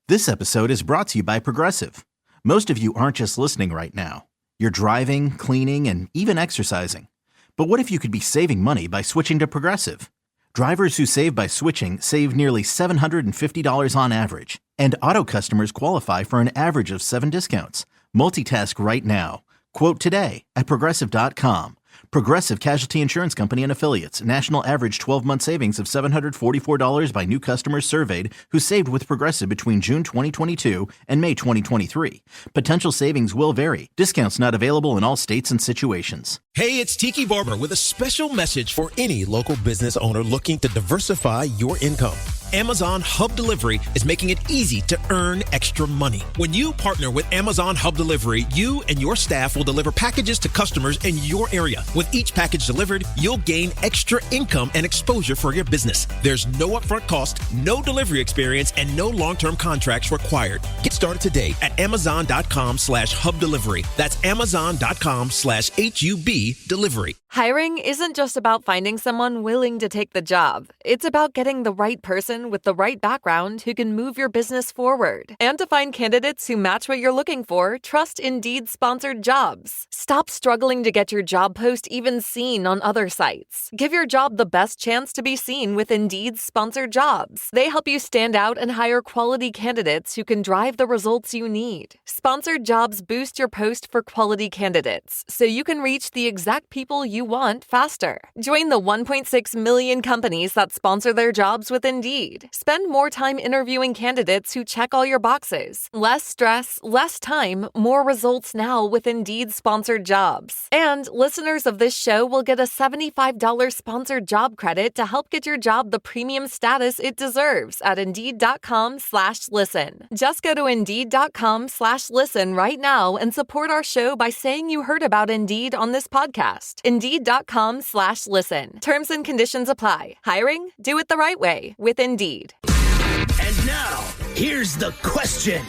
This episode is brought to you by Progressive. Most of you aren't just listening right now. You're driving, cleaning, and even exercising. But what if you could be saving money by switching to Progressive? Drivers who save by switching save nearly $750 on average. And auto customers qualify for an average of 7 discounts. Multitask right now. Quote today at Progressive.com. Progressive Casualty Insurance Company and Affiliates. National average 12-month savings of $744 by new customers surveyed who saved with Progressive between June 2022 and May 2023. Potential savings will vary. Discounts not available in all states and situations. Hey, it's Tiki Barber with a special message for any local business owner looking to diversify your income. Amazon Hub Delivery is making it easy to earn extra money. When you partner with Amazon Hub Delivery, you and your staff will deliver packages to customers in your area. With each package delivered, you'll gain extra income and exposure for your business. There's no upfront cost, no delivery experience, and no long-term contracts required. Get started today at Amazon.com/Hub Delivery. That's Amazon.com/HUB Delivery. Hiring isn't just about finding someone willing to take the job. It's about getting the right person with the right background who can move your business forward. And to find candidates who match what you're looking for, trust Indeed sponsored jobs. Stop struggling to get your job post even seen on other sites. Give your job the best chance to be seen with Indeed sponsored jobs. They help you stand out and hire quality candidates who can drive the results you need. Sponsored jobs boost your post for quality candidates, so you can reach the exact people you want faster. Join the 1.6 million companies that sponsor their jobs with Indeed. Spend more time interviewing candidates who check all your boxes. Less stress, less time, more results now with Indeed sponsored jobs. And listeners of this show will get a $75 sponsored job credit to help get your job the premium status it deserves at Indeed.com/listen. Just go to Indeed.com/listen right now and support our show by saying you heard about Indeed on this podcast. Indeed.com/listen. Terms and conditions apply. Hiring? Do it the right way with Indeed. And now, here's the question.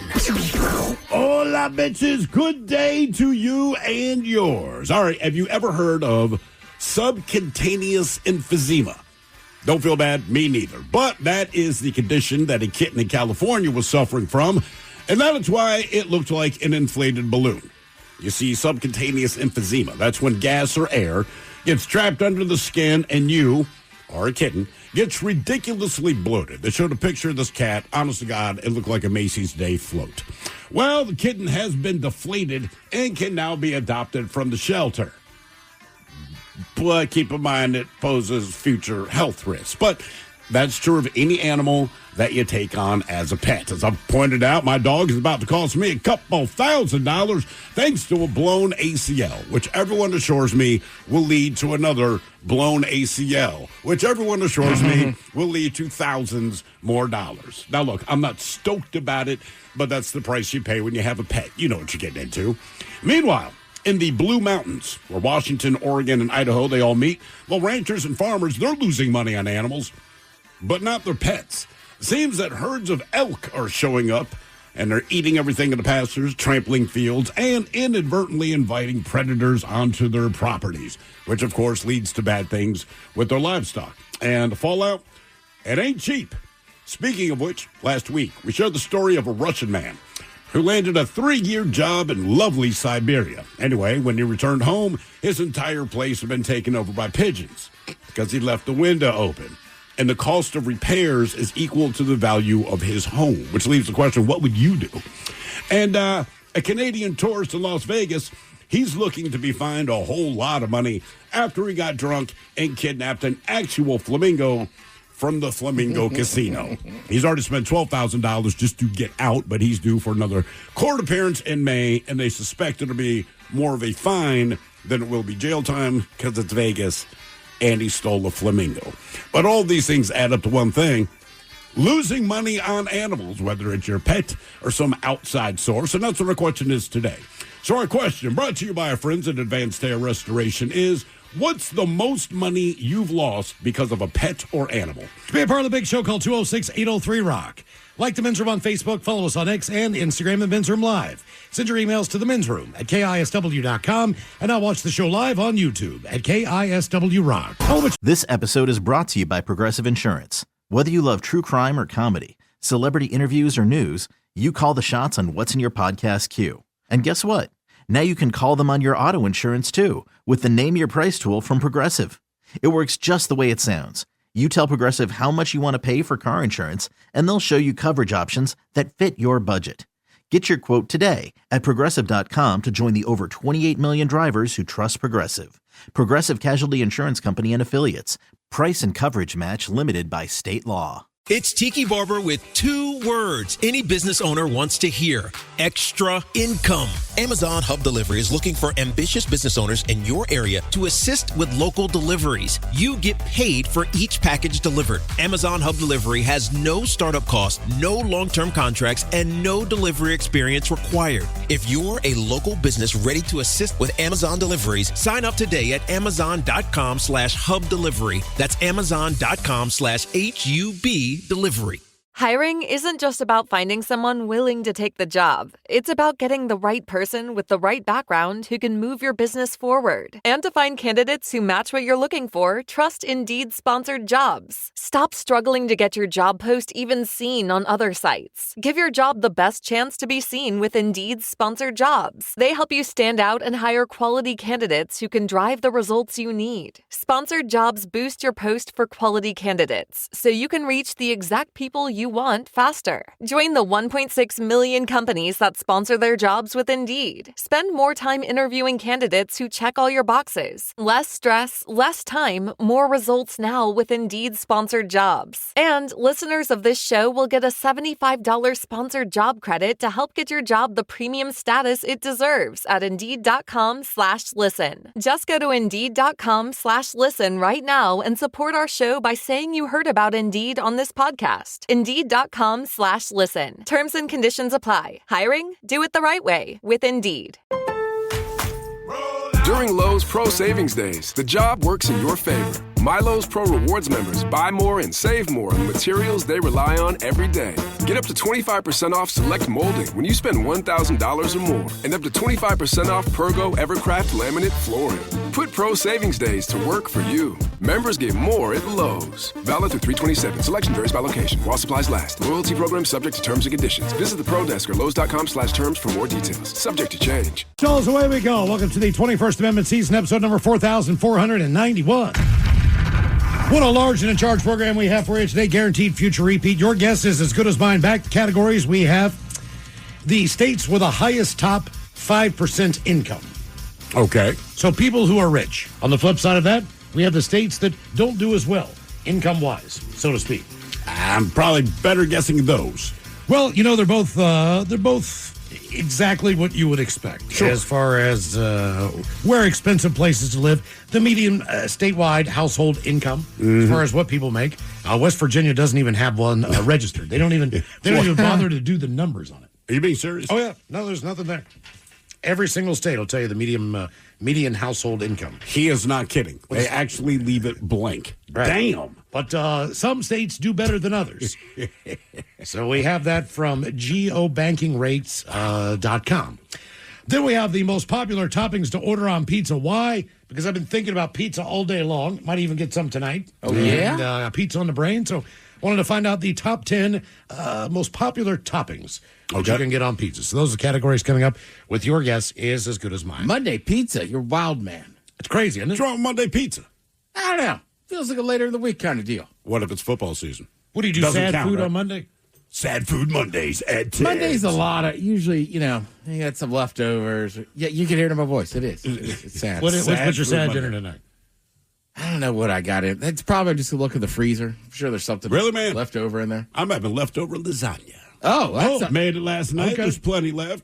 Hola, bitches. Good day to you and yours. All right, have you ever heard of subcutaneous emphysema? Don't feel bad, me neither. But that is the condition that a kitten in California was suffering from, and that is why it looked like an inflated balloon. You see, subcutaneous emphysema, that's when gas or air gets trapped under the skin and you, or a kitten, gets ridiculously bloated. They showed a picture of this cat. Honest to God, it looked like a Macy's Day float. Well, the kitten has been deflated and can now be adopted from the shelter. But keep in mind it poses future health risks. But that's true of any animal that you take on as a pet. As I've pointed out, my dog is about to cost me a couple $1,000 thanks to a blown ACL, which everyone assures me will lead to another blown ACL, which everyone assures me will lead to thousands more dollars. Now, look, I'm not stoked about it, but that's the price you pay when you have a pet. You know what you're getting into. Meanwhile, in the Blue Mountains, where Washington, Oregon, and Idaho, they all meet, well, ranchers and farmers, they're losing money on animals, but not their pets. Seems that herds of elk are showing up, and they're eating everything in the pastures, trampling fields, and inadvertently inviting predators onto their properties, which, of course, leads to bad things with their livestock. And the fallout, it ain't cheap. Speaking of which, last week, we shared the story of a Russian man who landed a 3-year job in lovely Siberia. Anyway, when he returned home, his entire place had been taken over by pigeons because he left the window open. And the cost of repairs is equal to the value of his home, which leaves the question, what would you do? And a Canadian tourist in Las Vegas, he's looking to be fined a whole lot of money after he got drunk and kidnapped an actual flamingo from the Flamingo Casino. He's already spent $12,000 just to get out, but he's due for another court appearance in May, and they suspect it'll be more of a fine than it will be jail time because it's Vegas. And he stole a flamingo. But all these things add up to one thing: losing money on animals, whether it's your pet or some outside source. And that's what our question is today. So our question, brought to you by our friends at Advanced Hair Restoration, is what's the most money you've lost because of a pet or animal? To be a part of the big show, call 206-803-ROCK. Like the Men's Room on Facebook, follow us on X and Instagram at Men's Room Live. Send your emails to the Men's Room at KISW.com, and now watch the show live on YouTube at KISW Rock. This episode is brought to you by Progressive Insurance. Whether you love true crime or comedy, Celebrity interviews or news, you call the shots on what's in your podcast queue. And guess what? Now you can call them on your auto insurance too with the Name Your Price tool from Progressive. It works just the way it sounds. You tell Progressive how much you want to pay for car insurance, and they'll show you coverage options that fit your budget. Get your quote today at Progressive.com to join the over 28 million drivers who trust Progressive. Progressive Casualty Insurance Company and Affiliates. Price and coverage match limited by state law. It's Tiki Barber with 2 words any business owner wants to hear: extra income. Amazon Hub Delivery is looking for ambitious business owners in your area to assist with local deliveries. You get paid for each package delivered. Amazon Hub Delivery has no startup costs, no long-term contracts, and no delivery experience required. If you're a local business ready to assist with Amazon deliveries, sign up today at Amazon.com/Hub Delivery. That's Amazon.com/HUB Delivery. Hiring isn't just about finding someone willing to take the job. It's about getting the right person with the right background who can move your business forward. And to find candidates who match what you're looking for, trust Indeed-sponsored jobs. Stop struggling to get your job post even seen on other sites. Give your job the best chance to be seen with Indeed-sponsored jobs. They help you stand out and hire quality candidates who can drive the results you need. Sponsored jobs boost your post for quality candidates, so you can reach the exact people you want faster. Join the 1.6 million companies that sponsor their jobs with Indeed. Spend more time interviewing candidates who check all your boxes. Less stress, less time, more results now with Indeed-sponsored jobs. And listeners of this show will get a $75 sponsored job credit to help get your job the premium status it deserves at Indeed.com/listen. Just go to Indeed.com/listen right now and support our show by saying you heard about Indeed on this podcast. Indeed.com/listen. Terms and conditions apply. Hiring? Do it the right way with Indeed. During Lowe's Pro Savings Days, the job works in your favor. My Lowe's Pro Rewards members buy more and save more on the materials they rely on every day. Get up to 25% off select molding when you spend $1,000 or more, and up to 25% off Pergo Evercraft laminate flooring. Put Pro Savings Days to work for you. Members get more at Lowe's. Valid through 3/27. Selection varies by location. While supplies last. Loyalty program subject to terms and conditions. Visit the Pro Desk or Lowes.com/terms for more details. Subject to change. Charles, away we go. Welcome to the 21st Amendment season, episode number 4491. What a large and in charge program we have for you today. Guaranteed future repeat. Your guess is as good as mine. Back to categories, we have the states with the highest top 5% income. Okay. So people who are rich. On the flip side of that, we have the states that don't do as well, income-wise, so to speak. I'm probably better guessing those. Well, you know, they're both exactly what you would expect. Sure. As far as where expensive places to live, the median statewide household income, as far as what people make. West Virginia doesn't even have one registered. They don't even bother to do the numbers on it. Are you being serious? Oh yeah, no, there's nothing there. Every single state will tell you the median household income. He is not kidding. They actually leave it blank. Right. Damn. But some states do better than others. So we have that from geobankingrates.com. Then we have the most popular toppings to order on pizza. Why? Because I've been thinking about pizza all day long. Might even get some tonight. Oh, yeah? And, pizza on the brain. So wanted to find out the top 10 most popular toppings that you can get on pizza. So those are the categories coming up with your guess is as good as mine. Monday pizza, you're wild, man. It's crazy, isn't it? What's wrong with Monday pizza? I don't know. Feels like a later in the week kind of deal. What if it's football season? What do you do, Doesn't sad count, food right? on Monday? Sad Food Mondays at 10. Monday's a lot of, usually, you got some leftovers. Yeah, you can hear it in my voice. It is. It's sad. What's your Food sad Monday. dinner tonight? I don't know what I got in. It's probably just a look at the freezer. I'm sure there's something Really, man? left over in there. I'm having leftover lasagna. Oh, that's Made it last night. Okay. There's plenty left.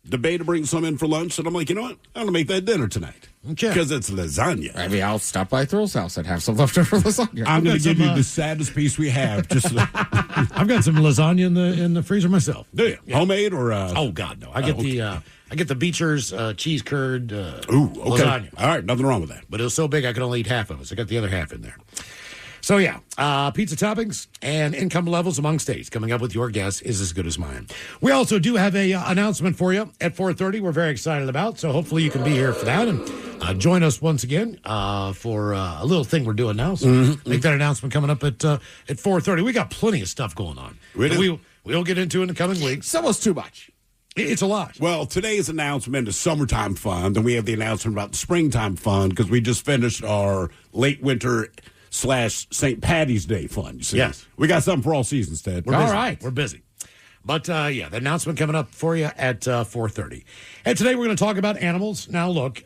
Debate to bring some in for lunch, and I'm like, you know what? I'm going to make that dinner tonight. Okay. Because it's lasagna. I mean, I'll stop by Thrill's house and have some leftover lasagna. I'm going to got give you some, the saddest piece we have. Just I've got some lasagna in the freezer myself. do you? Homemade or? Oh God, no! I get the Beecher's cheese curd Ooh, okay. lasagna. All right, nothing wrong with that. But it was so big I could only eat half of it. So I got the other half in there. So yeah, pizza toppings and income levels among states. Coming up with your guess is as good as mine. We also do have a announcement for you at 4:30. We're very excited about. So hopefully you can be here for that and join us once again for a little thing we're doing now. So make that announcement coming up at 4:30. We got plenty of stuff going on. We'll get into it in the coming weeks. It's almost too much. It's a lot. Well, today's announcement is summertime fund, and we have the announcement about the springtime fund because we just finished our late winter / St. Patty's Day fund. You see? Yes. We got something for all seasons, Ted. All right. We're busy. But, the announcement coming up for you at 4:30. And today we're going to talk about animals. Now, look,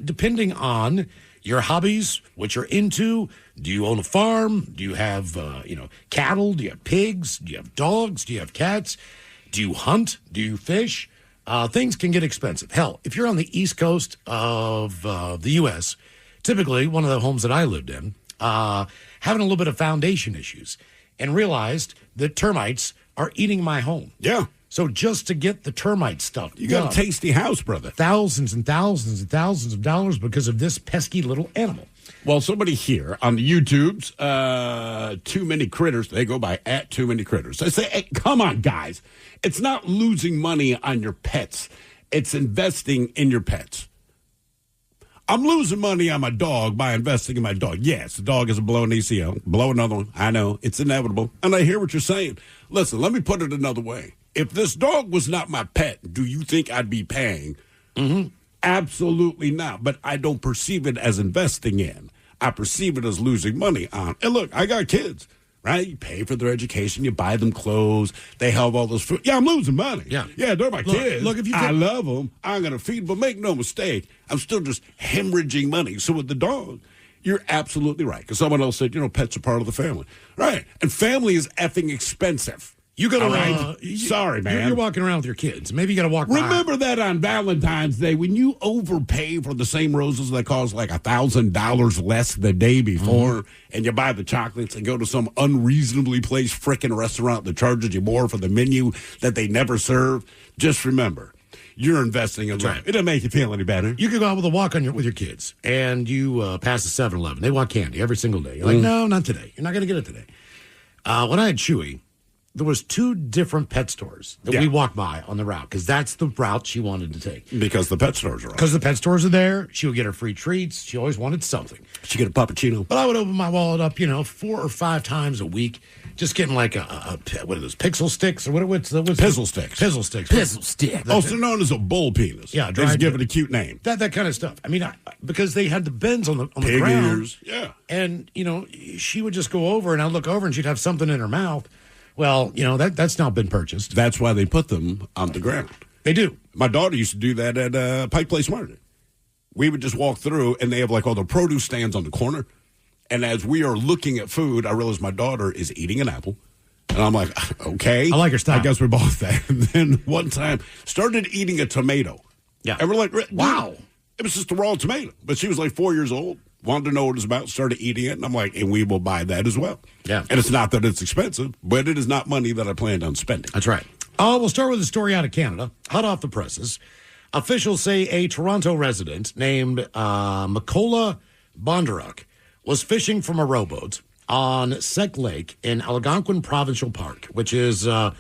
depending on your hobbies, what you're into, do you own a farm? Do you have, cattle? Do you have pigs? Do you have dogs? Do you have cats? Do you hunt? Do you fish? Things can get expensive. Hell, if you're on the east coast of the U.S., typically one of the homes that I lived in, having a little bit of foundation issues and realized that termites are eating my home. Yeah. So just to get the termite stuff You got a tasty house, brother. thousands and thousands and thousands of dollars because of this pesky little animal. Well, somebody here on the YouTubes, Too Many Critters, they go by at Too Many Critters. They say, hey, come on, guys. It's not losing money on your pets. It's investing in your pets. I'm losing money on my dog by investing in my dog. Yes, the dog is a blown ACL. Blow another one. I know. It's inevitable. And I hear what you're saying. Listen, let me put it another way. If this dog was not my pet, do you think I'd be paying? Absolutely not. But I don't perceive it as investing in. I perceive it as losing money on. And look, I got kids, right? You pay for their education. You buy them clothes. They have all this food. Yeah, I'm losing money. Yeah, they're my kids. Look, if you I love them. I'm going to feed them. But make no mistake, I'm still just hemorrhaging money. So with the dog, you're absolutely right. Because someone else said, pets are part of the family. Right. And family is effing expensive. You got to right? Sorry, man. You're walking around with your kids. Maybe you got to walk. Remember that on Valentine's Day when you overpay for the same roses that cost like $1,000 less the day before, and you buy the chocolates and go to some unreasonably placed frickin' restaurant that charges you more for the menu that they never serve. Just remember, you're investing in life. It doesn't make you feel any better. You could go out with a walk with your kids, and you pass the 7-Eleven. They want candy every single day. You're like, no, not today. You're not going to get it today. When I had Chewy, there was 2 different pet stores that we walked by on the route because that's the route she wanted to take. Because the pet stores are open. Because the pet stores are there. She would get her free treats. She always wanted something. She get a puppuccino. But I would open my wallet up, 4 or 5 times a week, just getting like what are those, pixel sticks? Or what's Pizzle sticks. Pizzle sticks. Pizzle stick. Also known as a bull penis. Yeah, they just give it a cute name. That kind of stuff. I mean, because they had the bins on the Pig ground. ears. Yeah. And, she would just go over and I'd look over and she'd have something in her mouth. Well, that's now been purchased. That's why they put them on the ground. They do. My daughter used to do that at Pike Place Market. We would just walk through, and they have like all the produce stands on the corner. And as we are looking at food, I realize my daughter is eating an apple. And I'm like, okay. I like her style. I guess we both that. And then one time, started eating a tomato. Yeah. And we're like, wow. It was just a raw tomato. But she was like 4 years old. Wanted to know what it was about, started eating it, and I'm like, and we will buy that as well. Yeah. And it's not that it's expensive, but it is not money that I planned on spending. That's right. We'll start with a story out of Canada, hot off the presses. Officials say a Toronto resident named Mikola Bondaruk was fishing from a rowboat on Sec Lake in Algonquin Provincial Park, which is a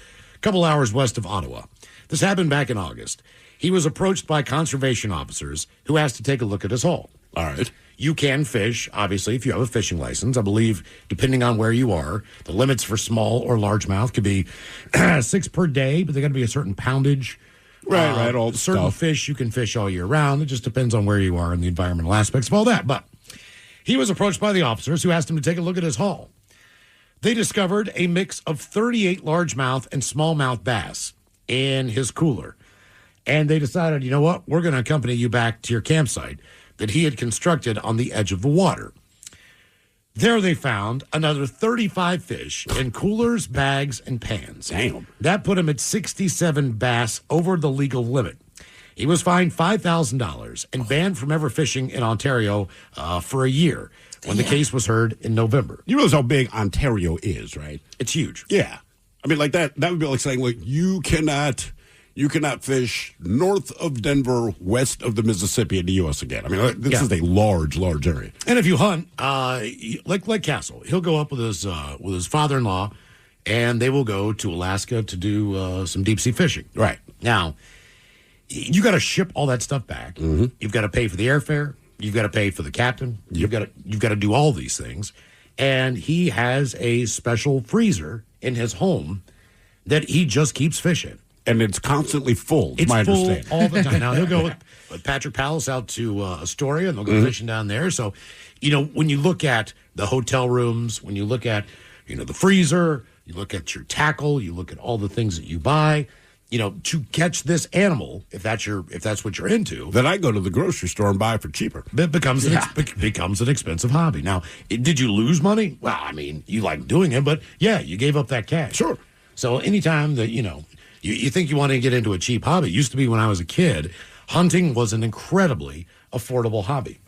couple hours west of Ottawa. This happened back in August. He was approached by conservation officers who asked to take a look at his haul. All right. You can fish, obviously, if you have a fishing license. I believe, depending on where you are, the limits for small or largemouth could be 6 per day, but they got to be a certain poundage. Right, all the certain stuff. fish you can fish all year round. It just depends on where you are and the environmental aspects of all that. But he was approached by the officers who asked him to take a look at his haul. They discovered a mix of 38 largemouth and smallmouth bass in his cooler. And they decided, you know what, we're going to accompany you back to your campsite that he had constructed on the edge of the water. There they found another 35 fish in coolers, bags, and pans. Damn. That put him at 67 bass over the legal limit. He was fined $5,000 and banned from ever fishing in Ontario for a year when the case was heard in November. You realize how big Ontario is, right? It's huge. Yeah. I mean, like that would be like saying, like, you cannot fish north of Denver, west of the Mississippi in the U.S. again. I mean, this is a large area. And if you hunt, like Castle, he'll go up with his father-in-law, and they will go to Alaska to do some deep-sea fishing. Right. Now, you got to ship all that stuff back. Mm-hmm. You've got to pay for the airfare. You've got to pay for the captain. You've got to do all these things. And he has a special freezer in his home that he just keeps fish in. And it's constantly full, It's my full understanding. all the time. Now, he'll go with Patrick Palace out to Astoria, and they'll go fishing down there. So, when you look at the hotel rooms, when you look at, the freezer, you look at your tackle, you look at all the things that you buy, to catch this animal, if that's what you're into, That I go to the grocery store and buy for cheaper. it becomes an expensive hobby. Now, did you lose money? Well, I mean, you like doing it, but yeah, you gave up that cash. Sure. So anytime that, you think you want to get into a cheap hobby, it used to be when I was a kid, hunting was an incredibly affordable hobby.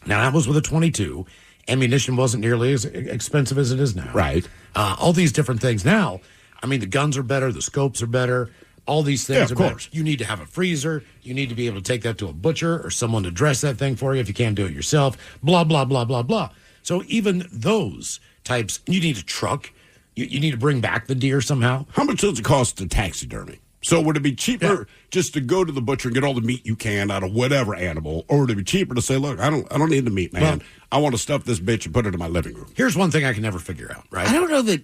Now, that was with a .22. Ammunition wasn't nearly as expensive as it is now. Right. All these different things. Now, I mean, the guns are better, the scopes are better, all these things Yeah, are of better. course. You need to have a freezer. You need to be able to take that to a butcher or someone to dress that thing for you if you can't do it yourself. Blah, blah, blah, blah, blah. So even those types, you need a truck. You need to bring back the deer somehow. How much does it cost to taxidermy? So would it be cheaper just to go to the butcher and get all the meat you can out of whatever animal, or would it be cheaper to say, look, I don't need the meat, man. Well, I want to stuff this bitch and put it in my living room. Here's one thing I can never figure out, right? I don't know that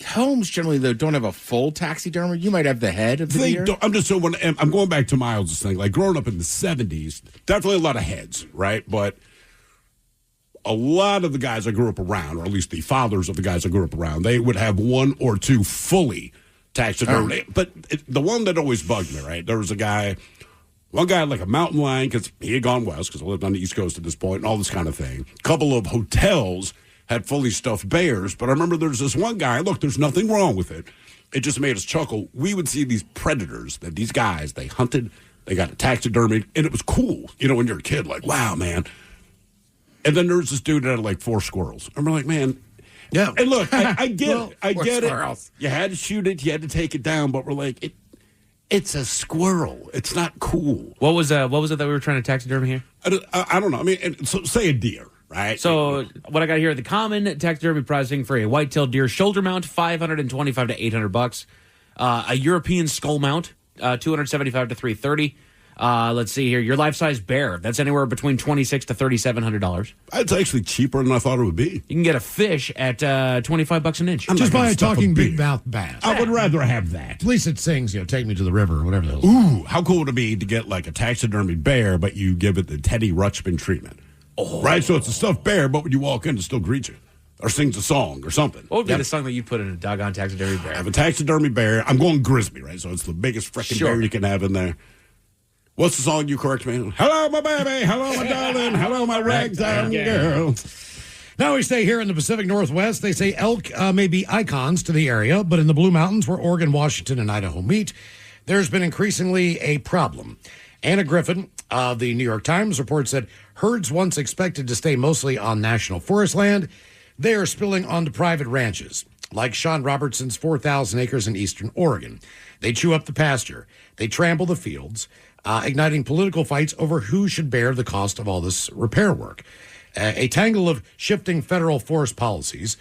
homes generally, though, don't have a full taxidermy. You might have the head of the deer. I'm just I'm going back to Miles' thing. Like growing up in the 70s, definitely a lot of heads, right? But a lot of the guys I grew up around, or at least the fathers of the guys I grew up around, they would have one or two fully taxidermy. But the one that always bugged me, right? There was one guy had like a mountain lion because he had gone west because I lived on the East Coast at this point and all this kind of thing. A couple of hotels had fully stuffed bears, but I remember there's this one guy, look, there's nothing wrong with it. It just made us chuckle. We would see these predators that these guys, they hunted, they got taxidermied, and it was cool. When you're a kid, like, wow, man. And then there's this dude that had like 4 squirrels. And we're like, man. Yeah. And look, I get it. I get squirrels. it. You had to shoot it. You had to take it down. But we're like, it's a squirrel. It's not cool. What was it that we were trying to taxidermy here? I don't know. I mean, so say a deer, right? So what I got here, the common taxidermy pricing for a white-tailed deer shoulder mount, $525 to $800. A European skull mount, $275 to $330. Let's see here. Your life-size bear, that's anywhere between $2,600 to $3,700. It's actually cheaper than I thought it would be. You can get a fish at $25 an inch. Just buy a talking big bear. mouth bass. I would rather have that. At least it sings, take me to the river or whatever that is. Ooh, how cool would it be to get like a taxidermy bear, but you give it the Teddy Ruxpin treatment? Oh. Right? So it's a stuffed bear, but when you walk in, it still greets you or sings a song or something. What would be the song that you put in a doggone taxidermy bear? I have a taxidermy bear. I'm going Grisby, right? So it's the biggest freaking bear you can have in there. What's the song you correct me? Hello, my baby. Hello, my darling. Hello, my ragtime girl. Now we stay here in the Pacific Northwest. They say elk may be icons to the area, but in the Blue Mountains, where Oregon, Washington, and Idaho meet, there's been increasingly a problem. Anna Griffin of the New York Times reports that herds once expected to stay mostly on national forest land, they are spilling onto private ranches, like Sean Robertson's 4,000 acres in eastern Oregon. They chew up the pasture. They trample the fields, igniting political fights over who should bear the cost of all this repair work. A tangle of shifting federal forest policies,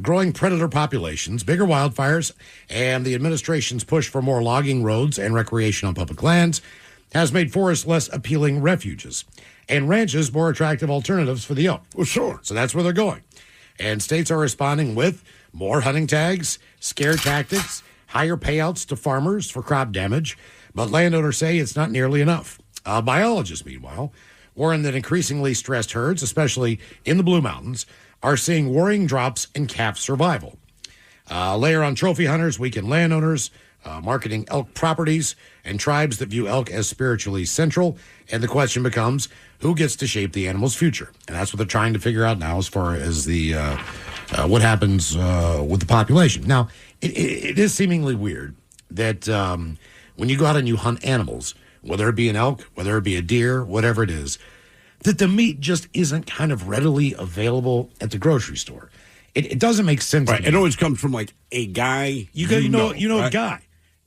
growing predator populations, bigger wildfires, and the administration's push for more logging roads and recreation on public lands has made forests less appealing refuges and ranches more attractive alternatives for the elk. Well, sure. So that's where they're going. And states are responding with more hunting tags, scare tactics, higher payouts to farmers for crop damage. But landowners say it's not nearly enough. Biologists, meanwhile, warn that increasingly stressed herds, especially in the Blue Mountains, are seeing worrying drops in calf survival. Layer on trophy hunters, weakened landowners, marketing elk properties, and tribes that view elk as spiritually central. And the question becomes, who gets to shape the animal's future? And that's what they're trying to figure out now as far as the what happens with the population. Now, it is seemingly weird that when you go out and you hunt animals, whether it be an elk, whether it be a deer, whatever it is, that the meat just isn't kind of readily available at the grocery store. It doesn't make sense. Right. To me. It always comes from like a guy. You know right? a guy.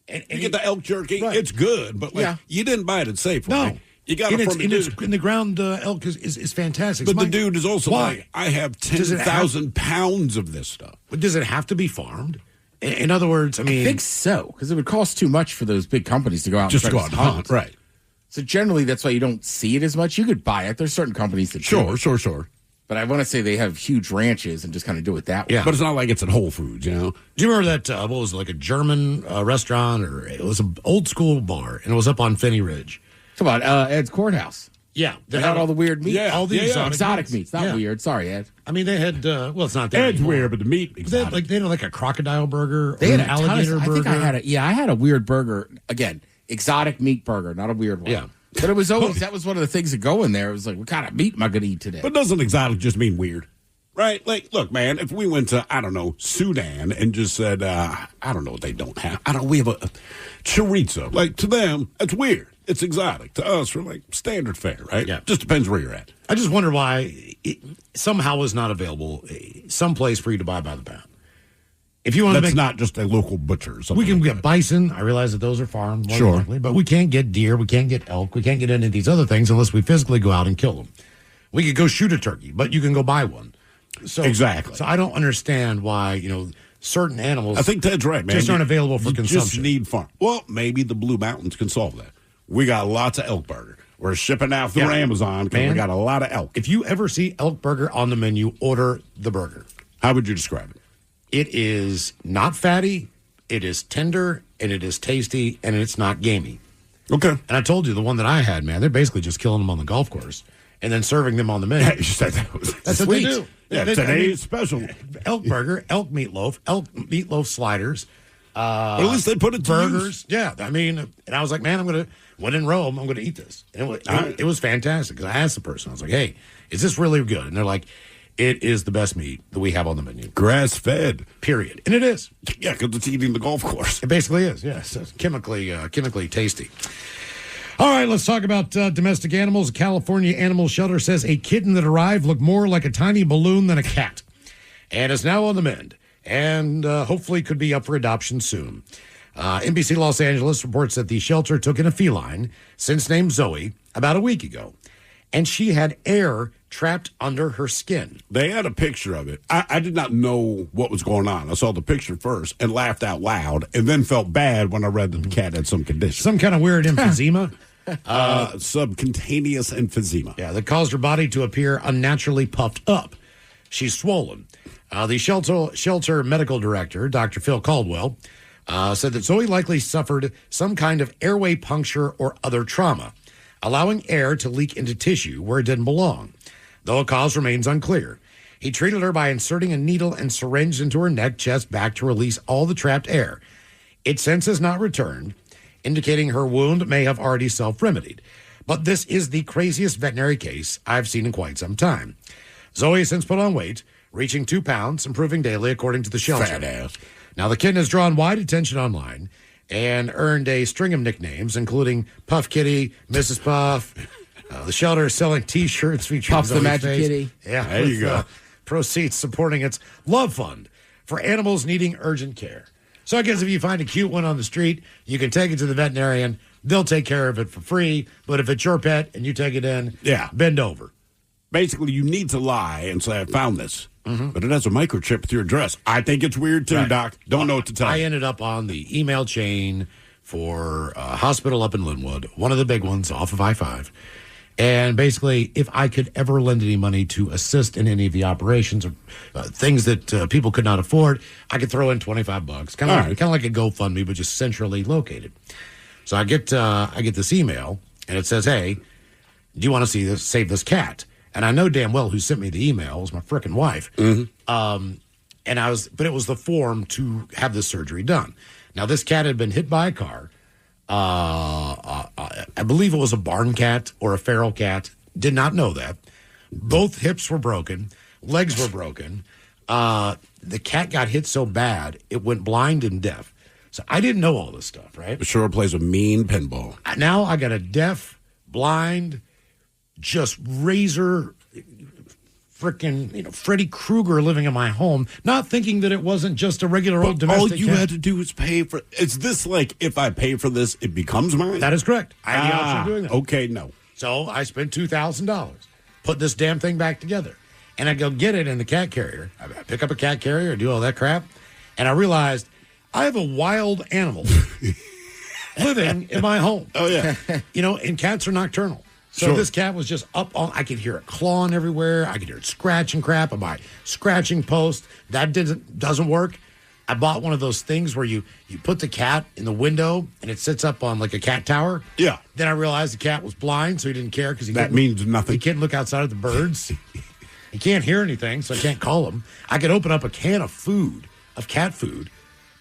And you get the elk jerky. Right. It's good, but you didn't buy it at Safeway. No. You got it from a dude. In the ground, elk is fantastic. But the dude is also why? like, I have 10,000 pounds of this stuff. But does it have to be farmed? In other words, I mean, I think so, because it would cost too much for those big companies to go out Just and to try go out and hunt, right? So generally, that's why you don't see it as much. You could buy it. There's certain companies that do it. Sure. But I want to say they have huge ranches and just kind of do it that way. Yeah. But it's not like it's at Whole Foods, you know? do you remember that, what was it, like a German restaurant, or it was an old school bar, and it was up on Finney Ridge? Come on, Ed's Courthouse. Yeah. They had all the weird meat. Yeah, all the exotic meats. Not Yeah. weird. Sorry, Ed. I mean, they had, well, it's not that Ed's anymore. weird, but the meat, They had, they had like a crocodile burger, They or had an a ton of, alligator I burger. think I had a weird burger. Again, exotic meat burger, not a weird one. Yeah. But it was always, that was one of the things that go in there. It was like, what kind of meat am I going to eat today? But doesn't exotic just mean weird? Right? Like, look, man, if we went to, I don't know, Sudan and just said, I don't know what they don't have. We have a chorizo. Like, to them, that's weird. It's exotic. To us, we're like standard fare, right? Yeah. Just depends where you're at. I just wonder why it somehow was not available someplace for you to buy by the pound. If you want to That's make, not just a local butcher or something. we can like get that. bison. I realize that those are farmed, more Sure. than likely, but we can't get deer. We can't get elk. We can't get any of these other things unless we physically go out and kill them. We could go shoot a turkey, but you can go buy one. So Exactly. So I don't understand why certain animals. I think Ted's right, man. Just aren't available for you consumption. just need farm. Well, maybe the Blue Mountains can solve that. We got lots of elk burger. We're shipping out through Yeah. Amazon because we Man. got a lot of elk. If you ever see elk burger on the menu, order the burger. How would you describe it? It is not fatty, it is tender, and it is tasty, and it's not gamey. Okay. And I told you the one that I had, man, they're basically just killing them on the golf course and then serving them on the menu. You said that was That's what they do. Yeah, They- today's special. Elk burger, elk meatloaf sliders, Well, at least they put it to use. burgers. Yeah, I mean, and I was like, man, when in Rome, I'm going to eat this. And it was fantastic because I asked the person, I was like, hey, is this really good? And they're like, it is the best meat that we have on the menu. Grass fed. Period. And it is. Yeah, because it's eating the golf course. It basically is, yes. It's chemically tasty. All right, let's talk about domestic animals. A California animal shelter says a kitten that arrived looked more like a tiny balloon than a cat and is now on the mend and hopefully could be up for adoption soon. NBC Los Angeles reports that the shelter took in a feline, since named Zoe, about a week ago, and she had air trapped under her skin. They had a picture of it. I did not know what was going on. I saw the picture first and laughed out loud and then felt bad when I read that the cat had some condition. Some kind of weird emphysema. Subcutaneous emphysema. Yeah, that caused her body to appear unnaturally puffed up. She's swollen. The shelter medical director, Dr. Phil Caldwell, said that Zoe likely suffered some kind of airway puncture or other trauma, allowing air to leak into tissue where it didn't belong, though a cause remains unclear. He treated her by inserting a needle and syringe into her neck, chest, back to release all the trapped air. It since has not returned, indicating her wound may have already self-remedied. But this is the craziest veterinary case I've seen in quite some time. Zoe has since put on weight, reaching 2 pounds, improving daily, according to the shelter. Fat ass. Now, the kitten has drawn wide attention online and earned a string of nicknames, including Puff Kitty, Mrs. Puff. The shelter is selling T-shirts featuring Puff the Zoe's Magic face. Kitty. Yeah, There you go. Proceeds supporting its love fund for animals needing urgent care. So I guess if you find a cute one on the street, you can take it to the veterinarian. They'll take care of it for free. But if it's your pet and you take it in, Yeah. bend over. Basically, you need to lie and say, I found this. But it has a microchip with your address. I think it's weird, too, Right. Doc. Don't know what to tell I you. ended up on the email chain for a hospital up in Linwood, one of the big ones off of I-5. And basically, if I could ever lend any money to assist in any of the operations or things that people could not afford, I could throw in $25. Kind All of right. like a GoFundMe, but just centrally located. So I get this email, and it says, "Hey, do you want to save this cat?" And I know damn well who sent me the email. It was my frickin' wife. And but it was the form to have this surgery done. Now, this cat had been hit by a car. I believe it was a barn cat or a feral cat. Did not know that. Both hips were broken. Legs were broken. The cat got hit so bad, it went blind and deaf. So I didn't know all this stuff, right? It sure plays a mean pinball. Now I got a deaf, blind, just razor freaking, Freddy Krueger living in my home, not thinking that it wasn't just a regular old domestic All you cat. had to do was pay for. Is this like if I pay for this, it becomes mine? That is correct. I had the option of doing that. Okay, no. So I spent $2,000, put this damn thing back together. And I go get it in the cat carrier. I pick up a cat carrier, do all that crap. And I realized I have a wild animal living in my home. Oh, yeah. And cats are nocturnal. So Sure. this cat was just up on, I could hear it clawing everywhere. I could hear it scratching crap on my scratching post. That doesn't work. I bought one of those things where you put the cat in the window and it sits up on like a cat tower. Yeah. Then I realized the cat was blind, so he didn't care because That means nothing. He couldn't look outside at the birds. He can't hear anything, so I can't call him. I could open up a can of cat food,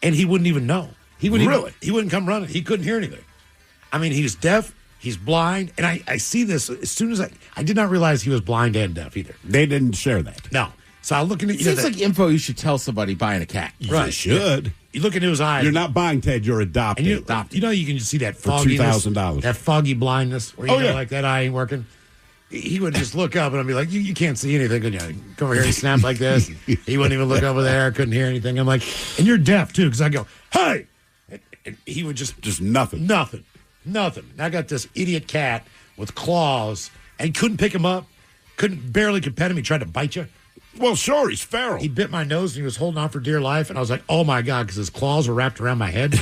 and he wouldn't even know. He wouldn't come running. He couldn't hear anything. I mean, he's deaf. He's blind, and I see this as soon as I did not realize he was blind and deaf either. They didn't share that. No. So I look into Seems like info you should tell somebody buying a cat. Right. You should. You look into his eyes. You're not buying Ted, you're adopting. And you can just see that For fogginess, $2,000. that foggy blindness where like that eye ain't working. He would just look up and I'd be like, you can't see anything, could you? Come over here and snap like this. He wouldn't even look over there, couldn't hear anything. I'm like, and you're deaf too, because I go, hey! And he would just nothing. Nothing. And I got this idiot cat with claws and couldn't pick him up, barely could pet him. He tried to bite you. Well, sure, he's feral. He bit my nose and he was holding on for dear life. And I was like, oh my God, because his claws were wrapped around my head.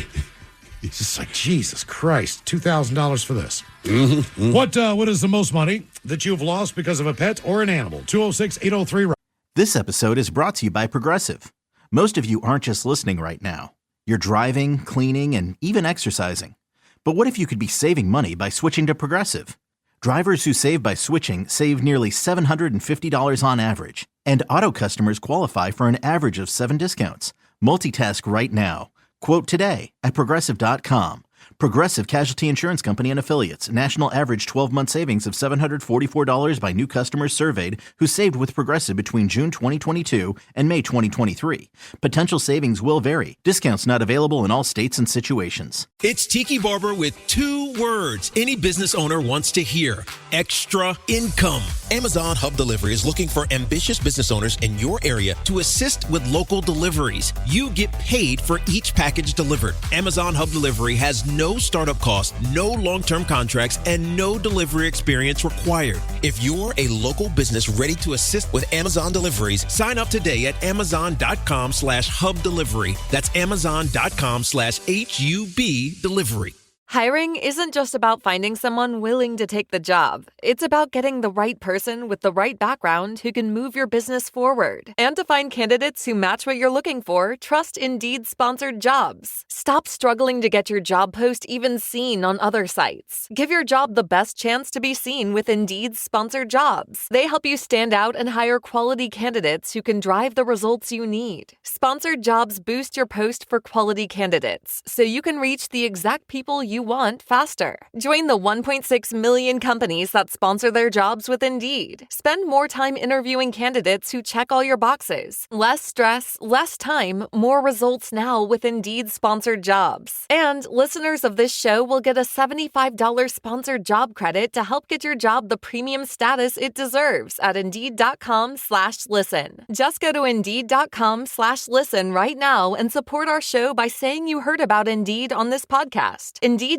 It's just like, Jesus Christ, $2,000 for this. Mm-hmm. What is the most money that you've lost because of a pet or an animal? 206-803. This episode is brought to you by Progressive. Most of you aren't just listening right now. You're driving, cleaning, and even exercising. But what if you could be saving money by switching to Progressive? Drivers who save by switching save nearly $750 on average. And auto customers qualify for an average of 7 discounts. Multitask right now. Quote today at Progressive.com. Progressive Casualty Insurance Company and Affiliates. National average 12-month savings of $744 by new customers surveyed who saved with Progressive between June 2022 and May 2023. Potential savings will vary. Discounts not available in all states and situations. It's Tiki Barber with 2 words any business owner wants to hear: extra income. Amazon Hub Delivery is looking for ambitious business owners in your area to assist with local deliveries. You get paid for each package delivered. Amazon Hub Delivery has no startup costs, no long-term contracts, and no delivery experience required. If you're a local business ready to assist with Amazon deliveries, sign up today at amazon.com/hub delivery. That's amazon.com/HUB delivery. Hiring isn't just about finding someone willing to take the job. It's about getting the right person with the right background who can move your business forward. And to find candidates who match what you're looking for, trust Indeed-sponsored jobs. Stop struggling to get your job post even seen on other sites. Give your job the best chance to be seen with Indeed-sponsored jobs. They help you stand out and hire quality candidates who can drive the results you need. Sponsored jobs boost your post for quality candidates, so you can reach the exact people you want faster. Join the 1.6 million companies that sponsor their jobs with Indeed. Spend more time interviewing candidates who check all your boxes. Less stress, less time, more results now with Indeed-sponsored jobs. And listeners of this show will get a $75 sponsored job credit to help get your job the premium status it deserves at Indeed.com/listen. Just go to Indeed.com/listen right now and support our show by saying you heard about Indeed on this podcast. Indeed.com/listen.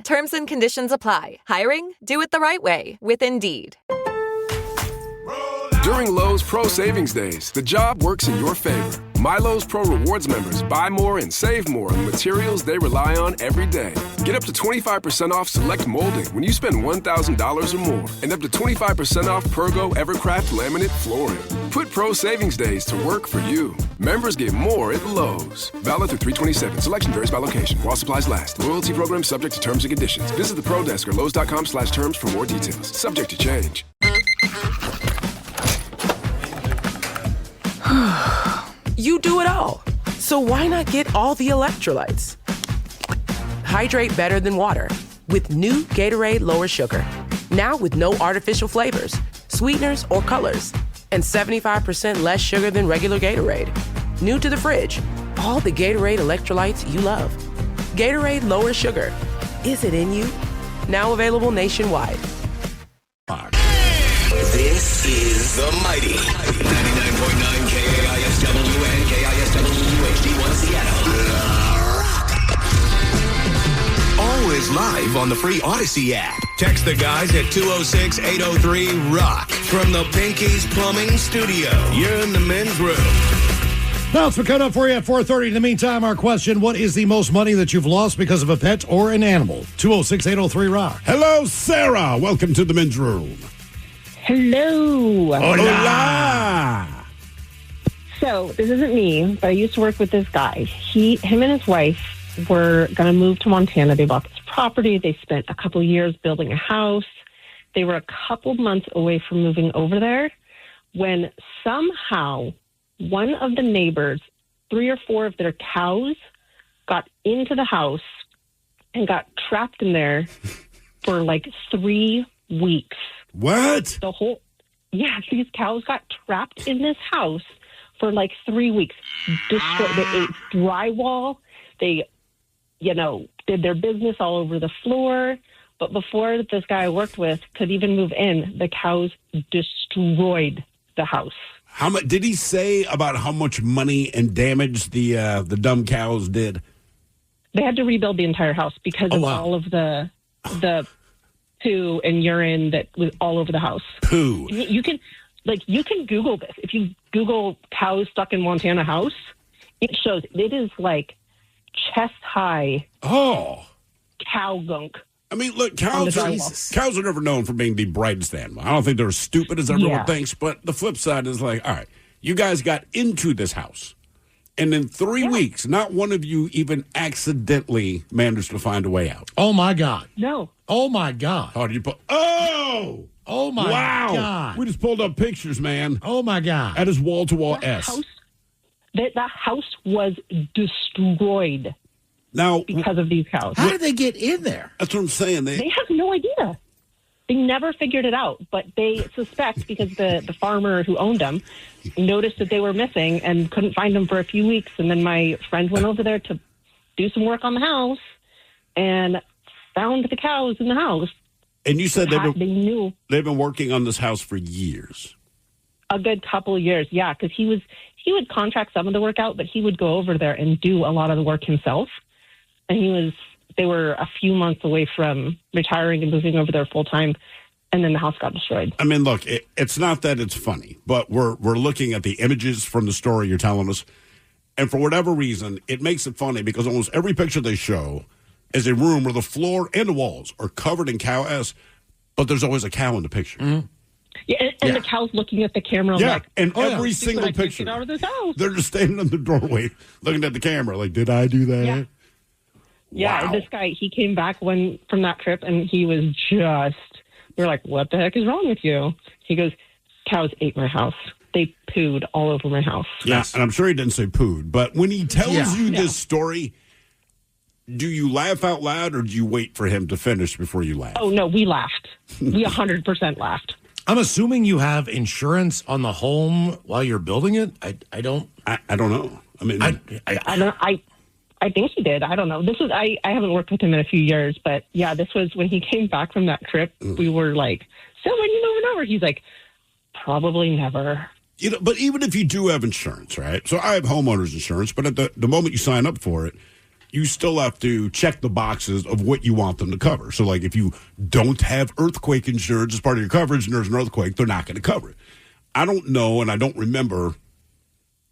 Terms and conditions apply. Hiring? Do it the right way with Indeed. During Lowe's Pro Savings Days, the job works in your favor. My Lowe's Pro Rewards members buy more and save more on the materials they rely on every day. Get up to 25% off select molding when you spend $1,000 or more, and up to 25% off Pergo Evercraft laminate flooring. Put Pro Savings Days to work for you. Members get more at Lowe's. Valid through 3/27. Selection varies by location. While supplies last. Loyalty program subject to terms and conditions. Visit the Pro Desk or Lowe's.com/terms for more details. Subject to change. You do it all. So why not get all the electrolytes? Hydrate better than water with new Gatorade Lower Sugar. Now with no artificial flavors, sweeteners, or colors. And 75% less sugar than regular Gatorade. New to the fridge. All the Gatorade electrolytes you love. Gatorade Lower Sugar. Is it in you? Now available nationwide. This is the mighty 99.9 KISW and KISW HD1 Seattle. Always live on the free Odyssey app. Text the guys at 206-803-ROCK from the Pinky's Plumbing Studio. You're in the men's room. Announcement coming up for you at 4:30. In the meantime, our question, what is the most money that you've lost because of a pet or an animal? 206-803-ROCK. Hello, Sarah. Welcome to the men's room. Hello. Hola. So this isn't me, but I used to work with this guy. Him and his wife were going to move to Montana. They bought this property. They spent a couple of years building a house. They were a couple months away from moving over there when somehow one of the neighbors, 3 or 4 of their cows, got into the house and got trapped in there for like 3 weeks. What? These cows got trapped in this house for like 3 weeks. They ate drywall. They, did their business all over the floor. But before this guy I worked with could even move in, the cows destroyed the house. How much did he say about how much money and damage the dumb cows did? They had to rebuild the entire house because of all of the poo and urine that was all over the house. Poo. You can Google this. If you Google cows stuck in Montana house, it shows it is like chest high. Oh, cow gunk. I mean, look, cows are never known for being the brightest animal. I don't think they're as stupid as everyone thinks, but the flip side is like, all right, you guys got into this house, and in 3 weeks, not one of you even accidentally managed to find a way out. Oh, my God. No. Oh, my God. How did you put? Oh! Oh, my God. We just pulled up pictures, man. Oh, my God. That is wall-to-wall S. That house was destroyed. Now, because of these cows. How did they get in there? That's what I'm saying. They have no idea. They never figured it out, but they suspect because the farmer who owned them noticed that they were missing and couldn't find them for a few weeks. And then my friend went over there to do some work on the house and found the cows in the house. And you said they knew they've been working on this house for years. A good couple of years, yeah, because he would contract some of the work out, but he would go over there and do a lot of the work himself. And they were a few months away from retiring and moving over there full time, and then the house got destroyed. I mean, look, it's not that it's funny, but we're looking at the images from the story you're telling us, and for whatever reason, it makes it funny because almost every picture they show is a room where the floor and the walls are covered in cow ass, but there's always a cow in the picture. Mm-hmm. Yeah, and the cow's looking at the camera like, and every single picture, get out of this house. They're just standing in the doorway looking at the camera like, did I do that? Yeah. Yeah, this guy, he came back from that trip, and he was we're like, what the heck is wrong with you? He goes, cows ate my house. They pooed all over my house. Yes. And I'm sure he didn't say pooed, but when he tells you this story, do you laugh out loud or do you wait for him to finish before you laugh? Oh, no, we laughed. We 100% laughed. I'm assuming you have insurance on the home while you're building it? I don't know. I mean, I think he did. I don't know. I haven't worked with him in a few years, but yeah, this was when he came back from that trip. We were like, so when you moving over? He's like, probably never. But even if you do have insurance, right? So I have homeowners insurance, but at the moment you sign up for it, you still have to check the boxes of what you want them to cover. So like if you don't have earthquake insurance as part of your coverage and there's an earthquake, they're not going to cover it. I don't know, and I don't remember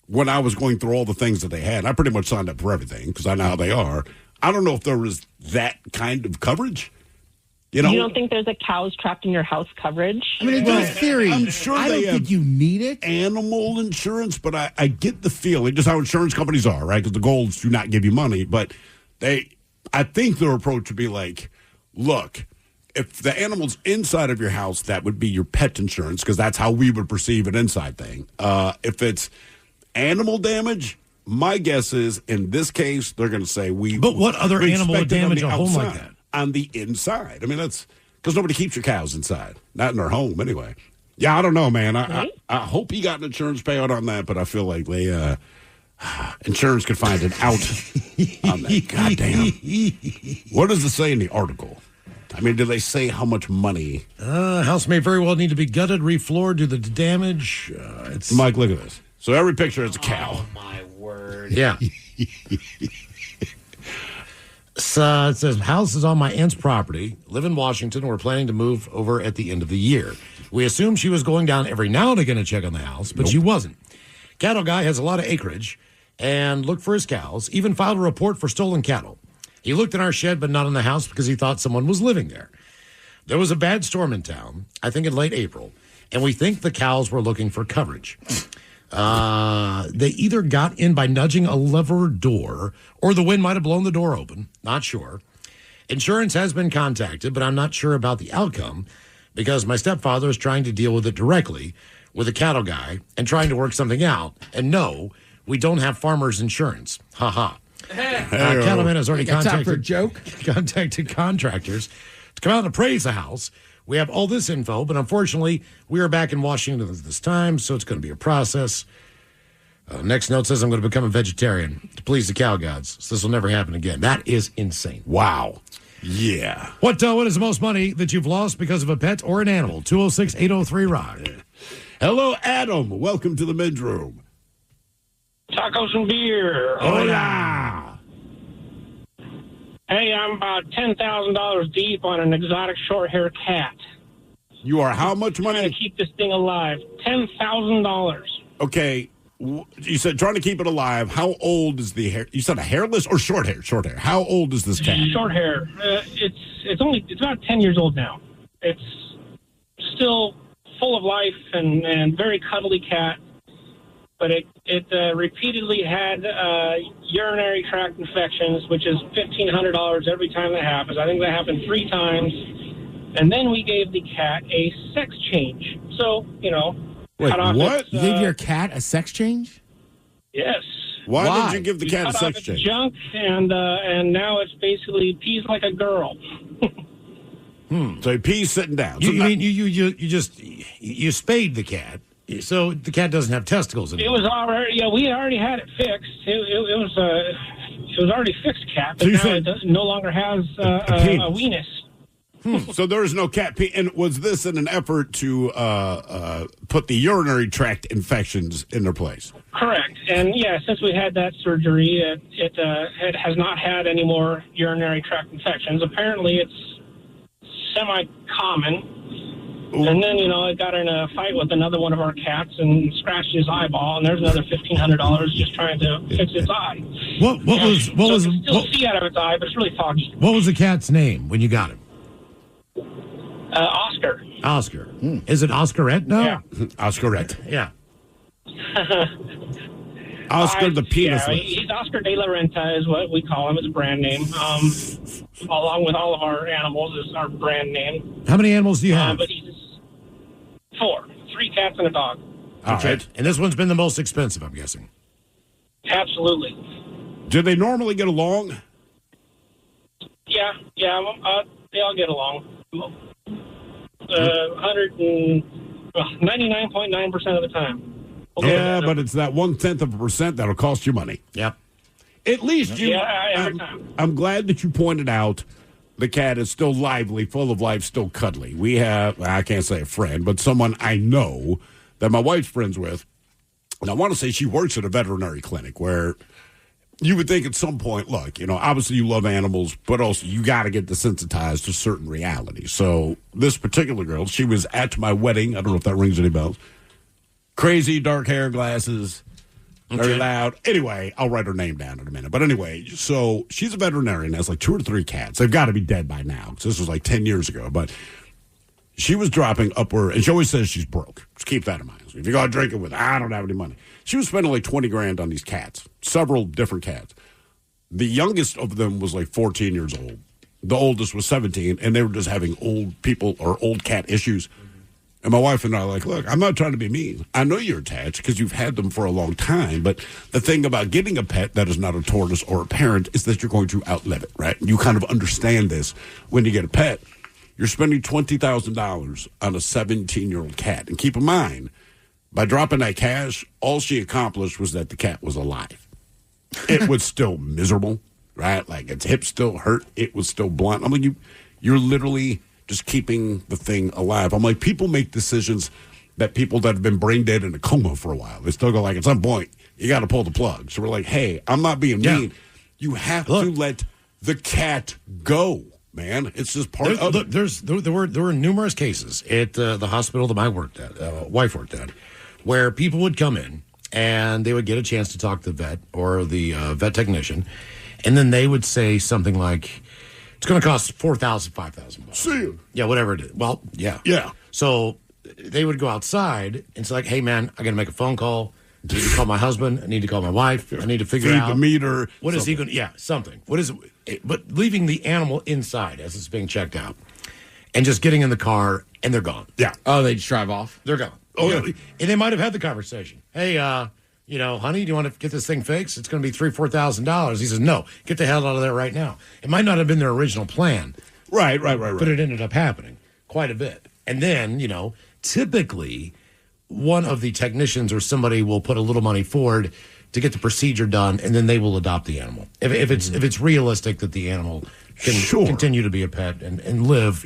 when I was going through all the things that they had. I pretty much signed up for everything because I know how they are. I don't know if there was that kind of coverage. You don't think there's a cows trapped in your house coverage? I mean, in theory, I'm sure I don't think you need it. Animal insurance, but I get the feeling, just how insurance companies are, right? Because the goals do not give you money, but I think their approach would be like, look, if the animal's inside of your house, that would be your pet insurance because that's how we would perceive an inside thing. If it's animal damage, my guess is in this case they're going to say But what other animal would damage a home like that? On the inside. I mean, that's because nobody keeps your cows inside, not in their home anyway. Yeah, I don't know, man. I hope he got an insurance payout on that, but I feel like they insurance could find an out on that. Goddamn. What does it say in the article? I mean, do they say how much money? House may very well need to be gutted, refloored due to the damage. Mike, look at this. So every picture is a cow. Oh, my word. Yeah. So it says, house is on my aunt's property. Live in Washington. We're planning to move over at the end of the year. We assumed she was going down every now and again to check on the house, but she wasn't. Cattle guy has a lot of acreage. and looked for his cows, even filed a report for stolen cattle. He looked in our shed, but not in the house because he thought someone was living there. There was a bad storm in town, I think in late April, and we think the cows were looking for coverage. They either got in by nudging a lever door, or the wind might have blown the door open. Not sure. Insurance has been contacted, but I'm not sure about the outcome because my stepfather is trying to deal with it directly with a cattle guy and trying to work something out. And no, we don't have farmers insurance. Ha ha. Cattleman has already contacted contractors to come out and appraise the house. We have all this info, but unfortunately, we are back in Washington at this time, so it's going to be a process. Next note says I'm going to become a vegetarian to please the cow gods. So this will never happen again. That is insane. Wow. Yeah. What is the most money that you've lost because of a pet or an animal? 206-803-ROCK. Hello, Adam. Welcome to the men's room. Tacos and beer. Hola. Hey, I'm about $10,000 deep on an exotic short-hair cat. You are how much money? Trying to keep this thing alive. $10,000. Okay. You said trying to keep it alive. How old is the hair? You said a hairless or short hair? Short hair. How old is this cat? Short hair. It's about 10 years old now. It's still full of life and very cuddly cat. But it repeatedly had urinary tract infections, which is $1,500 every time that happens. I think that happened 3 times. And then we gave the cat a sex change. So, Wait, what? Its, you gave your cat a sex change? Yes. Why did you give the cat a sex change? Junk, and now it's basically pees like a girl. So he pees sitting down. You mean you spayed the cat, so the cat doesn't have testicles anymore. It was already we already had it fixed. It was already fixed, cat, but now it no longer has a weenus. So there is no cat pee. And was this in an effort to put the urinary tract infections in their place? Correct. And since we had that surgery, it has not had any more urinary tract infections. Apparently, it's semi-common. Ooh. And then, it got in a fight with another one of our cats and scratched his eyeball, and there's another $1,500 just trying to fix its eye. What was still see out of its eye, but it's really foggy. What was the cat's name when you got him? Oscar. Oscar. Is it Oscarette now? Yeah. Oscarette. Yeah. Oscar the penis. Yeah, he's Oscar de la Renta is what we call him. It's a brand name. Along with all of our animals is our brand name. How many animals do you have? But he's 4. 3 cats and a dog. All right. And this one's been the most expensive, I'm guessing. Absolutely. Do they normally get along? Yeah. They all get along. 99.9% of the time. But it's that 0.1% that'll cost you money. Yep. At least you. Every time. I'm glad that you pointed out the cat is still lively, full of life, still cuddly. We have, I can't say a friend, but someone I know that my wife's friends with. And I want to say she works at a veterinary clinic where you would think at some point, look, obviously you love animals, but also you got to get desensitized to certain realities. So this particular girl, she was at my wedding. I don't know if that rings any bells. Crazy dark hair, glasses, very loud. Anyway, I'll write her name down in a minute. But anyway, so she's a veterinarian, has like 2 or 3 cats. They've got to be dead by now because this was like 10 years ago. But she was dropping upward, and she always says she's broke. Just keep that in mind. So if you go out drinking with, I don't have any money. She was spending like $20,000 on these cats, several different cats. The youngest of them was like 14 years old. The oldest was 17, and they were just having old people or old cat issues. And my wife and I are like, look, I'm not trying to be mean. I know you're attached because you've had them for a long time. But the thing about getting a pet that is not a tortoise or a parent is that you're going to outlive it, right? You kind of understand this when you get a pet. You're spending $20,000 on a 17-year-old cat. And keep in mind, by dropping that cash, all she accomplished was that the cat was alive. It was still miserable, right? Like its hip still hurt. It was still blunt. I'm like, you're literally just keeping the thing alive. I'm like, people make decisions that people that have been brain dead in a coma for a while, they still go like, at some point, you got to pull the plug. So we're like, hey, I'm not being mean. You have to let the cat go, man. It's just part of it. There were numerous cases at the hospital that my wife worked at, where people would come in and they would get a chance to talk to the vet or the vet technician, and then they would say something like, it's going to cost $4,000, $5,000. See you. Yeah, whatever it is. Well, yeah. Yeah. So they would go outside and it's like, hey, man, I got to make a phone call. I need to call my husband. I need to call my wife. I need to figure Feed out the meter. What is he going to? Yeah, something. What is it? But leaving the animal inside as it's being checked out, and just getting in the car and they're gone. Yeah. Oh, they just drive off. They're gone. Oh, yeah. And they might have had the conversation. Hey, honey, do you want to get this thing fixed? It's going to be $3,000-$4,000. He says, no, get the hell out of there right now. It might not have been their original plan. Right. But it ended up happening quite a bit. And then, typically one of the technicians or somebody will put a little money forward to get the procedure done, and then they will adopt the animal. If it's realistic that the animal can continue to be a pet and live,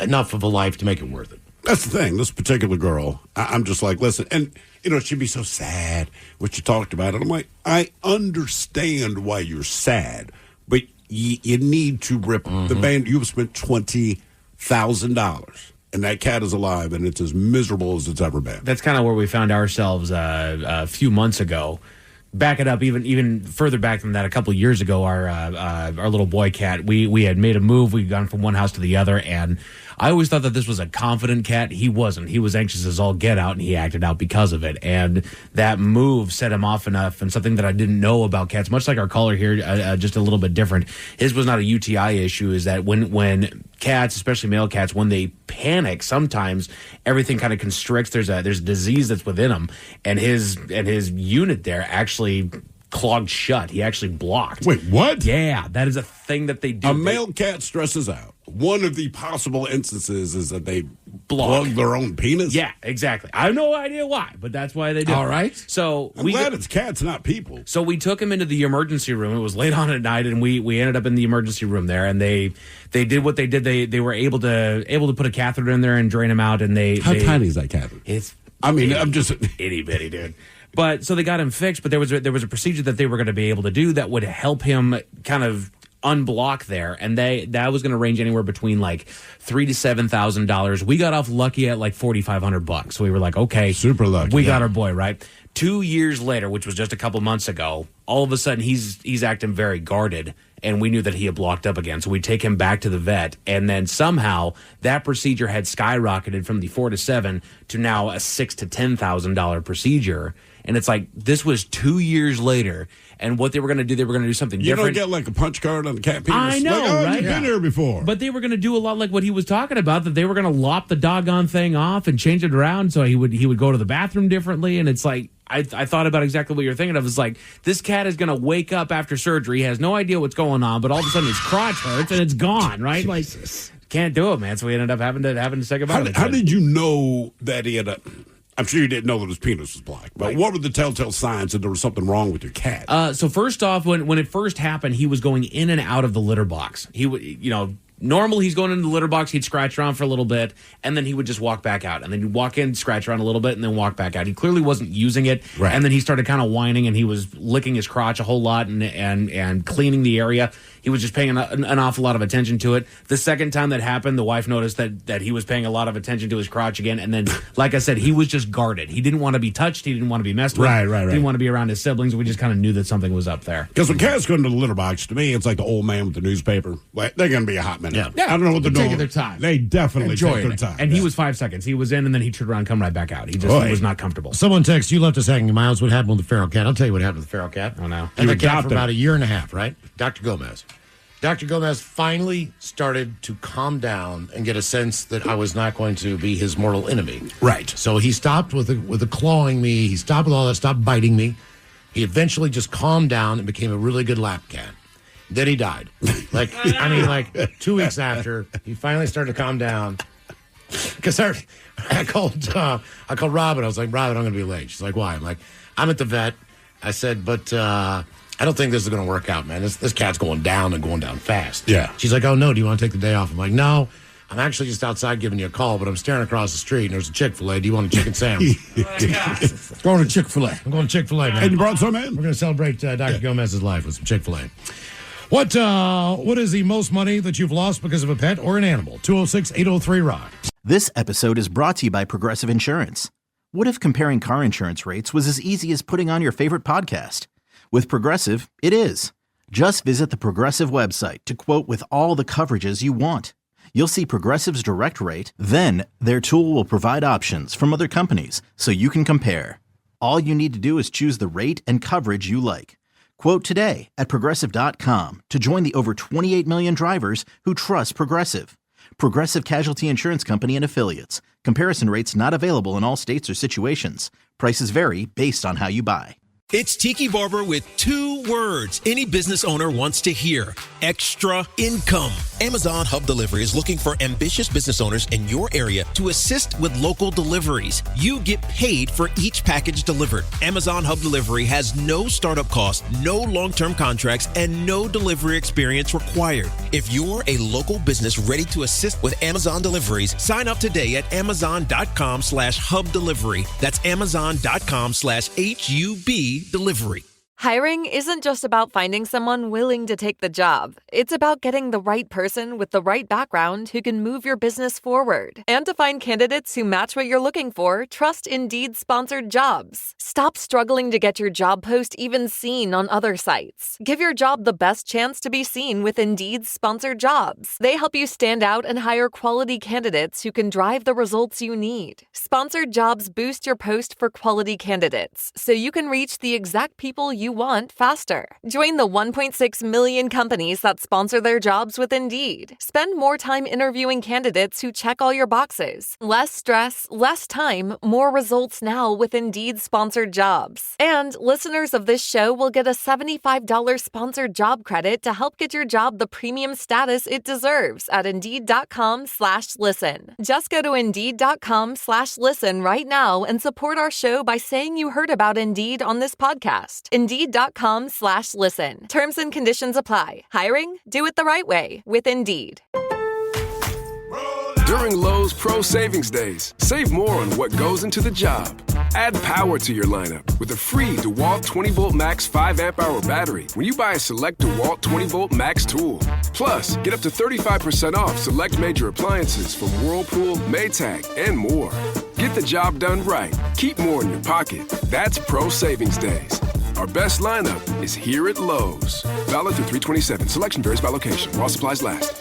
enough of a life to make it worth it. That's the thing. This particular girl, I'm just like, listen, and she'd be so sad what you talked about it. I'm like, I understand why you're sad, but you need to rip the band. You've spent $20,000. And that cat is alive, and it's as miserable as it's ever been. That's kind of where we found ourselves a few months ago. Back it up even further back than that. A couple of years ago, our little boy cat, we had made a move. We'd gone from one house to the other, and I always thought that this was a confident cat. He wasn't. He was anxious as all get out, and he acted out because of it. And that move set him off enough, and something that I didn't know about cats, much like our caller here, just a little bit different. His was not a UTI issue, is that when cats, especially male cats, when they panic, sometimes everything kind of constricts. There's a disease that's within them, and his unit there actually clogged shut. He actually blocked. Wait, what? Yeah, that is a thing that they do. A male cat stresses out. One of the possible instances is that they plug their own penis. Yeah, exactly. I have no idea why, but that's why they do. All right. So I'm glad it's cats, not people. So we took him into the emergency room. It was late on at night, and we ended up in the emergency room there. And they did what they did. They were able to put a catheter in there and drain him out. And how tiny is that catheter? I'm just itty bitty, dude. But so they got him fixed. But there was a procedure that they were going to be able to do that would help him kind of unblock there, and that was going to range anywhere between like $3,000 to $7,000. We got off lucky at like $4,500. So we were like, okay, super lucky. We got our boy right. 2 years later, which was just a couple months ago, all of a sudden he's acting very guarded, and we knew that he had blocked up again. So we take him back to the vet, and then somehow that procedure had skyrocketed from the $4,000 to $7,000 to now a $6,000 to $10,000 procedure. And it's like, this was 2 years later, and what they were going to do, they were going to do something different. You don't get like a punch card on the cat penis? I know, like, right? You've been here before. But they were going to do a lot like what he was talking about, that they were going to lop the doggone thing off and change it around so he would go to the bathroom differently. And it's like, I thought about exactly what you're thinking of. It's like, this cat is going to wake up after surgery, has no idea what's going on, but all of a sudden his crotch hurts and it's gone, right? Jesus. Like, can't do it, man. So we ended up having to say goodbye to it. How did you know that he had I'm sure you didn't know that his penis was black, but what were the telltale signs that there was something wrong with your cat? So first off, when it first happened, he was going in and out of the litter box. He would, normal, he's going into the litter box, he'd scratch around for a little bit, and then he would just walk back out. And then he'd walk in, scratch around a little bit, and then walk back out. He clearly wasn't using it. Right. And then he started kind of whining, and he was licking his crotch a whole lot and cleaning the area. He was just paying an awful lot of attention to it. The second time that happened, the wife noticed that he was paying a lot of attention to his crotch again. And then, like I said, he was just guarded. He didn't want to be touched. He didn't want to be messed with. Right. He didn't want to be around his siblings. We just kind of knew that something was up there. Because when cats go into the litter box, to me, it's like the old man with the newspaper. Like, they're going to be a hot minute. Yeah. I don't know what they're doing. Taking their time. They definitely take their time. And he was 5 seconds. He was in, and then he turned around and come right back out. He was not comfortable. Someone texts, you left us hanging, Miles. What happened with the feral cat? I'll tell you what happened with the feral cat. Oh, no. And the cat for about a year and a half, right? Dr. Gomez. Dr. Gomez finally started to calm down and get a sense that I was not going to be his mortal enemy. Right. So he stopped with the clawing me. He stopped with all that, stopped biting me. He eventually just calmed down and became a really good lap cat. Then he died. Like 2 weeks after, he finally started to calm down. Because I called Robin. I was like, Robin, I'm going to be late. She's like, why? I'm like, I'm at the vet. I said, but I don't think this is going to work out, man. This cat's going down and going down fast. Yeah. She's like, oh, no, do you want to take the day off? I'm like, no, I'm actually just outside giving you a call, but I'm staring across the street, and there's a Chick-fil-A. Do you want a chicken sandwich? Going to Chick-fil-A. I'm going to Chick-fil-A, man. And you brought some in? We're going to celebrate Dr. Gomez's life with some Chick-fil-A. What is the most money that you've lost because of a pet or an animal? 206-803-ROCK. This episode is brought to you by Progressive Insurance. What if comparing car insurance rates was as easy as putting on your favorite podcast? With Progressive, it is. Just visit the Progressive website to quote with all the coverages you want. You'll see Progressive's direct rate, then their tool will provide options from other companies so you can compare. All you need to do is choose the rate and coverage you like. Quote today at Progressive.com to join the over 28 million drivers who trust Progressive. Progressive Casualty Insurance Company and Affiliates. Comparison rates not available in all states or situations. Prices vary based on how you buy. It's Tiki Barber with 2 words any business owner wants to hear: extra income. Amazon Hub Delivery is looking for ambitious business owners in your area to assist with local deliveries. You get paid for each package delivered. Amazon Hub Delivery has no startup costs, no long-term contracts, and no delivery experience required. If you're a local business ready to assist with Amazon deliveries, sign up today at Amazon.com/Hub Delivery. That's Amazon.com/HUB Delivery. Hiring isn't just about finding someone willing to take the job. It's about getting the right person with the right background who can move your business forward. And to find candidates who match what you're looking for, trust Indeed-sponsored jobs. Stop struggling to get your job post even seen on other sites. Give your job the best chance to be seen with Indeed-sponsored jobs. They help you stand out and hire quality candidates who can drive the results you need. Sponsored jobs boost your post for quality candidates, so you can reach the exact people you want faster. Join the 1.6 million companies that sponsor their jobs with Indeed. Spend more time interviewing candidates who check all your boxes. Less stress, less time, more results now with Indeed-sponsored jobs. And listeners of this show will get a $75 sponsored job credit to help get your job the premium status it deserves at Indeed.com/listen. Just go to Indeed.com/listen right now and support our show by saying you heard about Indeed on this podcast. Indeed.com/listen. Terms and conditions apply. Hiring? Do it the right way with Indeed. During Lowe's Pro Savings Days, save more on what goes into the job. Add power to your lineup with a free DeWalt 20-volt max 5-amp-hour battery when you buy a select DeWalt 20-volt max tool. Plus, get up to 35% off select major appliances from Whirlpool, Maytag, and more. Get the job done right. Keep more in your pocket. That's Pro Savings Days. Our best lineup is here at Lowe's. Valid through 3/27. Selection varies by location. While supplies last.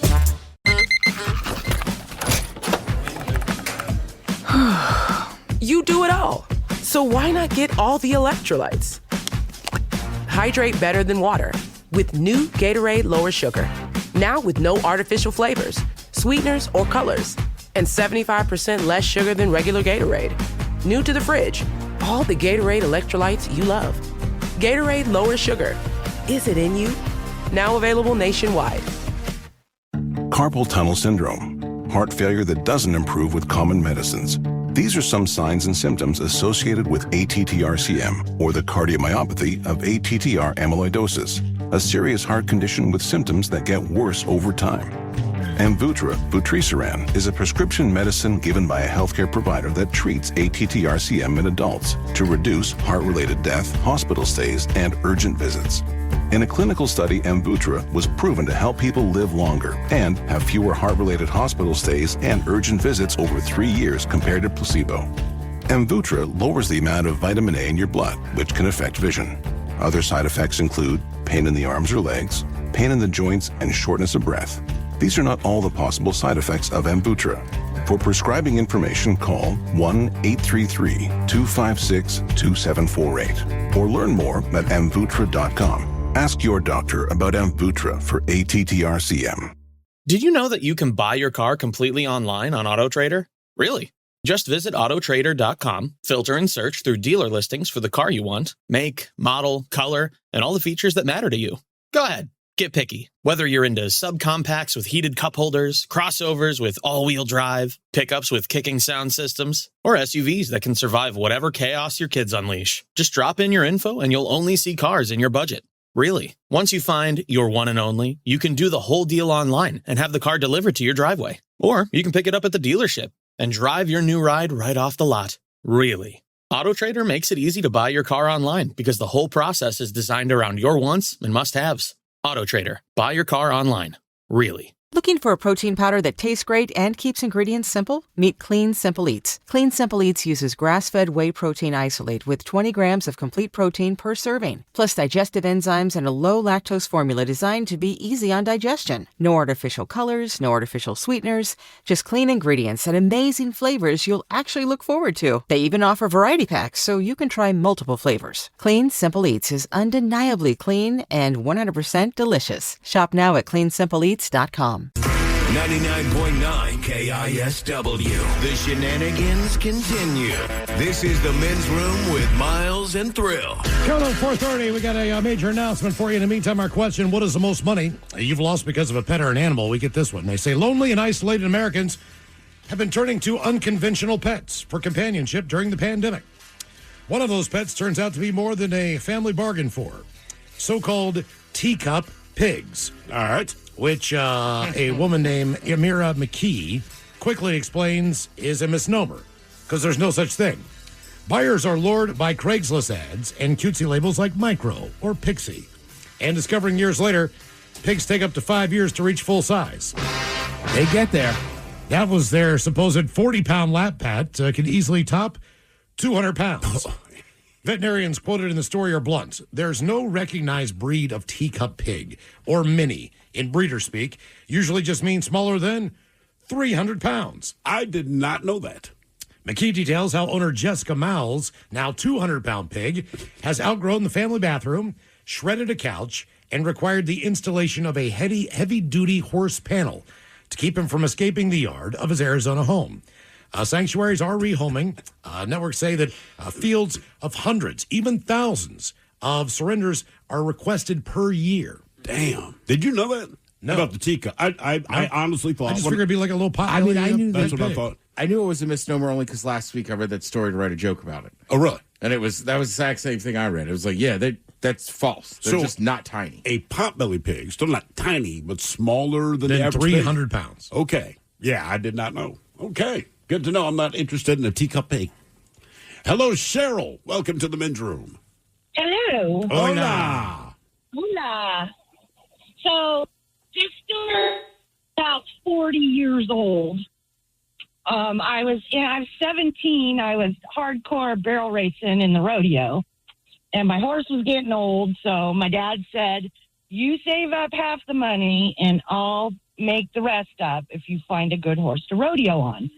You do it all. So why not get all the electrolytes? Hydrate better than water with new Gatorade Lower Sugar. Now with no artificial flavors, sweeteners, or colors. And 75% less sugar than regular Gatorade. New to the fridge. All the Gatorade electrolytes you love. Gatorade Lower Sugar. Is it in you? Now available nationwide. Carpal tunnel syndrome. Heart failure that doesn't improve with common medicines. These are some signs and symptoms associated with ATTR-CM, or the cardiomyopathy of ATTR amyloidosis, a serious heart condition with symptoms that get worse over time. Amvuttra, vutrisiran, is a prescription medicine given by a healthcare provider that treats ATTR-CM in adults to reduce heart-related death, hospital stays, and urgent visits. In a clinical study, Amvuttra was proven to help people live longer and have fewer heart-related hospital stays and urgent visits over 3 years compared to placebo. Amvuttra lowers the amount of vitamin A in your blood, which can affect vision. Other side effects include pain in the arms or legs, pain in the joints, and shortness of breath. These are not all the possible side effects of Amvuttra. For prescribing information, call 1-833-256-2748 or learn more at amvuttra.com. Ask your doctor about Amvuttra for ATTR-CM. Did you know that you can buy your car completely online on AutoTrader? Really? Just visit autotrader.com, filter and search through dealer listings for the car you want, make, model, color, and all the features that matter to you. Go ahead, get picky. Whether you're into subcompacts with heated cup holders, crossovers with all-wheel drive, pickups with kicking sound systems, or SUVs that can survive whatever chaos your kids unleash. Just drop in your info and you'll only see cars in your budget. Really. Once you find your one and only, you can do the whole deal online and have the car delivered to your driveway. Or you can pick it up at the dealership and drive your new ride right off the lot. Really. AutoTrader makes it easy to buy your car online because the whole process is designed around your wants and must-haves. AutoTrader. Buy your car online. Really. Looking for a protein powder that tastes great and keeps ingredients simple? Meet Clean Simple Eats. Clean Simple Eats uses grass-fed whey protein isolate with 20 grams of complete protein per serving, plus digestive enzymes and a low-lactose formula designed to be easy on digestion. No artificial colors, no artificial sweeteners, just clean ingredients and amazing flavors you'll actually look forward to. They even offer variety packs so you can try multiple flavors. Clean Simple Eats is undeniably clean and 100% delicious. Shop now at cleansimpleeats.com. 99.9 KISW. The shenanigans continue. This is the men's room with Miles and Thrill. Coming up at 4:30, we got a major announcement for you. In the meantime, our question, what is the most money you've lost because of a pet or an animal? We get this one. They say lonely and isolated Americans have been turning to unconventional pets for companionship during the pandemic. One of those pets turns out to be more than a family bargain for. So-called teacup pigs. All right. Which a woman named Amira McKee quickly explains is a misnomer because there's no such thing. Buyers are lured by Craigslist ads and cutesy labels like Micro or Pixie. And discovering years later, pigs take up to 5 years to reach full size. They get there. That was their supposed 40-pound lap pat can easily top 200 pounds. Veterinarians quoted in the story are blunt. There's no recognized breed of teacup pig or mini in breeder speak. Usually just means smaller than 300 pounds. I did not know that. McKee details how owner Jessica Mowles, now 200-pound pig, has outgrown the family bathroom, shredded a couch, and required the installation of a heavy-duty horse panel to keep him from escaping the yard of his Arizona home. Sanctuaries are rehoming. Networks say that fields of hundreds, even thousands of surrenders are requested per year. Damn. Did you know that? No. About the teacup. I honestly thought. I just figured it'd be like a little pot. I mean, I knew That's that what I thought. I knew it was a misnomer only because last week I read that story to write a joke about it. Oh, really? And that was the exact same thing I read. It was like, yeah, that's false. They're just not tiny. A potbelly pig, still not tiny, but smaller than the average 300 pounds. Okay. Yeah, I did not know. Okay. Good to know. I'm not interested in a teacup pig. Hello, Cheryl. Welcome to the men's room. Hello. Hola. Hola. So, this story about 40 years old. I was 17. I was hardcore barrel racing in the rodeo, and my horse was getting old. So my dad said, "You save up half the money, and I'll make the rest up if you find a good horse to rodeo on."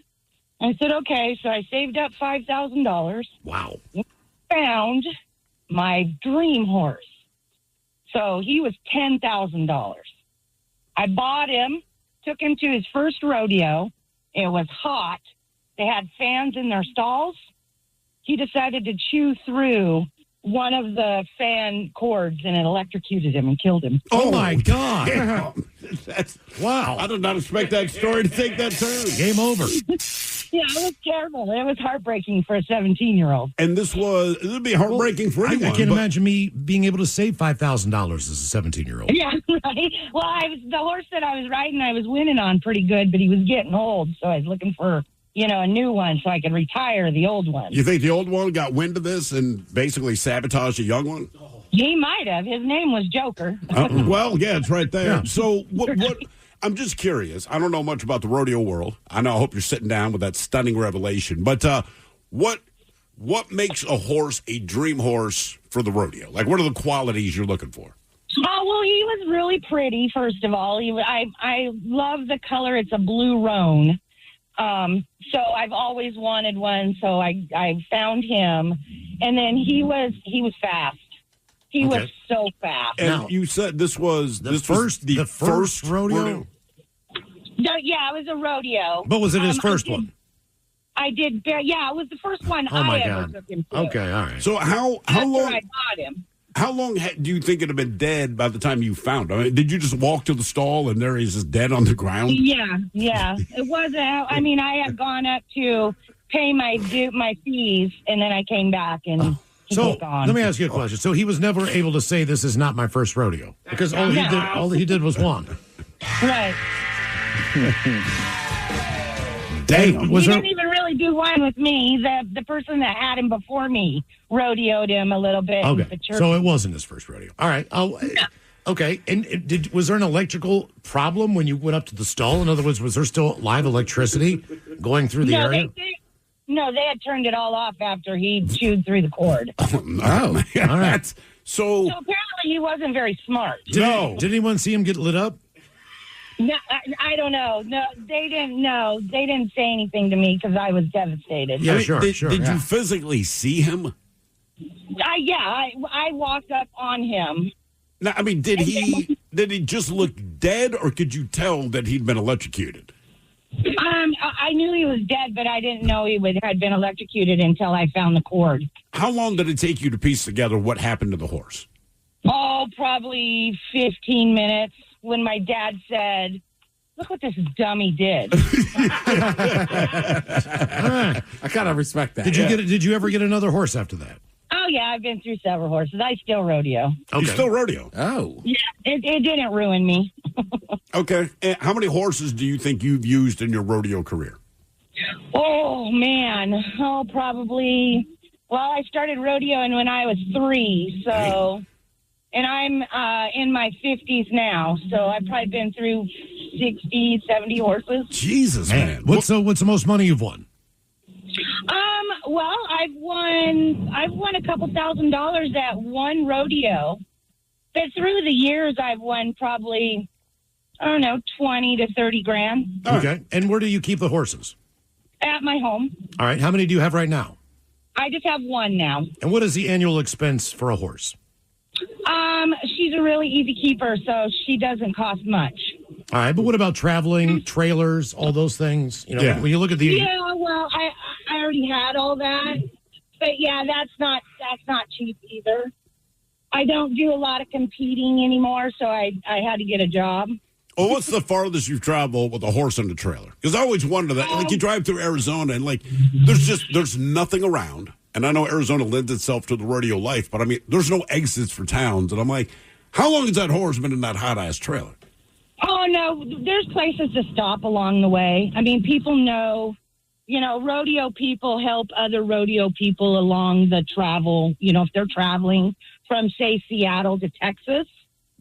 I said, "Okay." So I saved up $5,000. Wow. Found my dream horse. So he was $10,000. I bought him, took him to his first rodeo. It was hot. They had fans in their stalls. He decided to chew through one of the fan cords, and it electrocuted him and killed him. Oh my God. Wow. I did not expect that story to take that turn. Game over. Yeah, it was terrible. It was heartbreaking for a 17-year-old. And this would be heartbreaking for anyone. I can't imagine me being able to save $5,000 as a 17-year-old. Yeah, right. Well, the horse that I was riding, I was winning on pretty good, but he was getting old, so I was looking for, a new one so I could retire the old one. You think the old one got wind of this and basically sabotaged the young one? He might have. His name was Joker. Well, yeah, it's right there. Yeah. So what I'm just curious. I don't know much about the rodeo world. I hope you're sitting down with that stunning revelation. But what makes a horse a dream horse for the rodeo? Like, what are the qualities you're looking for? Oh, well, he was really pretty, first of all. I love the color. It's a blue roan. So I've always wanted one, so I found him. And then he was fast. He was so fast. And now, you said this was the first rodeo? No, yeah, it was a rodeo. But was it his first one? I did. Yeah, it was the first one I ever took him to. Okay, all right. So how After long? I bought him. How long do you think it had been dead by the time you found him? I mean, did you just walk to the stall and there he's just dead on the ground? Yeah. It wasn't. I mean, I had gone up to pay my fees, and then I came back and. So let me ask you a question. So he was never able to say this is not my first rodeo because all he did was one. Right. Damn. He didn't even really do one with me. The person that had him before me rodeoed him a little bit. Okay. So it wasn't his first rodeo. All right. Okay, and was there an electrical problem when you went up to the stall? In other words, was there still live electricity going through the area? They had turned it all off after he chewed through the cord. Oh, all right. So apparently he wasn't very smart. Did anyone see him get lit up? No, I don't know. No, they didn't know. They didn't say anything to me because I was devastated. Yeah, sure. Did you physically see him? I walked up on him. Now, I mean, did he just look dead, or could you tell that he'd been electrocuted? I knew he was dead, but I didn't know he had been electrocuted until I found the cord. How long did it take you to piece together what happened to the horse? Oh, probably 15 minutes when my dad said, "Look what this dummy did." I kind of respect that. Did you ever get another horse after that? Oh, yeah, I've been through several horses. I still rodeo. Okay. You still rodeo? Oh. Yeah, it didn't ruin me. Okay. And how many horses do you think you've used in your rodeo career? Oh, man. Oh, probably. Well, I started rodeoing when I was 3, so. And I'm in my 50s now, so I've probably been through 60, 70 horses. Jesus, man. What's the most money you've won? Well, I've won a couple $1,000s at one rodeo. But through the years, I've won probably, I don't know, 20 to 30 grand. Okay. And where do you keep the horses? At my home. All right. How many do you have right now? I just have one now. And what is the annual expense for a horse? She's a really easy keeper, so she doesn't cost much. All right, but what about traveling, trailers, all those things? You know, when you look at the Yeah, well, I already had all that, but yeah, that's not cheap either. I don't do a lot of competing anymore, so I had to get a job. Well, what's the farthest you've traveled with a horse in the trailer? Because I always wonder that. Like, you drive through Arizona and, like, there's nothing around. And I know Arizona lends itself to the rodeo life, but, I mean, there's no exits for towns. And I'm like, how long has that horse been in that hot-ass trailer? Oh, no, there's places to stop along the way. I mean, people know, rodeo people help other rodeo people along the travel, if they're traveling from, say, Seattle to Texas.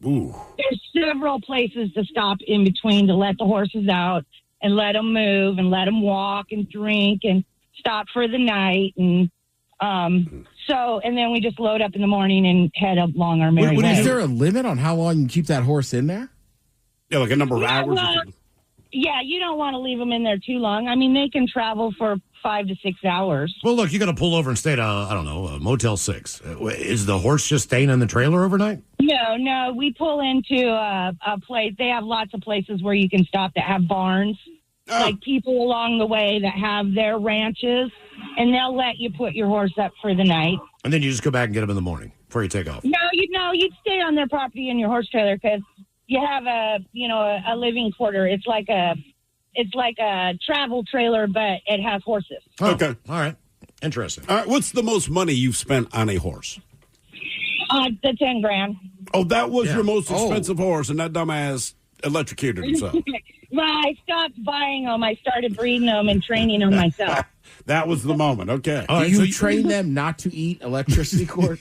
Ooh. There's several places to stop in between to let the horses out and let them move and let them walk and drink and stop for the night. And and then we just load up in the morning and head up along our merry way. Is there a limit on how long you can keep that horse in there? Yeah, like a number of hours. Well, yeah, you don't want to leave them in there too long. I mean, they can travel for 5 to 6 hours. Well, look, you got to pull over and stay at, a Motel 6. Is the horse just staying in the trailer overnight? No. We pull into a place. They have lots of places where you can stop that have barns. Like people along the way that have their ranches, and they'll let you put your horse up for the night. And then you just go back and get him in the morning before you take off. No, you'd stay on their property in your horse trailer because you have a living quarter. It's like a travel trailer, but it has horses. Oh, okay, all right, interesting. All right, what's the most money you've spent on a horse? The 10 grand. Oh, that was your most expensive horse, and that dumbass electrocuted himself. Well, I stopped buying them. I started breeding them and training them myself. That was the moment. Okay. All right, so you train them not to eat electricity cord?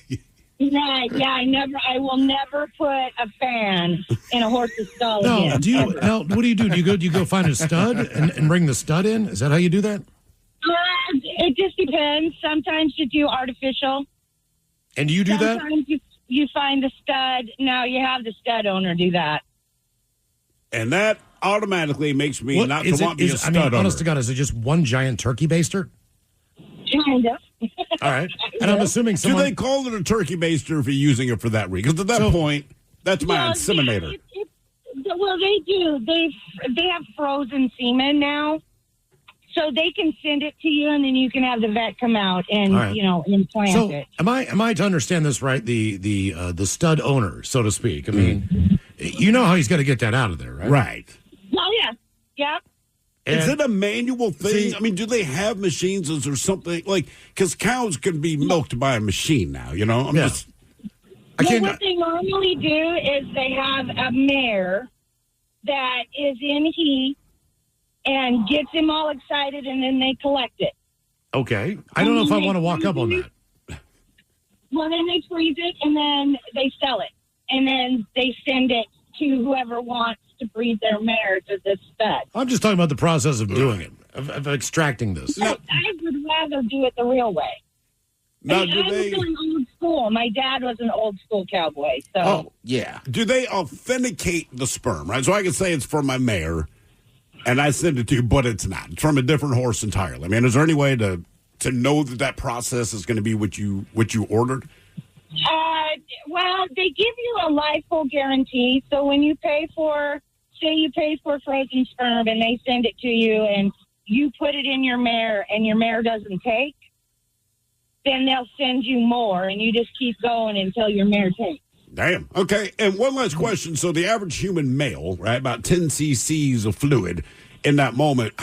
Right. Yeah. I will never put a fan in a horse's stall again. What do you do? Do you go find a stud and bring the stud in? Is that how you do that? It just depends. Sometimes you do artificial. And do you do that? Sometimes you find the stud. No, you have the stud owner do that. And that automatically makes me not to want to be a stud owner. Honest to God, is it just one giant turkey baster? Kind of. All right. And I'm assuming Do they call it a turkey baster if you're using it for that reason? Because at that point, that's my inseminator. Well, they do. They have frozen semen now. So they can send it to you, and then you can have the vet come out and implant it. Am I to understand this right? The stud owner, so to speak. I mean, you know how he's got to get that out of there, right? Right. Oh yeah, yeah. Is it a manual thing? I mean, do they have machines? Is there something like because cows can be milked by a machine now? What they normally do is they have a mare that is in heat and gets him all excited, and then they collect it. Okay. I don't know if I want to walk up on that. Well, then they freeze it, and then they sell it. and then they send it to whoever wants to breed their mare to this stud. I'm just talking about the process of doing it, of extracting this. I would rather do it the real way. Now, I was going old school. My dad was an old school cowboy. So. Oh, yeah. Do they authenticate the sperm, right? So I can say it's from my mare, and I send it to you, but it's not. It's from a different horse entirely. I mean, is there any way to know that process is going to be what you ordered? Well, they give you a live full guarantee. So when you pay for frozen sperm and they send it to you and you put it in your mare and your mare doesn't take, then they'll send you more and you just keep going until your mare takes. Damn. Okay. And one last question. So the average human male, right, about 10 cc's of fluid in that moment.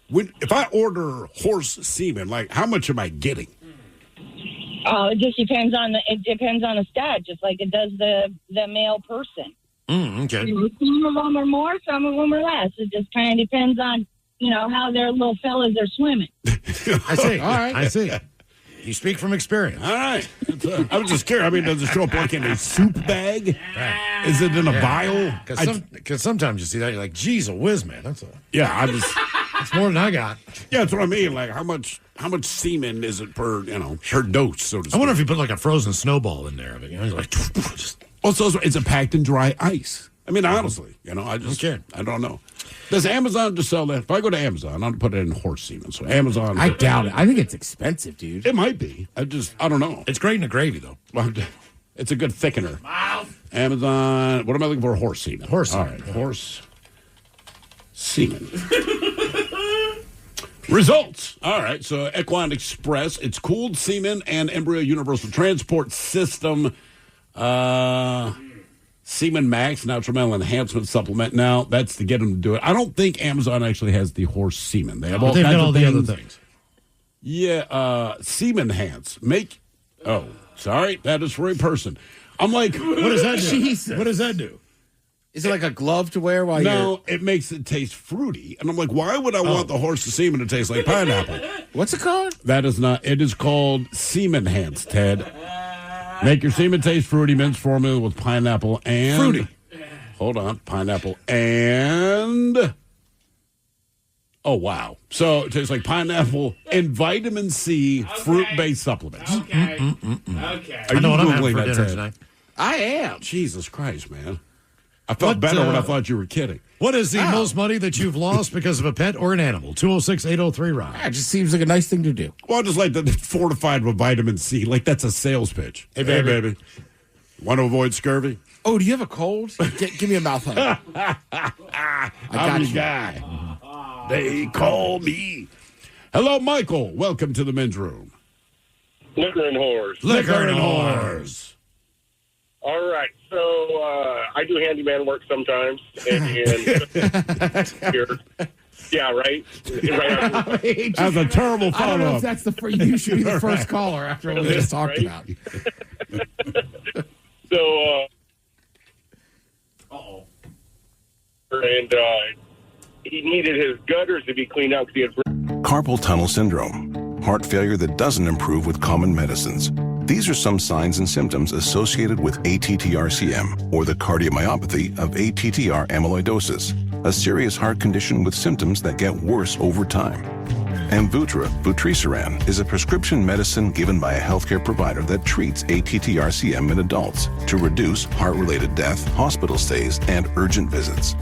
If I order horse semen, like how much am I getting? It just depends on the stud, just like it does the male person. Okay. Some of them are more, some of them are less. It just kind of depends on, how their little fellas are swimming. I see. All right. I see. You speak from experience. All right. I was just curious. I mean, does it show up like in a soup bag? Is it in a vial? Because sometimes you see that, you're like, geez, a whiz, man. That's more than I got. Yeah, that's what I mean. Like, how much semen is it per dose, so to speak? I wonder if you put like a frozen snowball in there. Like, just... Also, is it packed in dry ice? I mean, honestly, I don't know. Does Amazon just sell that? If I go to Amazon, I'll put it in horse semen. So Amazon. I doubt it. I think it's expensive, dude. It might be. I don't know. It's great in a gravy, though. Well, it's a good thickener. Amazon. What am I looking for? Horse semen. Horse semen. All right. Horse semen. Results. All right. So Equine Express. It's cooled semen and embryo universal transport system. Semen Max, Nutrimental Enhancement Supplement. Now, that's to get them to do it. I don't think Amazon actually has the horse semen. They have all they've kinds got all of the things. other things. Yeah, Semen Enhance. Sorry, that is for a person. I'm like, what does that do? Jesus. What does that do? Is it like a glove to wear while you're... it makes it taste fruity. And I'm like, why would I want the horse semen to taste like pineapple? What's it called? That is not. It is called Semen Enhance, Ted. Make your semen taste fruity, minced formula with pineapple and... Fruity. Hold on. Pineapple and... Oh, wow. So it tastes like pineapple and vitamin C fruit-based supplements. Okay. Okay. I know what I'm having for dinner tonight. I am. Jesus Christ, man. I felt better when I thought you were kidding. What is the most money that you've lost because of a pet or an animal? 206-803-ROCK. It just seems like a nice thing to do. Well, I just like that it's fortified with vitamin C. Like that's a sales pitch. Hey, baby. Want to avoid scurvy? Oh, do you have a cold? Give me a mouth hug. I got I'm you. your guy. They call me. Hello, Michael. Welcome to the men's room. Liquor and whores. Liquor and whores. All right, so I do handyman work sometimes, and here, yeah, right. That's a terrible follow-up. I don't know if that's you should be the first caller after what we just talked about. So, and he needed his gutters to be cleaned out because he had Carpal tunnel syndrome, heart failure that doesn't improve with common medicines. These are some signs and symptoms associated with ATTR-CM, or the cardiomyopathy of ATTR amyloidosis, a serious heart condition with symptoms that get worse over time. Amvuttra, vutrisiran, is a prescription medicine given by a healthcare provider that treats ATTR-CM in adults to reduce heart-related death, hospital stays, and urgent visits.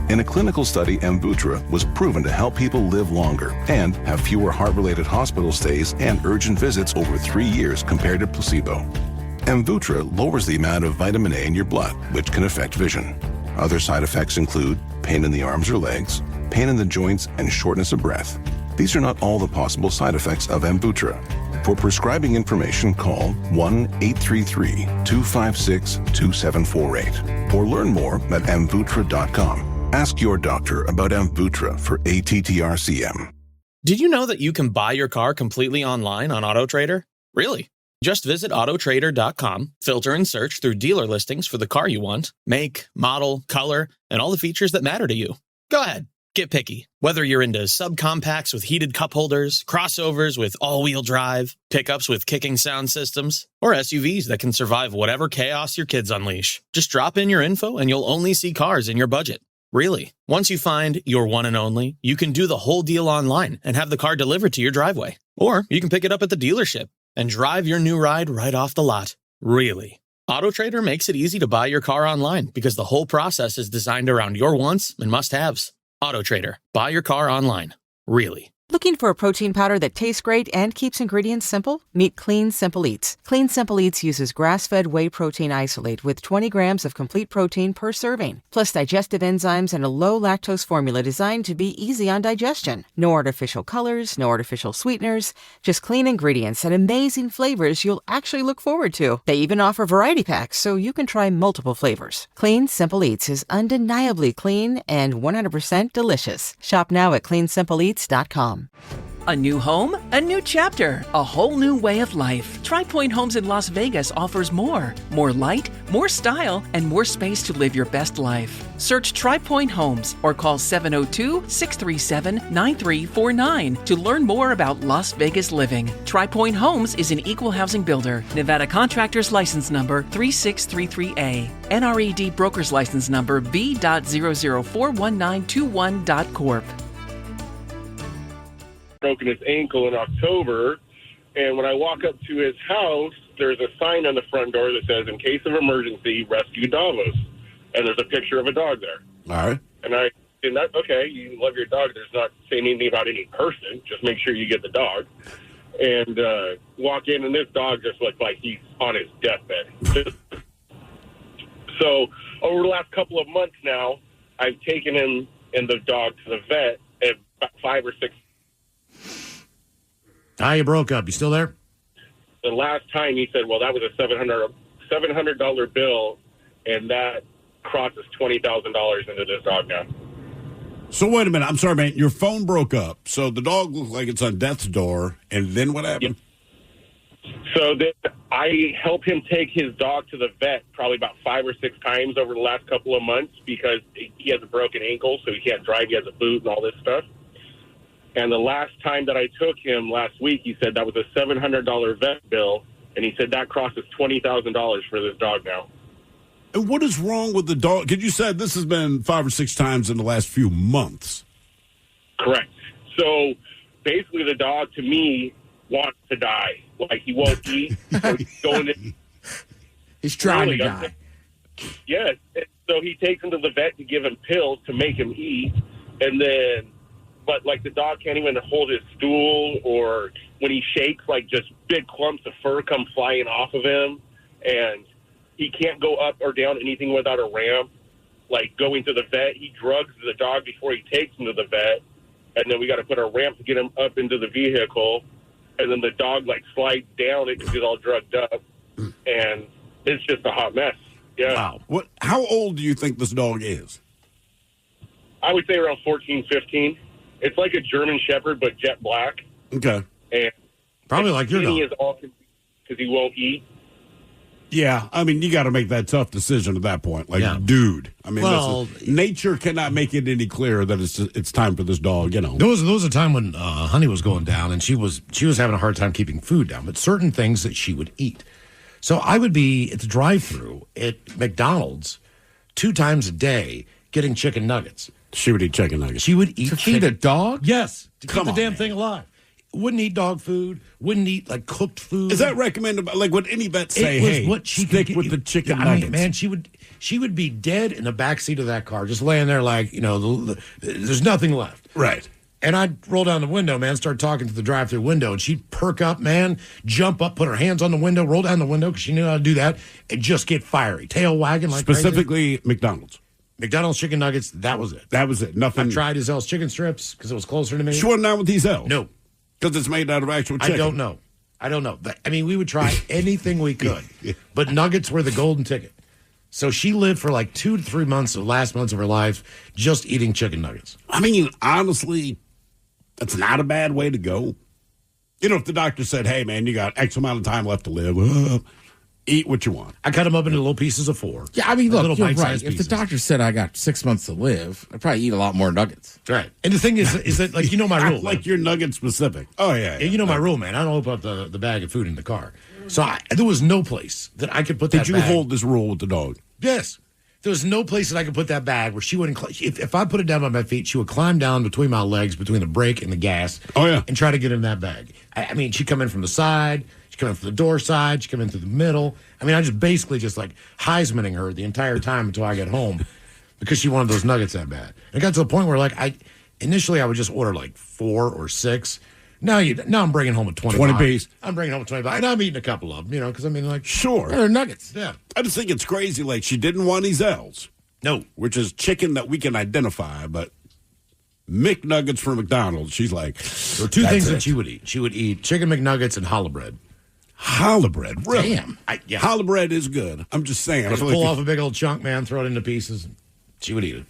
In a clinical study, Amvuttra was proven to help people live longer and have fewer heart-related hospital stays and urgent visits over 3 years compared to placebo. Amvuttra lowers the amount of vitamin A in your blood, which can affect vision. Other side effects include pain in the arms or legs, pain in the joints, and shortness of breath. These are not all the possible side effects of Amvuttra. For prescribing information, call 1-833-256-2748 or learn more at amvuttra.com. Ask your doctor about Amvuttra for ATTR-CM. Did you know that you can buy your car completely online on AutoTrader? Really? Just visit autotrader.com, filter and search through dealer listings for the car you want, make, model, color, and all the features that matter to you. Go ahead. Get picky. Whether you're into subcompacts with heated cup holders, crossovers with all-wheel drive, pickups with kicking sound systems, or SUVs that can survive whatever chaos your kids unleash. Just drop in your info and you'll only see cars in your budget. Really. Once you find your one and only, you can do the whole deal online and have the car delivered to your driveway. Or you can pick it up at the dealership and drive your new ride right off the lot. Really. AutoTrader makes it easy to buy your car online because the whole process is designed around your wants and must-haves. AutoTrader. Buy your car online. Really. Looking for a protein powder that tastes great and keeps ingredients simple? Meet Clean Simple Eats. Clean Simple Eats uses grass-fed whey protein isolate with 20 grams of complete protein per serving, plus digestive enzymes and a low-lactose formula designed to be easy on digestion. No artificial colors, no artificial sweeteners, just clean ingredients and amazing flavors you'll actually look forward to. They even offer variety packs so you can try multiple flavors. Clean Simple Eats is undeniably clean and 100% delicious. Shop now at cleansimpleeats.com. A new home, a new chapter, a whole new way of life. Tri Point Homes in Las Vegas offers more. More light, more style, and more space to live your best life. Search Tri Point Homes or call 702-637-9349 to learn more about Las Vegas living. Tri Point Homes is an equal housing builder. Nevada Contractors License Number 3633A. NRED Broker's License Number B.0041921.corp. Broken his ankle in October, and when I walk up to his house, there's a sign on the front door that says, "In case of emergency, rescue Davos," and there's a picture of a dog there. All right. And okay, you love your dog. There's not saying anything about any person. Just make sure you get the dog. And walk in, and this dog just looks like he's on his deathbed. So over the last couple of months now, I've taken him and the dog to the vet at about 5 or 6. You broke up. You still there? The last time he said, well, that was a $700 bill, and that crosses $20,000 into this dog now. So wait a minute. I'm sorry, man. Your phone broke up. So the dog looks like it's on death's door, and then what happened? Yep. So then I help him take his dog to the vet probably about 5 or 6 times over the last couple of months because he has a broken ankle, so he can't drive. He has a boot and all this stuff. And the last time that I took him last week, he said that was a $700 vet bill, and he said that crosses $20,000 for this dog now. And what is wrong with the dog? Because you said this has been 5 or 6 times in the last few months. Correct. So basically the dog, to me, wants to die. Like, he won't eat. So he's going in. He's trying to die. Yes. So he takes him to the vet to give him pills to make him eat, and then... But, like, the dog can't even hold his stool, or when he shakes, like, just big clumps of fur come flying off of him. And he can't go up or down anything without a ramp. Like, going to the vet, he drugs the dog before he takes him to the vet. And then we got to put a ramp to get him up into the vehicle. And then the dog, like, slides down it because he's all drugged up. And it's just a hot mess. Yeah. Wow. How old do you think this dog is? I would say around 14, 15. It's like a German Shepherd, but jet black. Okay. And probably like your dog. Is all because he won't eat. Yeah, I mean, you got to make that tough decision at that point. Like, dude, I mean, nature cannot make it any clearer that it's time for this dog. You know, there was a time when Honey was going down, and she was having a hard time keeping food down, but certain things that she would eat. So I would be at the drive-thru at McDonald's 2 times a day getting chicken nuggets. She would eat chicken nuggets. She would eat to feed a dog? Yes, to keep the damn thing alive. Wouldn't eat dog food. Wouldn't eat like cooked food. Is that recommended? Like, would any vet say, "Hey, what she stick with the chicken nuggets"? I mean, man, she would be dead in the back seat of that car, just laying there like there's nothing left. Right. And I'd roll down the window, man, start talking to the drive-thru window, and she'd perk up, man, jump up, put her hands on the window, roll down the window because she knew how to do that, and just get fiery, tail wagging like specifically crazy. McDonald's chicken nuggets, that was it. That was it. Nothing. I tried Ezel's chicken strips because it was closer to me. She wasn't out with Ezel? No. Because it's made out of actual chicken? I don't know. I mean, we would try anything we could, but nuggets were the golden ticket. So she lived for like 2 to 3 months of last months of her life just eating chicken nuggets. I mean, honestly, that's not a bad way to go. You know, if the doctor said, "Hey, man, you got X amount of time left to live," Eat what you want. I cut them up into little pieces of 4. Yeah, I mean, look, little you're right. bite-sized If the pieces. doctor said I got 6 months to live, I'd probably eat a lot more nuggets. Right. And the thing is that, like, you know my rule. Like you're nugget specific. Oh, yeah. You know my rule, man. I don't open up the bag of food in the car. So there was no place that I could put that Did you bag. hold this rule with the dog? Yes. There was no place that I could put that bag where she wouldn't. If I put it down by my feet, she would climb down between my legs, between the brake and the gas. Oh, yeah. And try to get in that bag. I mean, she'd come in from the side. She'd come in from the door side. She'd come in through the middle. I mean, I just basically just like Heismaning her the entire time until I get home because she wanted those nuggets that bad. And it got to the point where, like, initially I would just order like 4 or 6. Now I'm bringing home a 20 piece. I'm bringing home a 25. And I'm eating a couple of them, because I mean, like, sure. They're nuggets. Yeah. I just think it's crazy. Like, she didn't want these L's. No. Which is chicken that we can identify, but McNuggets from McDonald's, she's like, there were 2 things that she would eat. She would eat chicken McNuggets and challah bread. Challah bread, really? Damn. Challah bread is good. I'm just saying. I just pull off a big old chunk, man, throw it into pieces. She would eat it.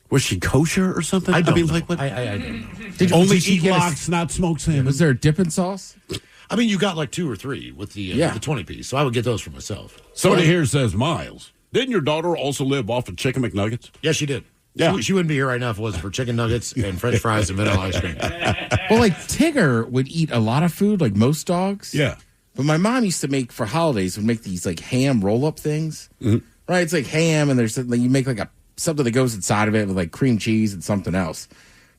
Was she kosher or something? I don't know. like what? I don't know. Did Only did she eat get lox, not smoked salmon. Was there a dipping sauce? I mean, you got like 2 or 3 with the 20 piece, so I would get those for myself. Somebody here says, Miles, didn't your daughter also live off of chicken McNuggets? Yeah, she did. Yeah. She wouldn't be here right now if it wasn't for chicken nuggets and French fries and vanilla ice cream. Well, like Tigger would eat a lot of food, like most dogs. Yeah. But my mom used to make for holidays would make these like ham roll up things. Mm-hmm. Right? It's like ham, and there's like you make like something that goes inside of it with like cream cheese and something else.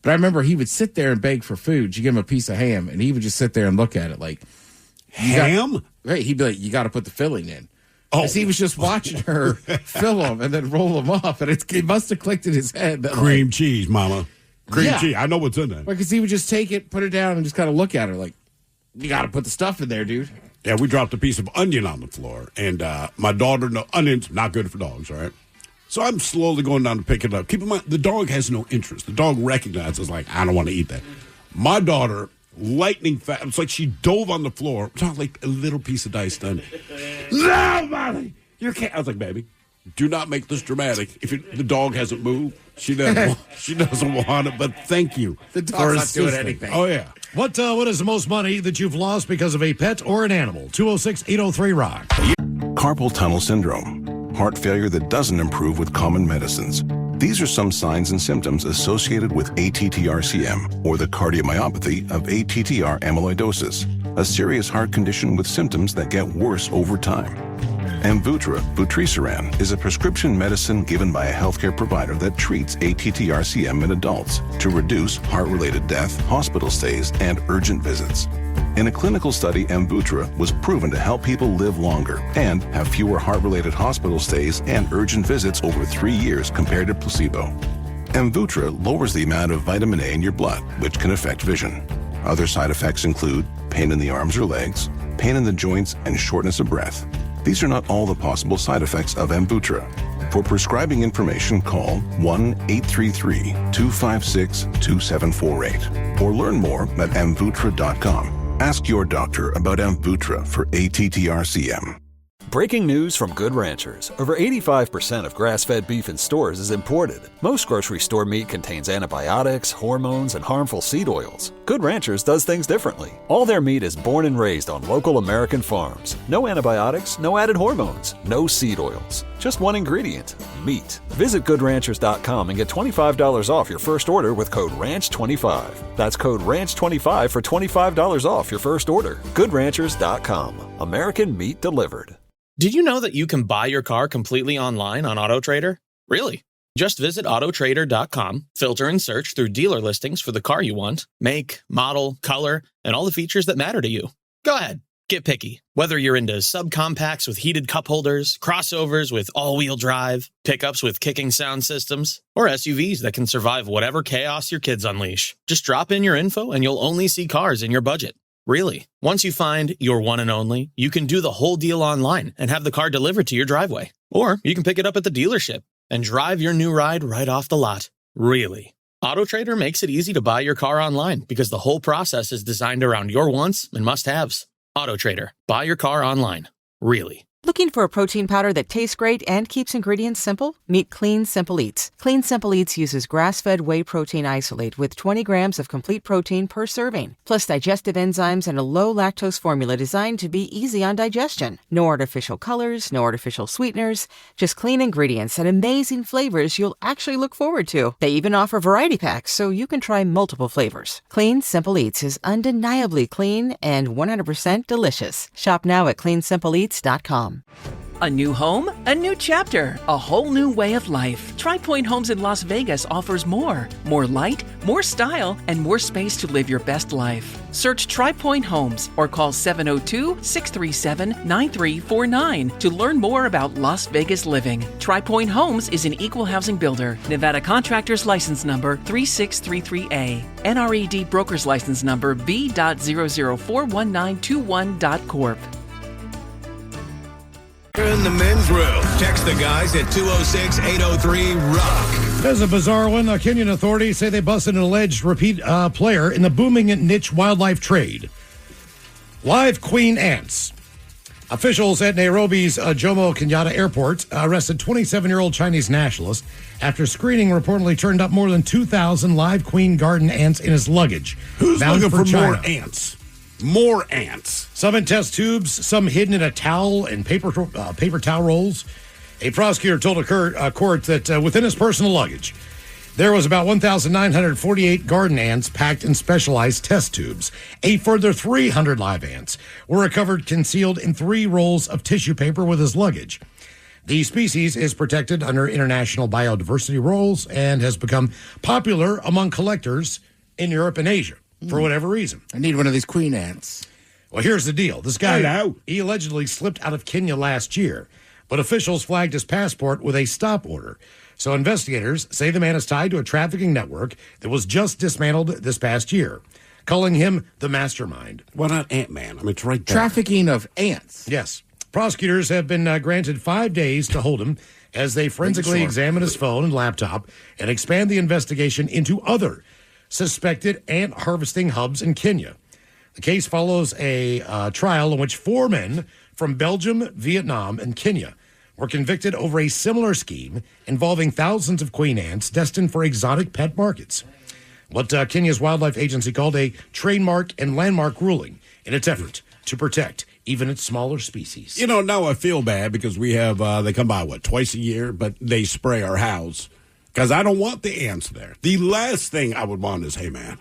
But I remember he would sit there and beg for food. You give him a piece of ham, and he would just sit there and look at it like ham. Right? He'd be like, "You got to put the filling in." Oh, he was just watching her fill them and then roll them up, and it must have clicked in his head. That, Cream cheese, mama. Cream Yeah. cheese. I know what's in there. because he would just take it, put it down, and just kind of look at her like, "You got to put the stuff in there, dude." Yeah, we dropped a piece of onion on the floor, and my daughter, no, onions, not good for dogs, all right? So I'm slowly going down to pick it up. Keep in mind, the dog has no interest. The dog recognizes, like, I don't want to eat that. My daughter, lightning fast, it's like she dove on the floor, like a little piece of diced onion. No, Molly, you can't. I was like, baby, do not make this dramatic. If the dog hasn't moved, she doesn't want it, but thank you. The dog's not doing anything. Oh, yeah. What is the most money that you've lost because of a pet or an animal? 206-803-ROCK. Carpal tunnel syndrome, heart failure that doesn't improve with common medicines. These are some signs and symptoms associated with ATTR-CM, or the cardiomyopathy of ATTR amyloidosis, a serious heart condition with symptoms that get worse over time. Amvuttra, vutrisiran, is a prescription medicine given by a healthcare provider that treats ATTR-CM in adults to reduce heart-related death, hospital stays, and urgent visits. In a clinical study, Amvuttra was proven to help people live longer and have fewer heart-related hospital stays and urgent visits over 3 years compared to placebo. Amvuttra lowers the amount of vitamin A in your blood, which can affect vision. Other side effects include pain in the arms or legs, pain in the joints, and shortness of breath. These are not all the possible side effects of Amvuttra. For prescribing information, call 1-833-256-2748 or learn more at amvuttra.com. Ask your doctor about Amvuttra for ATTR-CM. Breaking news from Good Ranchers. Over 85% of grass-fed beef in stores is imported. Most grocery store meat contains antibiotics, hormones, and harmful seed oils. Good Ranchers does things differently. All their meat is born and raised on local American farms. No antibiotics, no added hormones, no seed oils. Just one ingredient, meat. Visit GoodRanchers.com and get $25 off your first order with code RANCH25. That's code RANCH25 for $25 off your first order. GoodRanchers.com. American meat delivered. Did you know that you can buy your car completely online on AutoTrader? Really? Just visit AutoTrader.com, filter and search through dealer listings for the car you want, make, model, color, and all the features that matter to you. Go ahead, get picky. Whether you're into subcompacts with heated cup holders, crossovers with all-wheel drive, pickups with kicking sound systems, or SUVs that can survive whatever chaos your kids unleash. Just drop in your info and you'll only see cars in your budget. Really. Once you find your one and only, you can do the whole deal online and have the car delivered to your driveway. Or you can pick it up at the dealership and drive your new ride right off the lot. Really. AutoTrader makes it easy to buy your car online because the whole process is designed around your wants and must-haves. AutoTrader. Buy your car online. Really. Looking for a protein powder that tastes great and keeps ingredients simple? Meet Clean Simple Eats. Clean Simple Eats uses grass-fed whey protein isolate with 20 grams of complete protein per serving, plus digestive enzymes and a low-lactose formula designed to be easy on digestion. No artificial colors, no artificial sweeteners, just clean ingredients and amazing flavors you'll actually look forward to. They even offer variety packs so you can try multiple flavors. Clean Simple Eats is undeniably clean and 100% delicious. Shop now at cleansimpleeats.com. A new home, a new chapter, a whole new way of life. Tri Point Homes in Las Vegas offers more. More light, more style, and more space to live your best life. Search Tri Point Homes or call 702-637-9349 to learn more about Las Vegas living. Tri Point Homes is an equal housing builder. Nevada Contractors License Number 3633A. NRED Broker's License Number B.0041921.corp. In the men's room. Text the guys at 206-803-ROCK. There's a bizarre one. Kenyan authorities say they busted an alleged repeat player in the booming niche wildlife trade. Live queen ants. Officials at Nairobi's Jomo Kenyatta Airport arrested 27-year-old Chinese nationalist after screening reportedly turned up more than 2,000 live queen garden ants in his luggage. Who's looking for China. more ants? More ants. Some in test tubes, some hidden in a towel and paper towel rolls. A prosecutor told a court that within his personal luggage, there was about 1,948 garden ants packed in specialized test tubes. A further 300 live ants were recovered concealed in 3 rolls of tissue paper with his luggage. The species is protected under international biodiversity rules and has become popular among collectors in Europe and Asia. For whatever reason. I need one of these queen ants. Well, here's the deal. This guy, he allegedly slipped out of Kenya last year, but officials flagged his passport with a stop order. So investigators say the man is tied to a trafficking network that was just dismantled this past year, calling him the mastermind. Why not Ant-Man? I mean, it's right there. Trafficking of ants. Yes. Prosecutors have been granted 5 days to hold him as they forensically examine his phone and laptop and expand the investigation into other suspected ant harvesting hubs in Kenya. The case follows a trial in which 4 men from Belgium, Vietnam, and Kenya were convicted over a similar scheme involving thousands of queen ants destined for exotic pet markets. What Kenya's wildlife agency called a trademark and landmark ruling in its effort to protect even its smaller species. You know, now I feel bad because we have, they come by, twice a year, but they spray our house. Because I don't want the ants there. The last thing I would want is, hey, man,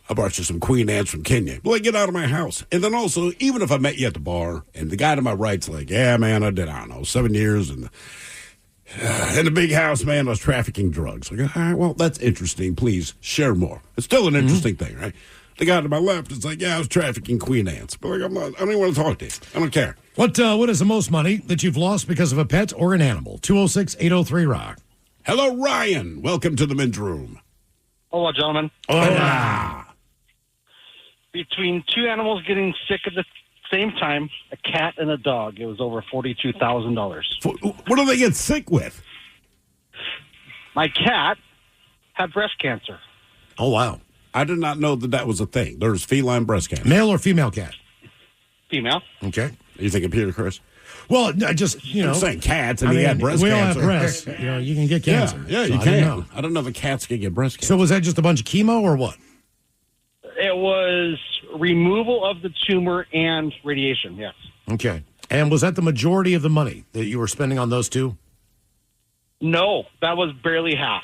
I brought you some queen ants from Kenya. Boy, get out of my house. And then also, even if I met you at the bar, and the guy to my right's like, yeah, man, I don't know, 7 years in the big house, man, I was trafficking drugs. Like, all right, well, that's interesting. Please share more. It's still an interesting thing, right? The guy to my left is like, yeah, I was trafficking queen ants. But like, I don't even want to talk to you. I don't care. What is the most money that you've lost because of a pet or an animal? 206-803-ROCK. Hello, Ryan. Welcome to the men's room. Hello, gentlemen. Hola. Between 2 animals getting sick at the same time, a cat and a dog, it was over $42,000. What do they get sick with? My cat had breast cancer. Oh, wow. I did not know that was a thing. There's feline breast cancer. Male or female cat? Female. Okay. Are you thinking Peter, Chris? Well, just, I'm saying cats, and he had breast we cancer. all have breasts. You can get cancer. Yeah, so you I can. don't know. I don't know if cats can get breast cancer. So was that just a bunch of chemo or what? It was removal of the tumor and radiation, yes. Okay. And was that the majority of the money that you were spending on those 2? No, that was barely half.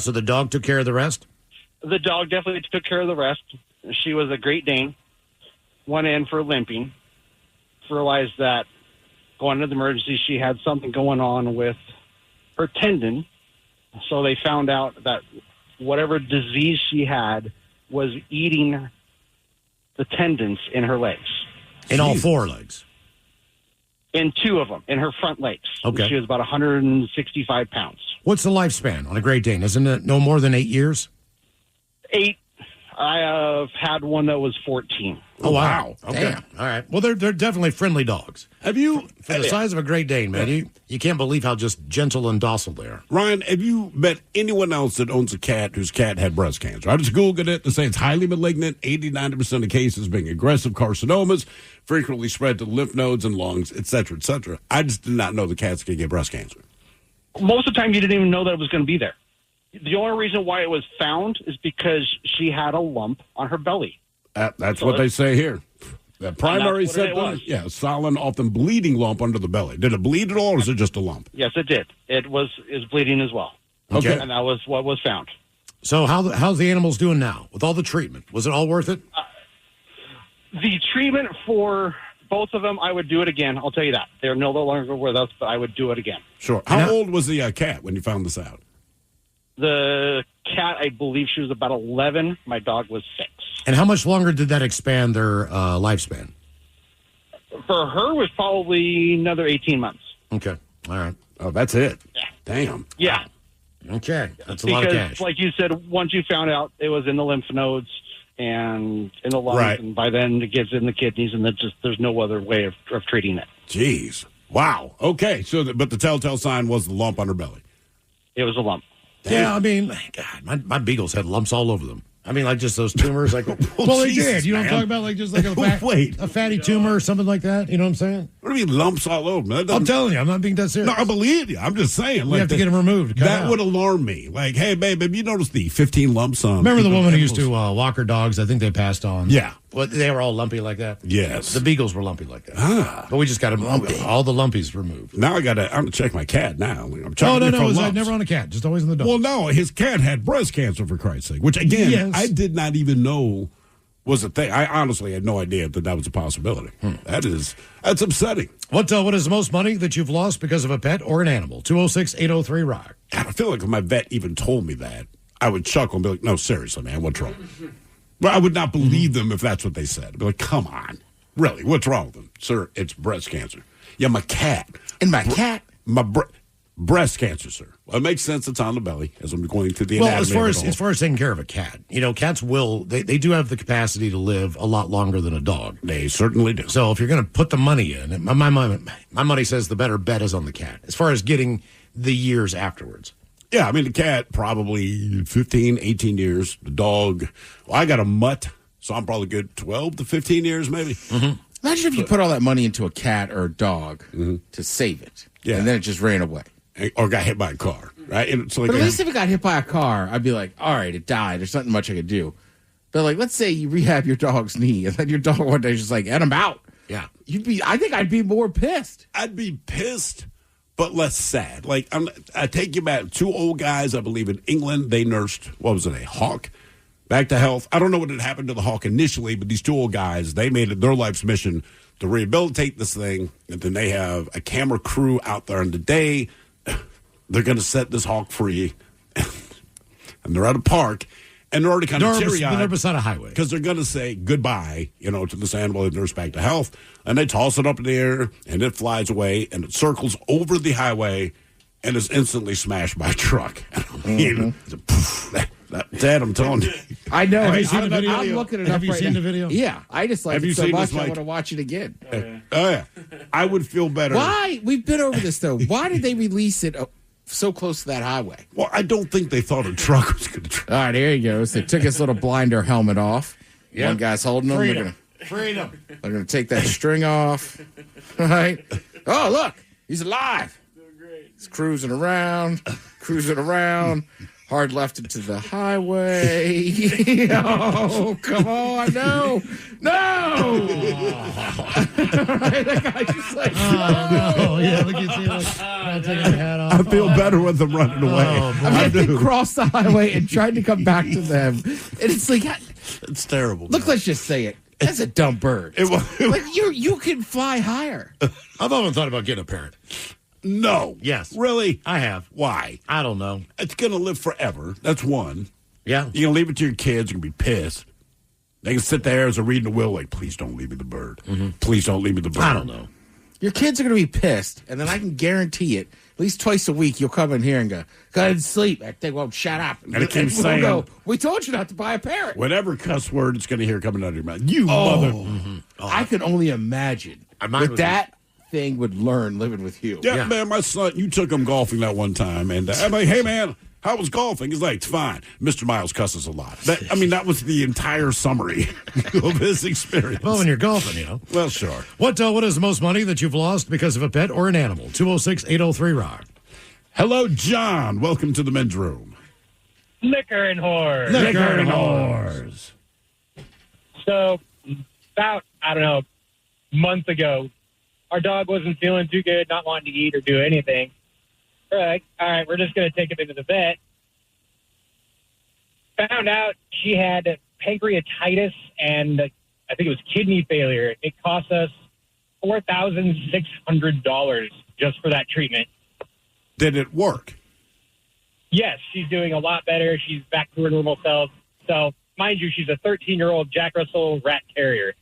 So the dog took care of the rest? The dog definitely took care of the rest. She was a Great Dane. Went in for limping. Realized that going to the emergency, she had something going on with her tendon. So they found out that whatever disease she had was eating the tendons in her legs. In all 4 legs? In 2 of them, in her front legs. Okay. She was about 165 pounds. What's the lifespan on a Great Dane? Isn't it no more than 8 years? 8. I have had one that was 14. Oh, wow. Okay. Damn. All right. Well, they're definitely friendly dogs. Have you, For the size of a Great Dane, man, you can't believe how just gentle and docile they are. Ryan, have you met anyone else that owns a cat whose cat had breast cancer? I just Googled it to say it's highly malignant, 80-90% of cases being aggressive carcinomas, frequently spread to lymph nodes and lungs, et cetera, et cetera. I just did not know the cats could get breast cancer. Most of the time, you didn't even know that it was going to be there. The only reason why it was found is because she had a lump on her belly. That's So what they it's- say here. The primary that's what it symptom, was. solid, often bleeding lump under the belly. Did it bleed at all, or is it just a lump? Yes, it did. It was bleeding as well. Okay. And that was what was found. So how's the animals doing now with all the treatment? Was it all worth it? The treatment for both of them, I would do it again. I'll tell you that. They're no longer with us, but I would do it again. Sure. How old was the cat when you found this out? The cat, I believe she was about 11. My dog was 6. And how much longer did that expand their lifespan? For her, was probably another 18 months. Okay. All right. Oh, that's it. Yeah. Damn. Yeah. Okay. That's a Because, lot of cash. like you said, once you found out it was in the lymph nodes and in the lungs, Right. and by then it gets in the kidneys, and there's no other way of treating it. Jeez. Wow. Okay. So, but the telltale sign was the lump on her belly. It was a lump. Yeah, I mean, God, my beagles had lumps all over them. I mean, like just those tumors. Like, well, they Jesus, did. You know what I'm man. talking about? Like just like a fatty tumor or something like that. You know what I'm saying? What do you mean lumps all over? Man? I'm telling you, I'm not being that serious. No, I believe you. I'm just saying. We have to get them removed. cut That out. would alarm me. Like, hey, babe, have you noticed the 15 lumps on? Remember the woman who used to walk her dogs? I think they passed on. Yeah. Well, they were all lumpy like that. Yes. The beagles were lumpy like that. But we just got all the lumpies removed. Now I'm gonna check my cat now. I'm Oh, no, checking it for it was lumps. never on a cat. Just always in the dog. Well, no, his cat had breast cancer, for Christ's sake, which, again, Yes. I did not even know was a thing. I honestly had no idea that was a possibility. That's upsetting. What is the most money that you've lost because of a pet or an animal? 206-803-ROCK. God, I feel like if my vet even told me that, I would chuckle and be like, no, seriously, man, what's wrong? Well, I would not believe them if that's what they said. I'd be like, come on. Really, what's wrong with them? Sir, it's breast cancer. Yeah, my cat. And my cat? My breast cancer, sir. Well, it makes sense it's on the belly as I'm going through the Well, anatomy. as far as taking care of a cat, cats they do have the capacity to live a lot longer than a dog. They certainly do. So if you're going to put the money in, my money says the better bet is on the cat as far as getting the years afterwards. Yeah, I mean, the cat, probably 15, 18 years. The dog, well, I got a mutt, so I'm probably good 12 to 15 years, maybe. Mm-hmm. Imagine if you put all that money into a cat or a dog to save it, and then it just ran away. Or got hit by a car, right? And it's like, But at least if it got hit by a car, I'd be like, all right, it died. There's nothing much I could do. But, like, let's say you rehab your dog's knee, and then your dog one day is just like, and I'm out. Yeah. I think I'd be more pissed. I'd be pissed, but less sad. Like, I take you back. 2 old guys, I believe, in England, they nursed, what was it, a hawk? Back to health. I don't know what had happened to the hawk initially, but these 2 old guys, they made it their life's mission to rehabilitate this thing, and then they have a camera crew out there, and today they're going to set this hawk free, and they're at a park, and they're already kind of teary-eyed. They're beside a highway. Because they're going to say goodbye, to this animal and nurse back to health, and they toss it up in the air, and it flies away, and it circles over the highway, and is instantly smashed by a truck. Dad, I'm telling you. I know. Have you seen the video? I'm looking it up Have you right seen now. the video? Yeah, I just like Have it you so seen much. this, I Mike? want to watch it again. Oh, yeah. I would feel better. Why? We've been over this though. Why did they release it so close to that highway? Well, I don't think they thought a truck was going to. All right, here he goes. They took his little blinder helmet off. Yep. One guy's holding him. Freedom. They're going to take that string off. All right. Oh, look. He's alive. He's cruising around. Hard left into the highway. Oh, come on. No. That guy just like, Oh, yeah, look at you. Taking the hat off. I feel better with them running away. Oh, boy. I mean, they crossed the highway and tried to come back to them. And it's like, It's terrible. look, let's just say it. That's a dumb bird. Like you can fly higher. I've often thought about getting a parrot. No. Yes. Really? I have. Why? I don't know. It's going to live forever. That's one. Yeah. You're going to leave it to your kids. You're going to be pissed. They can sit there as a reading the will, like, please don't leave me the bird. Please don't leave me the bird. I don't know. Your kids are going to be pissed, and then I can guarantee it. least twice a week, you'll come in here and go ahead and sleep. That thing won't shut up. And it keeps we'll saying, go, we told you not to buy a parrot. whatever cuss word it's going to hear coming out of your mouth. You mother. I can only imagine that thing would learn living with you. Yeah, man, my son, you took him golfing that one time, and I'm like, hey, man, how was golfing? He's like, it's fine. Mr. Miles cusses a lot. That was the entire summary of his experience. Well, when you're golfing, you know. Well, sure. What is the most money that you've lost because of a pet or an animal? 206-803-ROCK. Hello, John. Welcome to the men's room. Liquor and whores. Liquor and whores. So, about, I don't know, a month ago, our dog wasn't feeling too good, not wanting to eat or do anything. We're like, all right, we're just going to take him into the vet. Found out she had pancreatitis and I think it was kidney failure. It cost us $4,600 just for that treatment. Did it work? Yes, she's doing a lot better. She's back to her normal self. So, mind you, she's a 13-year-old Jack Russell rat terrier.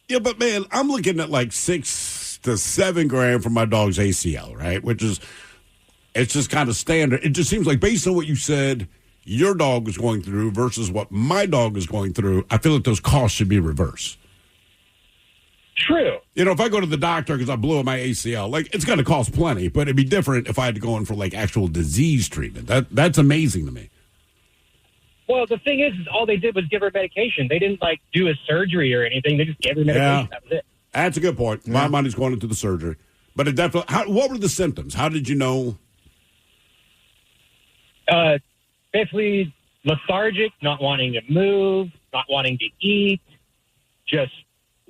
Yeah, but man, I'm looking at like $6 to $7 grand for my dog's ACL, right? It's just kind of standard. It just seems like based on what you said your dog is going through versus what my dog is going through, I feel like those costs should be reversed. True. You know, if I go to the doctor because I blew up my ACL, like it's going to cost plenty, but it'd be different if I had to go in for like actual disease treatment. That's amazing to me. Well, the thing is all they did was give her medication. They didn't like do a surgery or anything. They just gave her medication. Yeah. That was it. That's a good point. My money's going into the surgery, but it definitely. What were the symptoms? How did you know? Basically lethargic, not wanting to move, not wanting to eat, just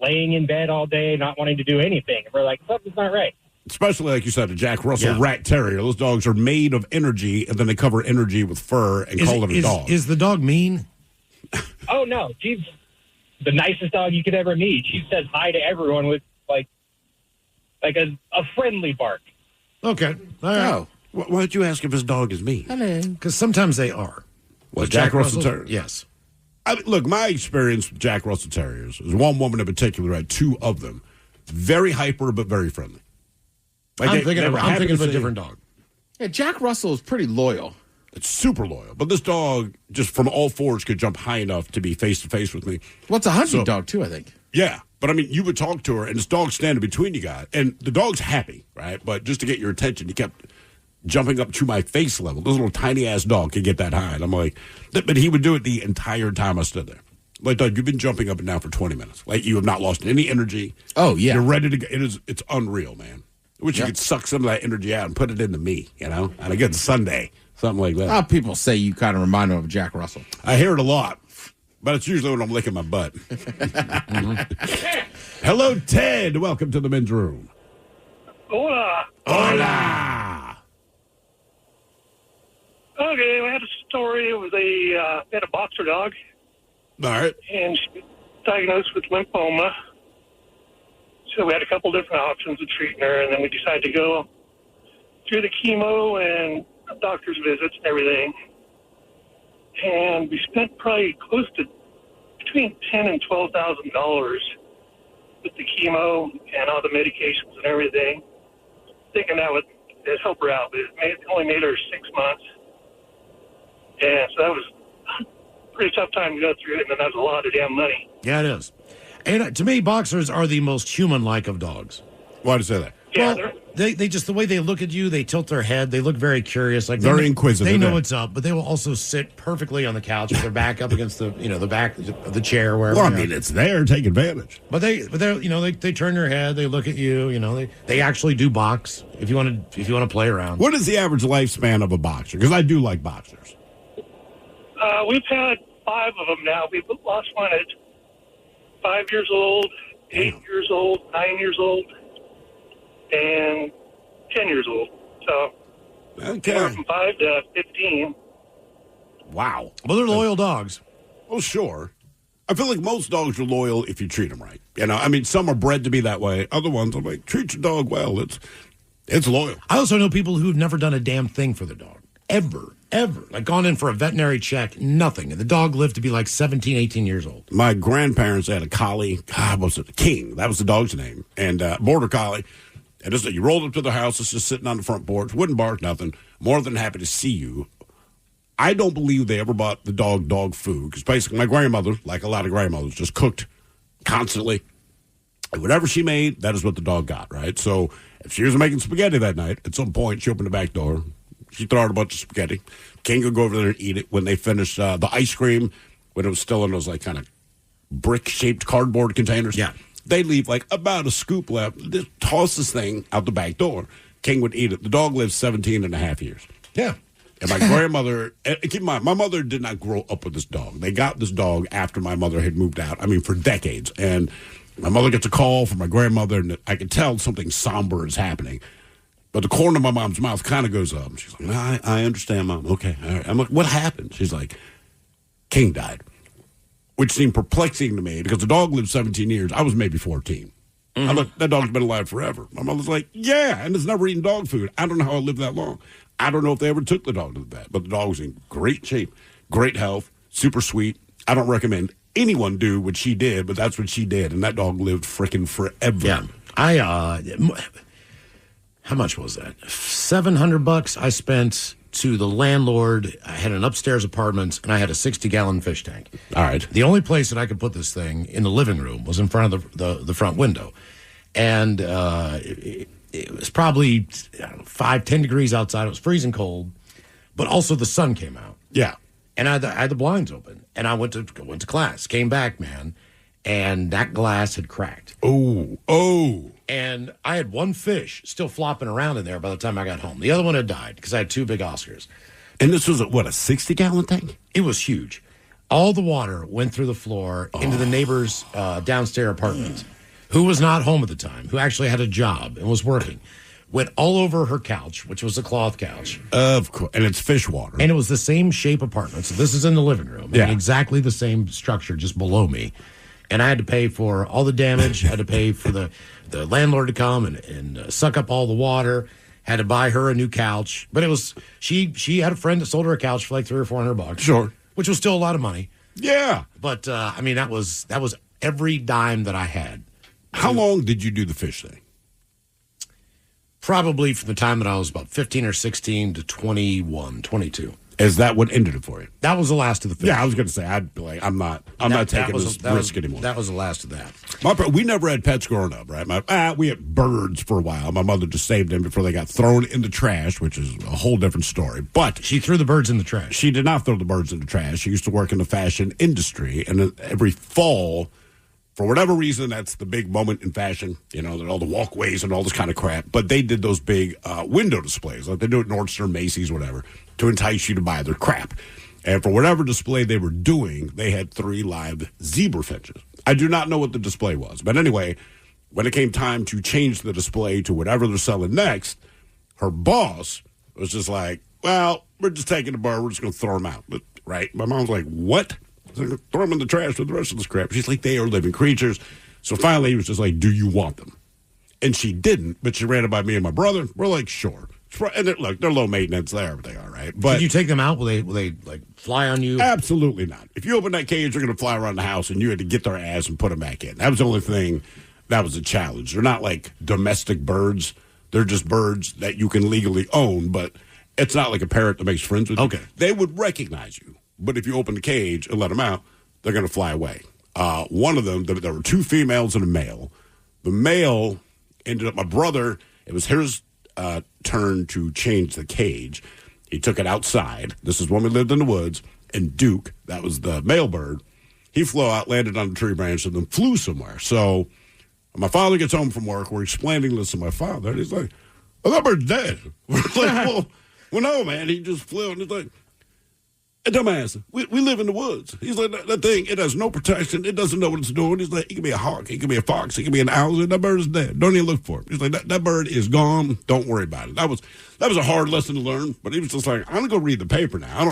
laying in bed all day, not wanting to do anything. And we're like, something's not right. Especially, like you said, a Jack Russell rat terrier. Those dogs are made of energy, and then they cover energy with fur and call it a dog. Is the dog mean? Oh, no. She's the nicest dog you could ever meet. She says hi to everyone with, like a friendly bark. Okay. All right. Oh. Why'd you ask if his dog is mean? Because sometimes they are. What, Jack Russell Terrier? Yes. Look, my experience with Jack Russell Terriers is one woman in particular had two of them. Very hyper, but very friendly. Like I'm thinking of a different dog. Yeah, Jack Russell is pretty loyal. It's super loyal. But this dog, just from all fours, could jump high enough to be face-to-face with me. Well, it's a hunting dog, too, I think. Yeah. But, I mean, you would talk to her, and this dog's standing between you guys. And the dog's happy, right? But just to get your attention, he kept jumping up to my face level. This little tiny-ass dog could get that high. And I'm like, but he would do it the entire time I stood there. Like, Doug, you've been jumping up and down for 20 minutes. Like, you have not lost any energy. Oh, yeah. You're ready to go. It's unreal, man. I wish you could suck some of that energy out and put it into me, you know, on a good Sunday, something like that. People say you kind of remind them of Jack Russell. I hear it a lot, but it's usually when I'm licking my butt. Hello, Ted. Welcome to the men's room. Hola. Hola. Okay, I had a story. It was had a boxer dog. All right. And she was diagnosed with lymphoma. So we had a couple different options of treating her, and then we decided to go through the chemo and doctor's visits and everything. And we spent probably close to between $10,000 and $12,000 with the chemo and all the medications and everything, thinking that would help her out. But it only made her 6 months. And so that was a pretty tough time to go through it, and then that was a lot of damn money. Yeah, it is. And to me, boxers are the most human-like of dogs. Why do you say that? Yeah, well, they just, the way they look at you, they tilt their head, they look very curious. Like very inquisitive. They know what's up, but they will also sit perfectly on the couch with their back up against the back of the chair. Wherever. Well, I mean, it's there. Take advantage. But they turn their head, they look at you. They actually do box if you want to play around. What is the average lifespan of a boxer? Because I do like boxers. We've had 5 of them now. We've lost one at 5 years old, 8 years old, 9 years old, and 10 years old. So, okay, from 5 to 15. Wow. Well, they're loyal dogs. Well, sure. I feel like most dogs are loyal if you treat them right. I mean, some are bred to be that way. Other ones, I'm like, treat your dog well. It's loyal. I also know people who've never done a damn thing for their dog. Ever. Like gone in for a veterinary check, nothing. And the dog lived to be like 17, 18 years old. My grandparents had a collie. God, was it? King. That was the dog's name. And border collie. And this, you rolled up to the house. It's just sitting on the front porch. Wouldn't bark, nothing. More than happy to see you. I don't believe they ever bought the dog food because basically my grandmother, like a lot of grandmothers, just cooked constantly. And whatever she made, that is what the dog got, right? So if she was making spaghetti that night, at some point she opened the back door. She'd throw out a bunch of spaghetti. King would go over there and eat it. When they finished the ice cream, when it was still in those like kind of brick-shaped cardboard containers, they'd leave like about a scoop left. Just toss this thing out the back door. King would eat it. The dog lived 17 and a half years. Yeah. And my grandmother, keep in mind, my mother did not grow up with this dog. They got this dog after my mother had moved out. I mean, for decades. And my mother gets a call from my grandmother, and I can tell something somber is happening. But the corner of my mom's mouth kind of goes up. She's like, I understand, Mom. Okay. All right. I'm like, what happened? She's like, King died, which seemed perplexing to me because the dog lived 17 years. I was maybe 14. I'm like, that dog's been alive forever. My mother's like, yeah, and it's never eaten dog food. I don't know how it lived that long. I don't know if they ever took the dog to the vet, but the dog was in great shape, great health, super sweet. I don't recommend anyone do what she did, but that's what she did, and that dog lived freaking forever. Yeah. How much was that? $700 I spent to the landlord. I had an upstairs apartment, and I had a 60-gallon fish tank. All right. The only place that I could put this thing in the living room was in front of the front window. And it was probably 5-10 degrees outside. It was freezing cold, but also the sun came out. Yeah. And I had the blinds open, and I went to class. Came back, man, and that glass had cracked. Oh. And I had one fish still flopping around in there by the time I got home. The other one had died because I had 2 big Oscars. And this was, a 60-gallon tank? It was huge. All the water went through the floor into the neighbor's downstairs apartment, who was not home at the time, who actually had a job and was working. Went all over her couch, which was a cloth couch. Of course. And it's fish water. And it was the same shape apartment. So this is in the living room. Yeah. And exactly the same structure, just below me. And I had to pay for all the damage. I had to pay for the landlord to come and suck up all the water. Had to buy her a new couch. But it was, she had a friend that sold her a couch for like $300 or $400. Sure. Which was still a lot of money. Yeah. But, I mean, that was every dime that I had. How long did you do the fish thing? Probably from the time that I was about 15 or 16 to 21, 22. Is that what ended it for you? That was the last of the fish. Yeah, I was going to say, I'd be like, I'm not taking this risk anymore. That was the last of that. We never had pets growing up, right? We had birds for a while. My mother just saved them before they got thrown in the trash, which is a whole different story. But she threw the birds in the trash. She did not throw the birds in the trash. She used to work in the fashion industry, and every fall, for whatever reason, that's the big moment in fashion, all the walkways and all this kind of crap. But they did those big window displays, like they do at Nordstrom, Macy's, whatever, to entice you to buy their crap. And for whatever display they were doing, they had 3 live zebra finches. I do not know what the display was. But anyway, when it came time to change the display to whatever they're selling next, her boss was just like, well, we're just taking the bird. We're just going to throw them out. But, right? My mom's like, what? Like, throw them in the trash with the rest of this crap. She's like, they are living creatures. So finally, he was just like, do you want them? And she didn't, but she ran it by me and my brother. We're like, sure. And they're low maintenance. They're everything all right. But did you take them out? Will they like fly on you? Absolutely not. If you open that cage, they're going to fly around the house, and you had to get their ass and put them back in. That was the only thing that was a challenge. They're not like domestic birds. They're just birds that you can legally own, but it's not like a parrot that makes friends with you. Okay. They would recognize you. But if you open the cage and let them out, they're going to fly away. One of them, there were 2 females and a male. The male ended up, my brother, it was his turn to change the cage. He took it outside. This is when we lived in the woods. And Duke, that was the male bird, he flew out, landed on a tree branch, and then flew somewhere. So my father gets home from work. We're explaining this to my father. And he's like, oh, that bird's dead. We're like, well, no, man. He just flew. And he's like, dumbass, we live in the woods. He's like, that thing, it has no protection. It doesn't know what it's doing. He's like, it can be a hawk. It can be a fox. It can be an owl. That bird is dead. Don't even look for it. He's like, that bird is gone. Don't worry about it. That was a hard lesson to learn, but he was just like, I'm going to go read the paper now.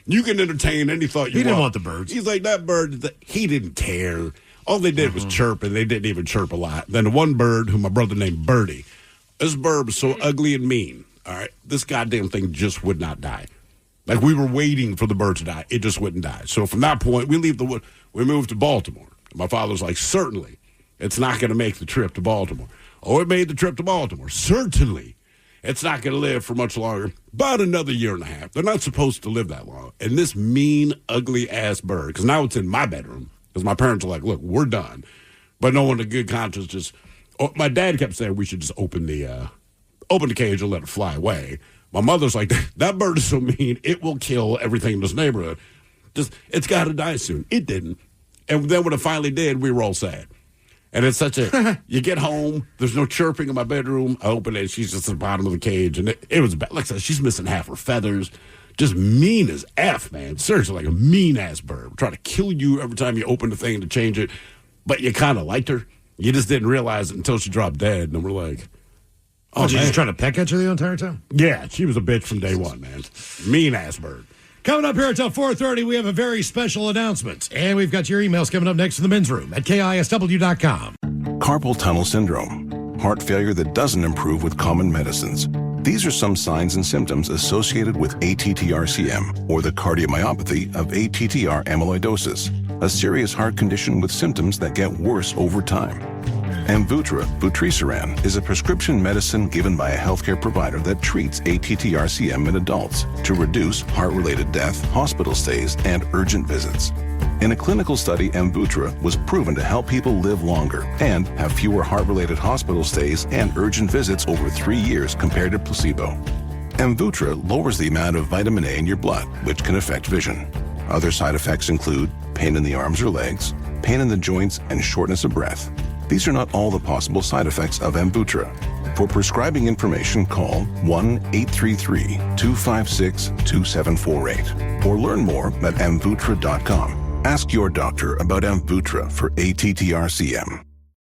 You can entertain any thought you want. He didn't want the birds. He's like, that bird, he didn't care. All they did was chirp, and they didn't even chirp a lot. Then the one bird, who my brother named Birdie, this bird was so ugly and mean, all right, this goddamn thing just would not die. Like, we were waiting for the bird to die. It just wouldn't die. So from that point, we leave the wood. We moved to Baltimore. My father's like, certainly, it's not going to make the trip to Baltimore. Oh, it made the trip to Baltimore. Certainly, it's not going to live for much longer. About another year and a half. They're not supposed to live that long. And this mean, ugly-ass bird, because now it's in my bedroom, because my parents are like, look, we're done. But no one in good conscience just... Oh, my dad kept saying we should just open the cage and let it fly away. My mother's like, that bird is so mean, it will kill everything in this neighborhood. It's got to die soon. It didn't. And then when it finally did, we were all sad. And it's such a, you get home, there's no chirping in my bedroom. I open it, she's just at the bottom of the cage. And it was bad. Like I said, she's missing half her feathers. Just mean as F, man. Seriously, like a mean-ass bird. Try to kill you every time you open the thing to change it. But you kind of liked her. You just didn't realize it until she dropped dead. And we're like, oh, she just trying to peck at you the entire time? Yeah, she was a bitch from day one, man. Mean-ass bird. Coming up here until 4:30, we have a very special announcement. And we've got your emails coming up next in the men's room at KISW.com. Carpal tunnel syndrome, heart failure that doesn't improve with common medicines. These are some signs and symptoms associated with ATTR-CM, or the cardiomyopathy of ATTR amyloidosis, a serious heart condition with symptoms that get worse over time. Amvuttra, vutrisiran, is a prescription medicine given by a healthcare provider that treats ATTR-CM in adults to reduce heart-related death, hospital stays, and urgent visits. In a clinical study, Amvuttra was proven to help people live longer and have fewer heart-related hospital stays and urgent visits over 3 years compared to placebo. Amvuttra lowers the amount of vitamin A in your blood, which can affect vision. Other side effects include pain in the arms or legs, pain in the joints, and shortness of breath. These are not all the possible side effects of Amvuttra. For prescribing information, call 1-833-256-2748 or learn more at amvuttra.com. Ask your doctor about Amvuttra for ATTR-CM.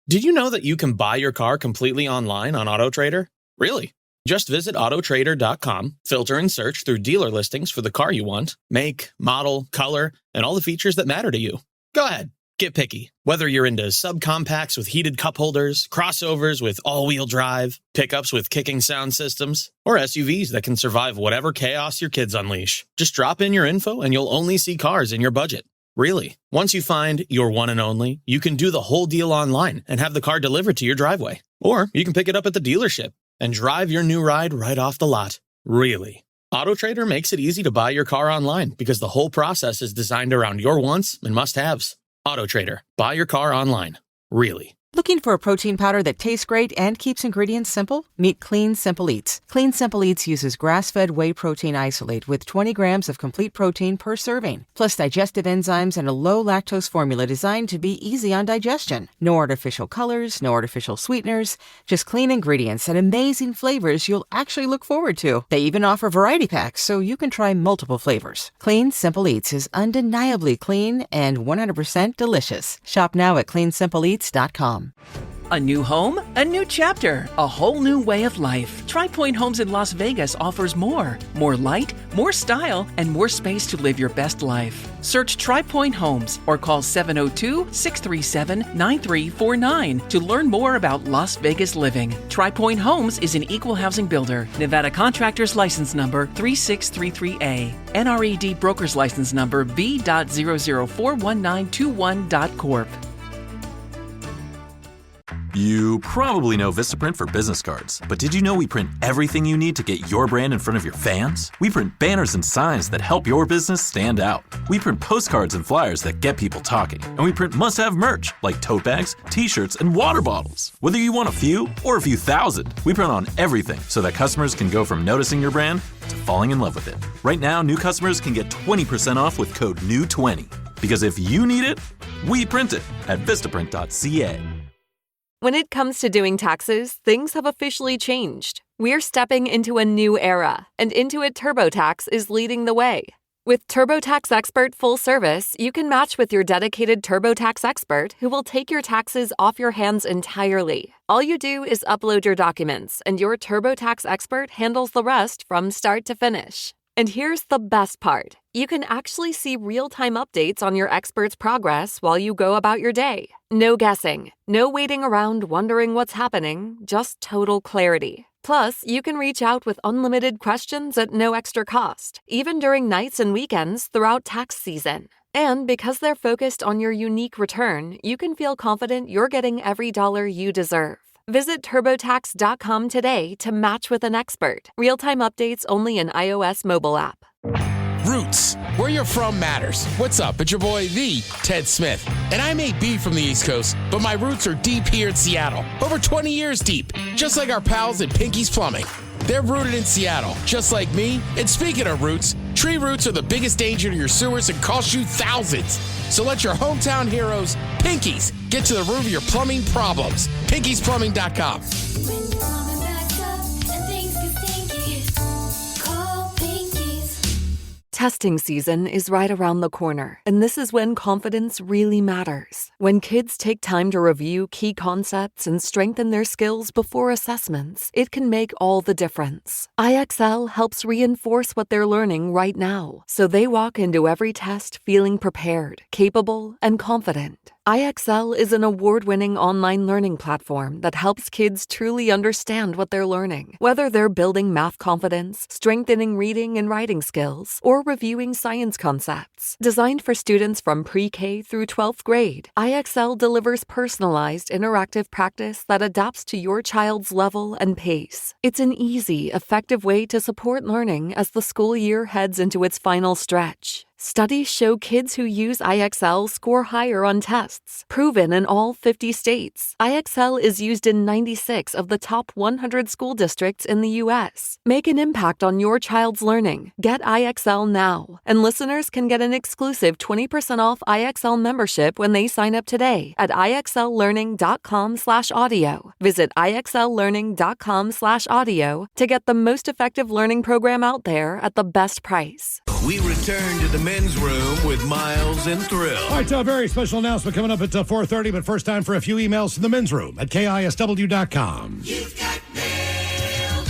Did you know that you can buy your car completely online on AutoTrader? Really? Just visit autotrader.com, filter and search through dealer listings for the car you want, make, model, color, and all the features that matter to you. Go ahead. Get picky. Whether you're into subcompacts with heated cup holders, crossovers with all-wheel drive, pickups with kicking sound systems, or SUVs that can survive whatever chaos your kids unleash, just drop in your info and you'll only see cars in your budget. Really. Once you find your one and only, you can do the whole deal online and have the car delivered to your driveway. Or you can pick it up at the dealership and drive your new ride right off the lot. Really. AutoTrader makes it easy to buy your car online because the whole process is designed around your wants and must-haves. AutoTrader. Buy your car online. Really. Looking for a protein powder that tastes great and keeps ingredients simple? Meet Clean Simple Eats. Clean Simple Eats uses grass-fed whey protein isolate with 20 grams of complete protein per serving, plus digestive enzymes and a low-lactose formula designed to be easy on digestion. No artificial colors, no artificial sweeteners, just clean ingredients and amazing flavors you'll actually look forward to. They even offer variety packs so you can try multiple flavors. Clean Simple Eats is undeniably clean and 100% delicious. Shop now at cleansimpleeats.com. A new home, a new chapter, a whole new way of life. Tri Point Homes in Las Vegas offers more. More light, more style, and more space to live your best life. Search Tri Point Homes or call 702-637-9349 to learn more about Las Vegas living. Tri Point Homes is an equal housing builder. Nevada Contractors License Number 3633A. NRED Broker's License Number B.0041921.corp. You probably know Vistaprint for business cards, but did you know we print everything you need to get your brand in front of your fans? We print banners and signs that help your business stand out. We print postcards and flyers that get people talking. And we print must-have merch like tote bags, t-shirts, and water bottles. Whether you want a few or a few thousand, we print on everything so that customers can go from noticing your brand to falling in love with it. Right now, new customers can get 20% off with code NEW20. Because if you need it, we print it at Vistaprint.ca. When it comes to doing taxes, things have officially changed. We're stepping into a new era, and Intuit TurboTax is leading the way. With TurboTax Expert Full Service, you can match with your dedicated TurboTax expert who will take your taxes off your hands entirely. All you do is upload your documents, and your TurboTax expert handles the rest from start to finish. And here's the best part. You can actually see real-time updates on your expert's progress while you go about your day. No guessing, no waiting around wondering what's happening, just total clarity. Plus, you can reach out with unlimited questions at no extra cost, even during nights and weekends throughout tax season. And because they're focused on your unique return, you can feel confident you're getting every dollar you deserve. Visit TurboTax.com today to match with an expert. Real-time updates only in iOS mobile app. Roots. Where you're from matters. What's up? It's your boy, the Ted Smith. And I may be from the East Coast, but my roots are deep here in Seattle. Over 20 years deep. Just like our pals at Pinky's Plumbing. They're rooted in Seattle, just like me. And speaking of roots, tree roots are the biggest danger to your sewers and cost you thousands. So let your hometown heroes, Pinky's, get to the root of your plumbing problems. Pinky'sPlumbing.com. Testing season is right around the corner, and this is when confidence really matters. When kids take time to review key concepts and strengthen their skills before assessments, it can make all the difference. IXL helps reinforce what they're learning right now, so they walk into every test feeling prepared, capable, and confident. IXL is an award-winning online learning platform that helps kids truly understand what they're learning. Whether they're building math confidence, strengthening reading and writing skills, or reviewing science concepts. Designed for students from pre-K through 12th grade, IXL delivers personalized, interactive practice that adapts to your child's level and pace. It's an easy, effective way to support learning as the school year heads into its final stretch. Studies show kids who use IXL score higher on tests, proven in all 50 states. IXL is used in 96 of the top 100 school districts in the U.S. Make an impact on your child's learning. Get IXL now. And listeners can get an exclusive 20% off IXL membership when they sign up today at IXLlearning.com/audio. Visit IXLlearning.com/audio to get the most effective learning program out there at the best price. We return to the men's room with Miles and Thrill. All right, a very special announcement coming up at 4:30, but first time for a few emails to the men's room at KISW.com. You've got mail.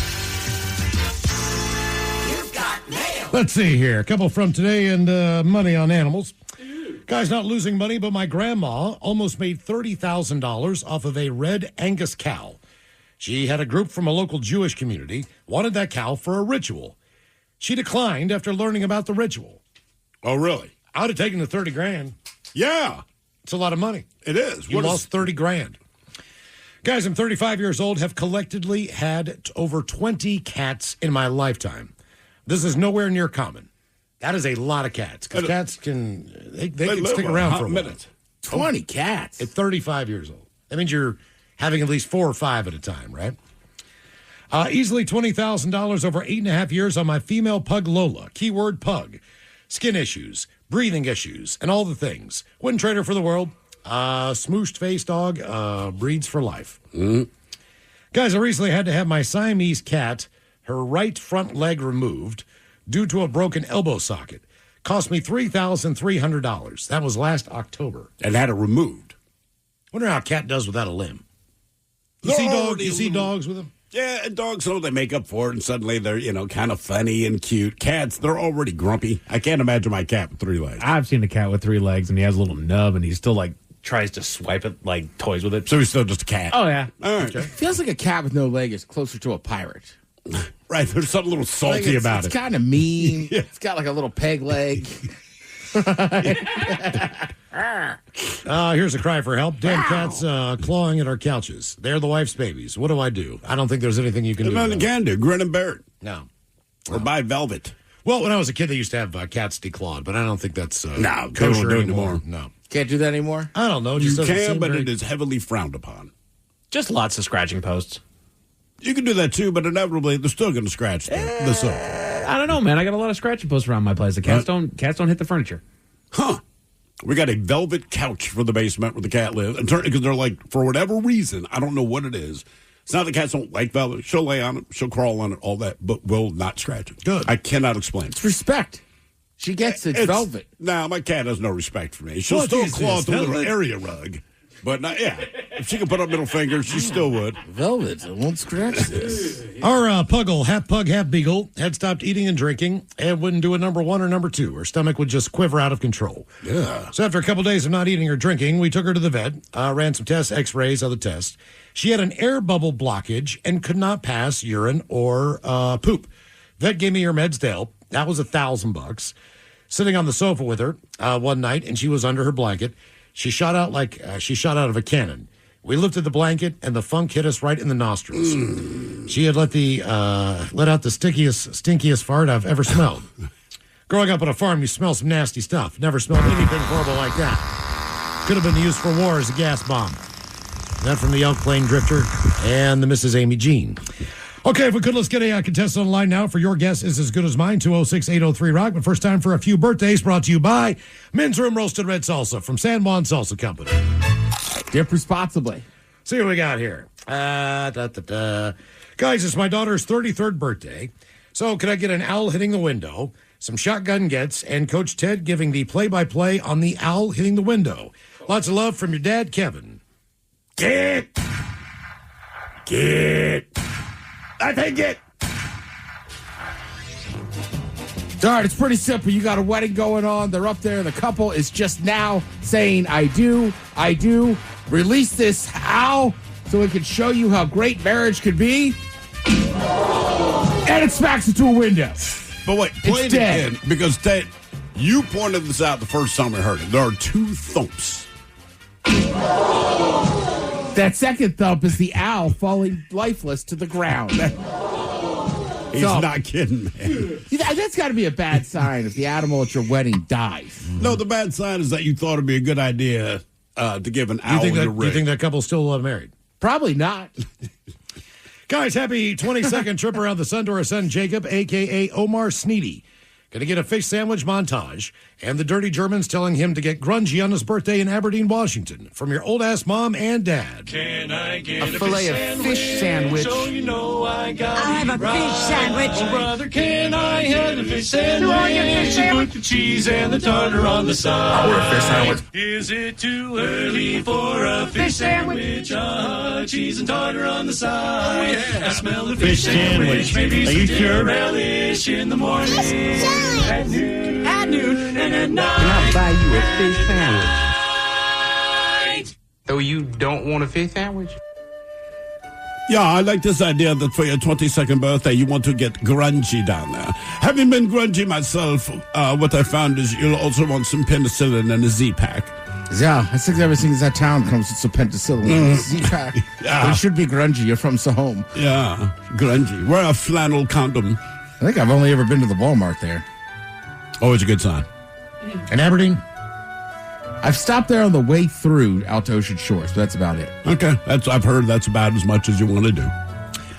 You've got mail. Let's see here. A couple from today and money on animals. Guy's not losing money, but my grandma almost made $30,000 off of a red Angus cow. She had a group from a local Jewish community, wanted that cow for a ritual. She declined after learning about the ritual. Oh, really? I would have taken the 30 grand. Yeah. It's a lot of money. It is. You lost 30 grand. Guys, I'm 35 years old, have collectively had over 20 cats in my lifetime. This is nowhere near common. That is a lot of cats. Because cats can, they can stick around for a minute. 20 cats? At 35 years old. That means you're having at least 4 or 5 at a time, right? Easily $20,000 over 8.5 years on my female pug Lola. Keyword pug. Skin issues, breathing issues, and all the things. Wouldn't trade her for the world. Smooshed face dog, breeds for life. Mm-hmm. Guys, I recently had to have my Siamese cat, her right front leg removed due to a broken elbow socket. Cost me $3,300. That was last October. And had it removed. Wonder how a cat does without a limb. You see dogs with them? Yeah, and dogs, they make up for it, and suddenly they're, kind of funny and cute. Cats, they're already grumpy. I can't imagine my cat with 3 legs. I've seen a cat with 3 legs, and he has a little nub, and he still, tries to swipe it, toys with it. So he's still just a cat? Oh, yeah. All right. Okay. Feels like a cat with no leg is closer to a pirate. Right, there's something a little salty about it. It's kind of mean. Yeah. It's got a little peg leg. Here's a cry for help. Damn cats clawing at our couches. They're the wife's babies. What do? I don't think there's anything you can do. Nothing you can do. Grin and bear it. No. Or buy velvet. Well, when I was a kid, they used to have cats declawed, but I don't think that's no, kosher do it anymore. No. Can't do that anymore? I don't know. It You just doesn't can, seem but very... it is heavily frowned upon. Just lots of scratching posts. You can do that too, but inevitably they're still going to scratch the sofa. I don't know, man. I got a lot of scratching posts around my place. The cats don't hit the furniture. Huh. We got a velvet couch for the basement where the cat lives. And because they're for whatever reason, I don't know what it is. It's not the cats don't like velvet. She'll lay on it, she'll crawl on it, all that, but will not scratch it. Good. I cannot explain. It's respect. She gets it. Velvet. Nah, my cat has no respect for me. She'll still claw at the little area rug. But not, if she could put up middle fingers, she still would. Velvet, it won't scratch this. Our Puggle, half pug, half beagle, had stopped eating and drinking and wouldn't do a number 1 or number 2. Her stomach would just quiver out of control. Yeah. So after a couple days of not eating or drinking, we took her to the vet, ran some tests, x-rays, other tests. She had an air bubble blockage and could not pass urine or poop. Vet gave me her meds to help. That was $1,000. Sitting on the sofa with her one night, and she was under her blanket. She shot out she shot out of a cannon. We lifted the blanket, and the funk hit us right in the nostrils. She had let out the stinkiest fart I've ever smelled. Growing up on a farm, you smell some nasty stuff. Never smelled anything horrible like that. Could have been used for war as a gas bomb. That from the Elk Plain Drifter and the Mrs. Amy Jean. Okay, if we could, let's get a contestant on the line now for your guess is as good as mine, 206-803-ROCK. But first time for a few birthdays brought to you by Men's Room Roasted Red Salsa from San Juan Salsa Company. Dip responsibly. See what we got here. Guys, it's my daughter's 33rd birthday. So could I get an owl hitting the window, some shotgun gets, and Coach Ted giving the play-by-play on the owl hitting the window? Lots of love from your dad, Kevin. Get. I take it. All right, it's pretty simple. You got a wedding going on. They're up there. The couple is just now saying, I do. Release this owl so it can show you how great marriage could be. And it smacks into a window. But wait, play it again, because Ted, you pointed this out the first time I heard it. There are 2 thumps. That second thump is the owl falling lifeless to the ground. He's not kidding, man. That's got to be a bad sign if the animal at your wedding dies. No, the bad sign is that you thought it'd be a good idea to give an owl your ring. Do you think that couple's still married? Probably not. Guys, happy 22nd trip around the sun to our son Jacob, a.k.a. Omar Sneedy. Gonna get a fish sandwich montage, and the dirty Germans telling him to get grungy on his birthday in Aberdeen, Washington. From your old-ass mom and dad. Can I get a fillet of fish sandwich? So you know I got I'll have a fish sandwich. Oh, brother, can I have a fish sandwich? Do I get a fish sandwich? Put the cheese and the tartar on the side. I want a fish sandwich. Is it too early for a fish sandwich? Cheese and tartar on the side. Oh, yeah. I smell the fish sandwich. Maybe some relish in the morning. At noon, and at night. Can I buy you a fish sandwich? So you don't want a fish sandwich? Yeah, I like this idea that for your 22nd birthday, you want to get grungy down there. Having been grungy myself, what I found is you'll also want some penicillin and a Z-Pack. Yeah, I think everything in that town comes with some penicillin. Z-Pack. Yeah. But it should be grungy. You're from home. Yeah, grungy. Wear a flannel condom. I think I've only ever been to the Walmart there. Always a good sign. In Aberdeen? I've stopped there on the way through out to Ocean Shores, but that's about it. Okay, I've heard that's about as much as you want to do.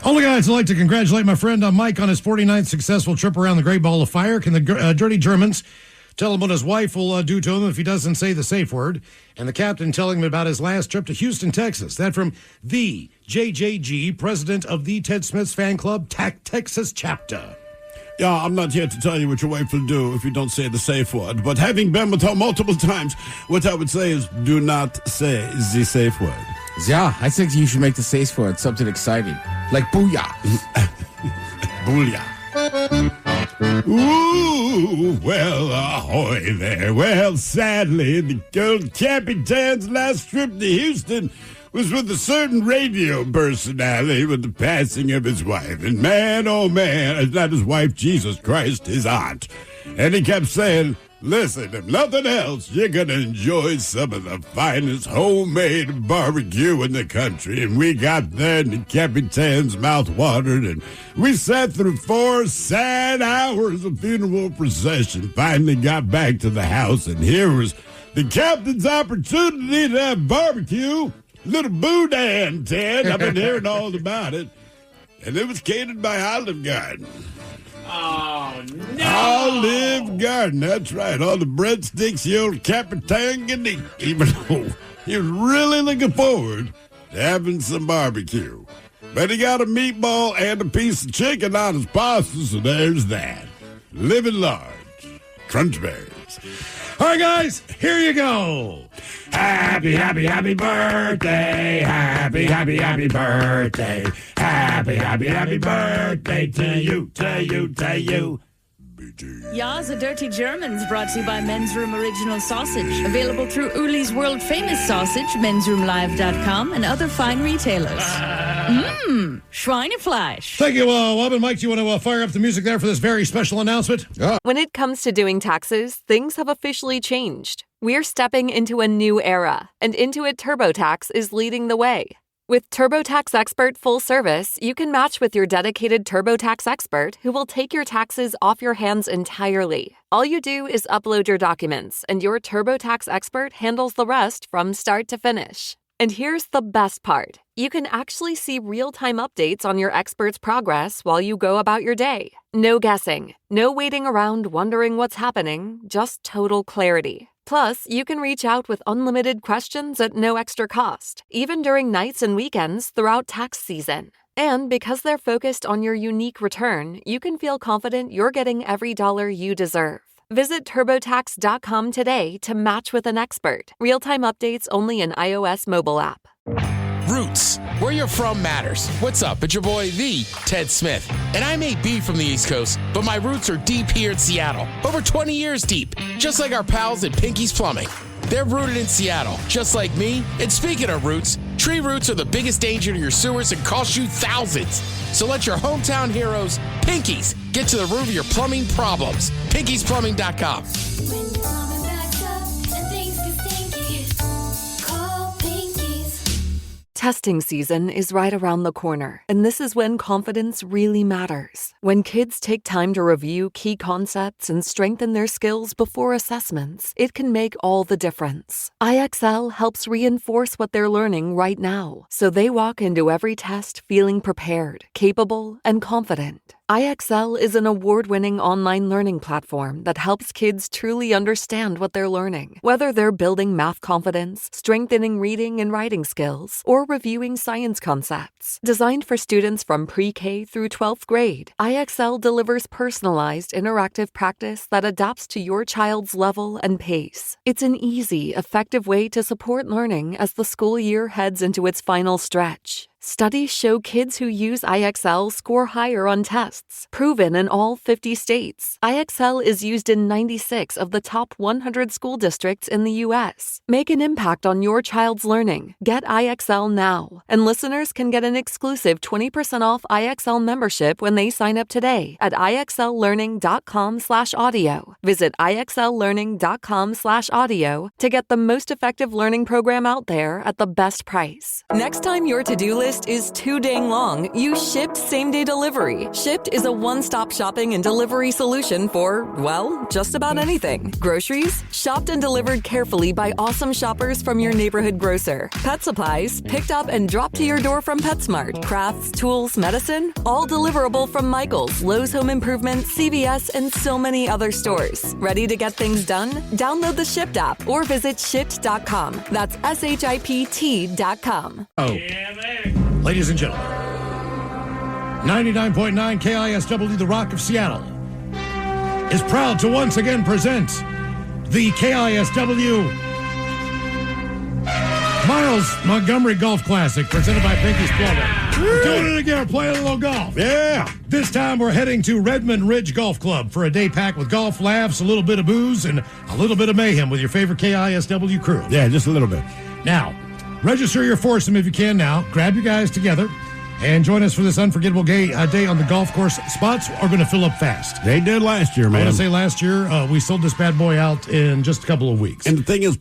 Only guys, I'd like to congratulate my friend Mike on his 49th successful trip around the Great Ball of Fire. Can the dirty Germans tell him what his wife will do to him if he doesn't say the safe word? And the captain telling him about his last trip to Houston, Texas. That from the JJG, president of the Ted Smith's fan club, Texas chapter. Yeah, I'm not here to tell you what your wife will do if you don't say the safe word. But having been with her multiple times, what I would say is do not say the safe word. Yeah, I think you should make the safe word something exciting. Like booyah. Booyah. Ooh, well, ahoy there. Well, sadly, the old Capitan's last trip to Houston was with a certain radio personality with the passing of his wife. And man, oh man, it's not his wife, Jesus Christ, his aunt. And he kept saying, listen, if nothing else, you're going to enjoy some of the finest homemade barbecue in the country. And we got there and the Capitan's mouth watered, and we sat through 4 sad hours of funeral procession. Finally got back to the house, and here was the captain's opportunity to have barbecue. Little boudin, Ted. I've been hearing all about it. And it was catered by Olive Garden. Oh, no. Olive Garden, that's right. All the breadsticks the old Capitan can eat, even though he was really looking forward to having some barbecue. But he got a meatball and a piece of chicken on his pasta, so there's that. Living large. Crunch berries. All right, guys, here you go. Happy, happy, happy birthday. Happy, happy, happy birthday. Happy, happy, happy birthday to you, to you, to you. Ya's a Dirty Germans brought to you by Men's Room Original Sausage. Available through Uli's world famous sausage, mensroomlive.com, and other fine retailers. Schweinefleisch. Thank you, Wob. Mike, do you want to fire up the music there for this very special announcement? When it comes to doing taxes, things have officially changed. We're stepping into a new era, and Intuit TurboTax is leading the way. With TurboTax Expert Full Service, you can match with your dedicated TurboTax expert who will take your taxes off your hands entirely. All you do is upload your documents, and your TurboTax expert handles the rest from start to finish. And here's the best part. You can actually see real-time updates on your expert's progress while you go about your day. No guessing, no waiting around wondering what's happening, just total clarity. Plus, you can reach out with unlimited questions at no extra cost, even during nights and weekends throughout tax season. And because they're focused on your unique return, you can feel confident you're getting every dollar you deserve. Visit TurboTax.com today to match with an expert. Real-time updates only in iOS mobile app. Roots. Where you're from matters. What's up? It's your boy, the Ted Smith. And I may be from the East Coast, but my roots are deep here in Seattle. Over 20 years deep. Just like our pals at Pinky's Plumbing. They're rooted in Seattle, just like me. And speaking of roots, tree roots are the biggest danger to your sewers and cost you thousands. So let your hometown heroes, Pinky's, get to the root of your plumbing problems. Pinky'sPlumbing.com. Testing season is right around the corner, and this is when confidence really matters. When kids take time to review key concepts and strengthen their skills before assessments, it can make all the difference. IXL helps reinforce what they're learning right now, so they walk into every test feeling prepared, capable, and confident. IXL is an award-winning online learning platform that helps kids truly understand what they're learning. Whether they're building math confidence, strengthening reading and writing skills, or reviewing science concepts. Designed for students from pre-K through 12th grade, IXL delivers personalized, interactive practice that adapts to your child's level and pace. It's an easy, effective way to support learning as the school year heads into its final stretch. Studies show kids who use IXL score higher on tests, proven in all 50 states. IXL is used in 96 of the top 100 school districts in the U.S. Make an impact on your child's learning. Get IXL now. And listeners can get an exclusive 20% off IXL membership when they sign up today at IXLlearning.com/audio. Visit IXLlearning.com/audio to get the most effective learning program out there at the best price. Next time your to-do list is too dang long, use Shipt same-day delivery. Shipt is a one-stop shopping and delivery solution for, well, just about anything. Groceries, shopped and delivered carefully by awesome shoppers from your neighborhood grocer. Pet supplies, picked up and dropped to your door from PetSmart. Crafts, tools, medicine, all deliverable from Michael's, Lowe's Home Improvement, CVS, and so many other stores. Ready to get things done? Download the Shipt app or visit Shipt.com. That's SHIPT.com. Oh. Ladies and gentlemen, 99.9 KISW, The Rock of Seattle, is proud to once again present the KISW Miles Montgomery Golf Classic, presented by Pinky's Plumbing. We're doing it again. We're playing a little golf. Yeah. This time we're heading to Redmond Ridge Golf Club for a day packed with golf, laughs, a little bit of booze, and a little bit of mayhem with your favorite KISW crew. Yeah, just a little bit. Now, register your foursome if you can now. Grab your guys together and join us for this unforgettable day on the golf course. Spots are going to fill up fast. They did last year, man. I want to say last year, we sold this bad boy out in just a couple of weeks. And the thing is,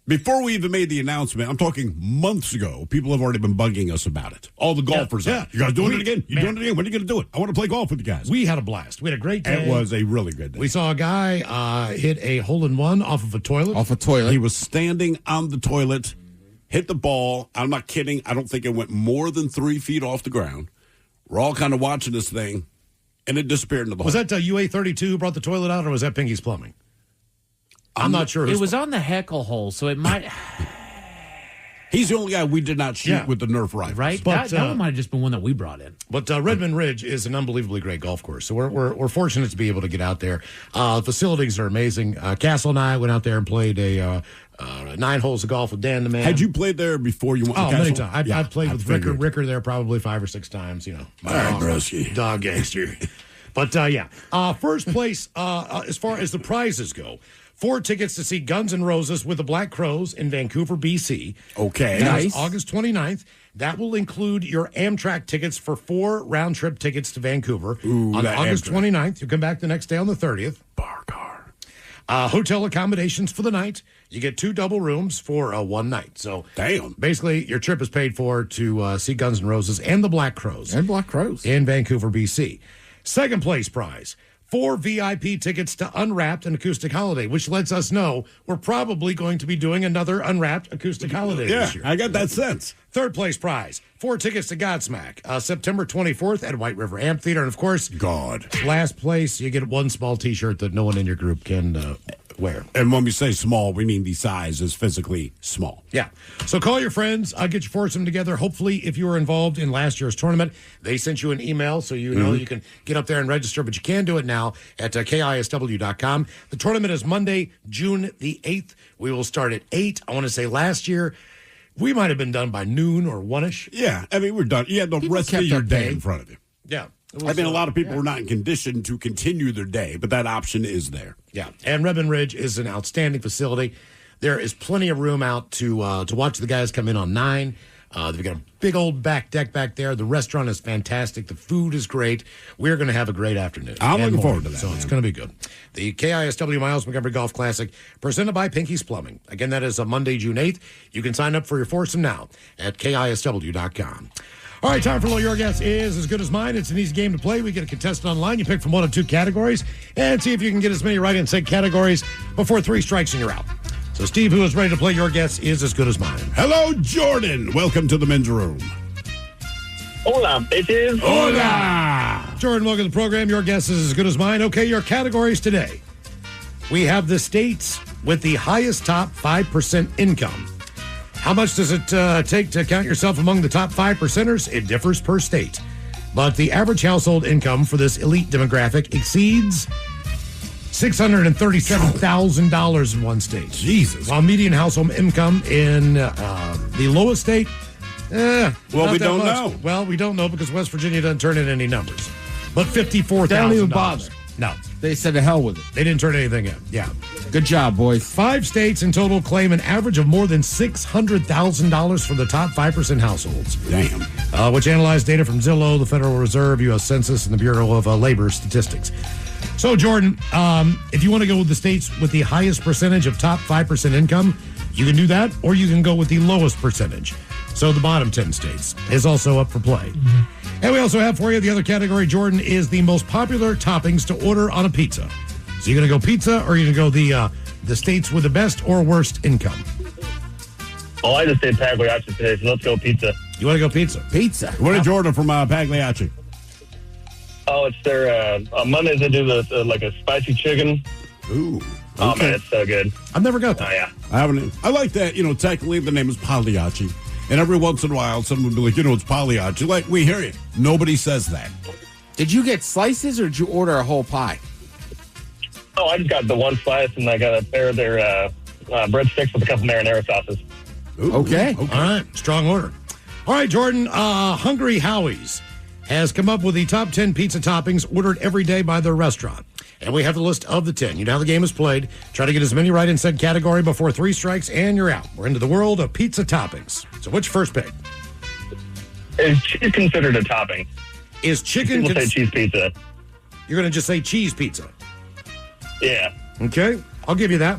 before we even made the announcement, I'm talking months ago, people have already been bugging us about it. All the golfers. Yeah. You guys doing it again? You doing it again? When are you going to do it? I want to play golf with you guys. We had a blast. We had a great day. It was a really good day. We saw a guy hit a hole-in-one off of a toilet. He was standing on the toilet, hit the ball. I'm not kidding. I don't think it went more than 3 feet off the ground. We're all kind of watching this thing, and it disappeared into the hole. Was that UA32 who brought the toilet out, or was that Pinky's Plumbing? I'm not sure. It was on the heckle hole, so it might... He's the only guy we did not shoot with the Nerf rifles. Right? But, that one might have just been one that we brought in. But Redmond Ridge is an unbelievably great golf course, so we're fortunate to be able to get out there. Facilities are amazing. Castle and I went out there and played 9 holes of golf with Dan the Man. Had you played there before you went to Castle? Many times. I've played with Ricker there probably 5 or 6 times, you know. All right, broski. Dog gangster. But, first place, as far as the prizes go, 4 tickets to see Guns N' Roses with the Black Crowes in Vancouver, BC. Okay. Nice. August 29th. That will include your Amtrak tickets for 4 round-trip tickets to Vancouver. Ooh, on August Amtrak. 29th. You come back the next day on the 30th. Bar car. Hotel accommodations for the night. You get 2 double rooms for one night. So damn. Basically, your trip is paid for to see Guns N' Roses and the Black Crowes. And Black Crowes. In Vancouver, BC. Second place prize. 4 VIP tickets to Unwrapped and Acoustic Holiday, which lets us know we're probably going to be doing another Unwrapped Acoustic Holiday this year. I got that sense. Third place prize, 4 tickets to Godsmack, September 24th at White River Amphitheater. And, of course, last place, you get 1 small T-shirt that no one in your group can wear. And when we say small, we mean the size is physically small. Yeah. So call your friends. I'll get your foursome together. Hopefully, if you were involved in last year's tournament, they sent you an email so you know you can get up there and register. But you can do it now at KISW.com. The tournament is Monday, June the 8th. We will start at 8. I want to say last year, we might have been done by noon or 1-ish. Yeah. I mean, we're done. You had the rest of your day in front of you. Yeah. I mean, a lot of people were not in condition to continue their day, but that option is there. Yeah, and Redmond Ridge is an outstanding facility. There is plenty of room out to watch the guys come in on 9. They've got a big old back deck back there. The restaurant is fantastic. The food is great. We're going to have a great afternoon. I'm looking forward to that. So it's going to be good. The KISW Miles Montgomery Golf Classic, presented by Pinky's Plumbing. Again, that is Monday, June 8th. You can sign up for your foursome now at KISW.com. All right, time for Your Guess Is As Good As Mine. It's an easy game to play. We get a contestant online. You pick from 1 of 2 categories and see if you can get as many right in said categories before 3 strikes and you're out. So, Steve, who is ready to play Your Guess Is As Good As Mine? Hello, Jordan. Welcome to the men's room. Hola, bitches. Hola. Jordan, welcome to the program. Your Guess Is As Good As Mine. Okay, your categories today. We have the states with the highest top 5% income. How much does it take to count yourself among the top 5%ers? It differs per state. But the average household income for this elite demographic exceeds $637,000 in one state. Jesus. While median household income in the lowest state, well, we don't know. Well, we don't know because West Virginia doesn't turn in any numbers. But $54,000. They don't even bother. No. They said to hell with it. They didn't turn anything in. Yeah. Good job, boys. 5 states in total claim an average of more than $600,000 for the top 5% households. Damn. Which analyzed data from Zillow, the Federal Reserve, U.S. Census, and the Bureau of Labor Statistics. So, Jordan, if you want to go with the states with the highest percentage of top 5% income, you can do that, or you can go with the lowest percentage. So the bottom 10 states is also up for play. And we also have for you the other category, Jordan, is the most popular toppings to order on a pizza. So you're going to go pizza, or you're going to go the states with the best or worst income? Oh, I just did Pagliacci today, so let's go pizza. You want to go pizza? Pizza. What did Jordan from Pagliacci? Oh, it's their on Mondays they do the like a spicy chicken. Ooh. Okay. Oh man, it's so good. I've never got that. Oh yeah. I haven't. I like that. You know, technically the name is Pagliacci. And every once in a while, someone will be like, it's Pagliacci. Like, we hear you. Nobody says that. Did you get slices or did you order a whole pie? Oh, I just got the one slice and I got a pair of their breadsticks with a couple marinara sauces. Ooh, okay. All right. Strong order. All right, Jordan. Hungry Howie's has come up with the top 10 pizza toppings ordered every day by their restaurant. And we have the list of the 10. You know how the game is played. Try to get as many right in said category before 3 strikes, and you're out. We're into the world of pizza toppings. So what's your first pick? Is cheese considered a topping? Is chicken... People say cheese pizza. You're going to just say cheese pizza? Yeah. Okay, I'll give you that.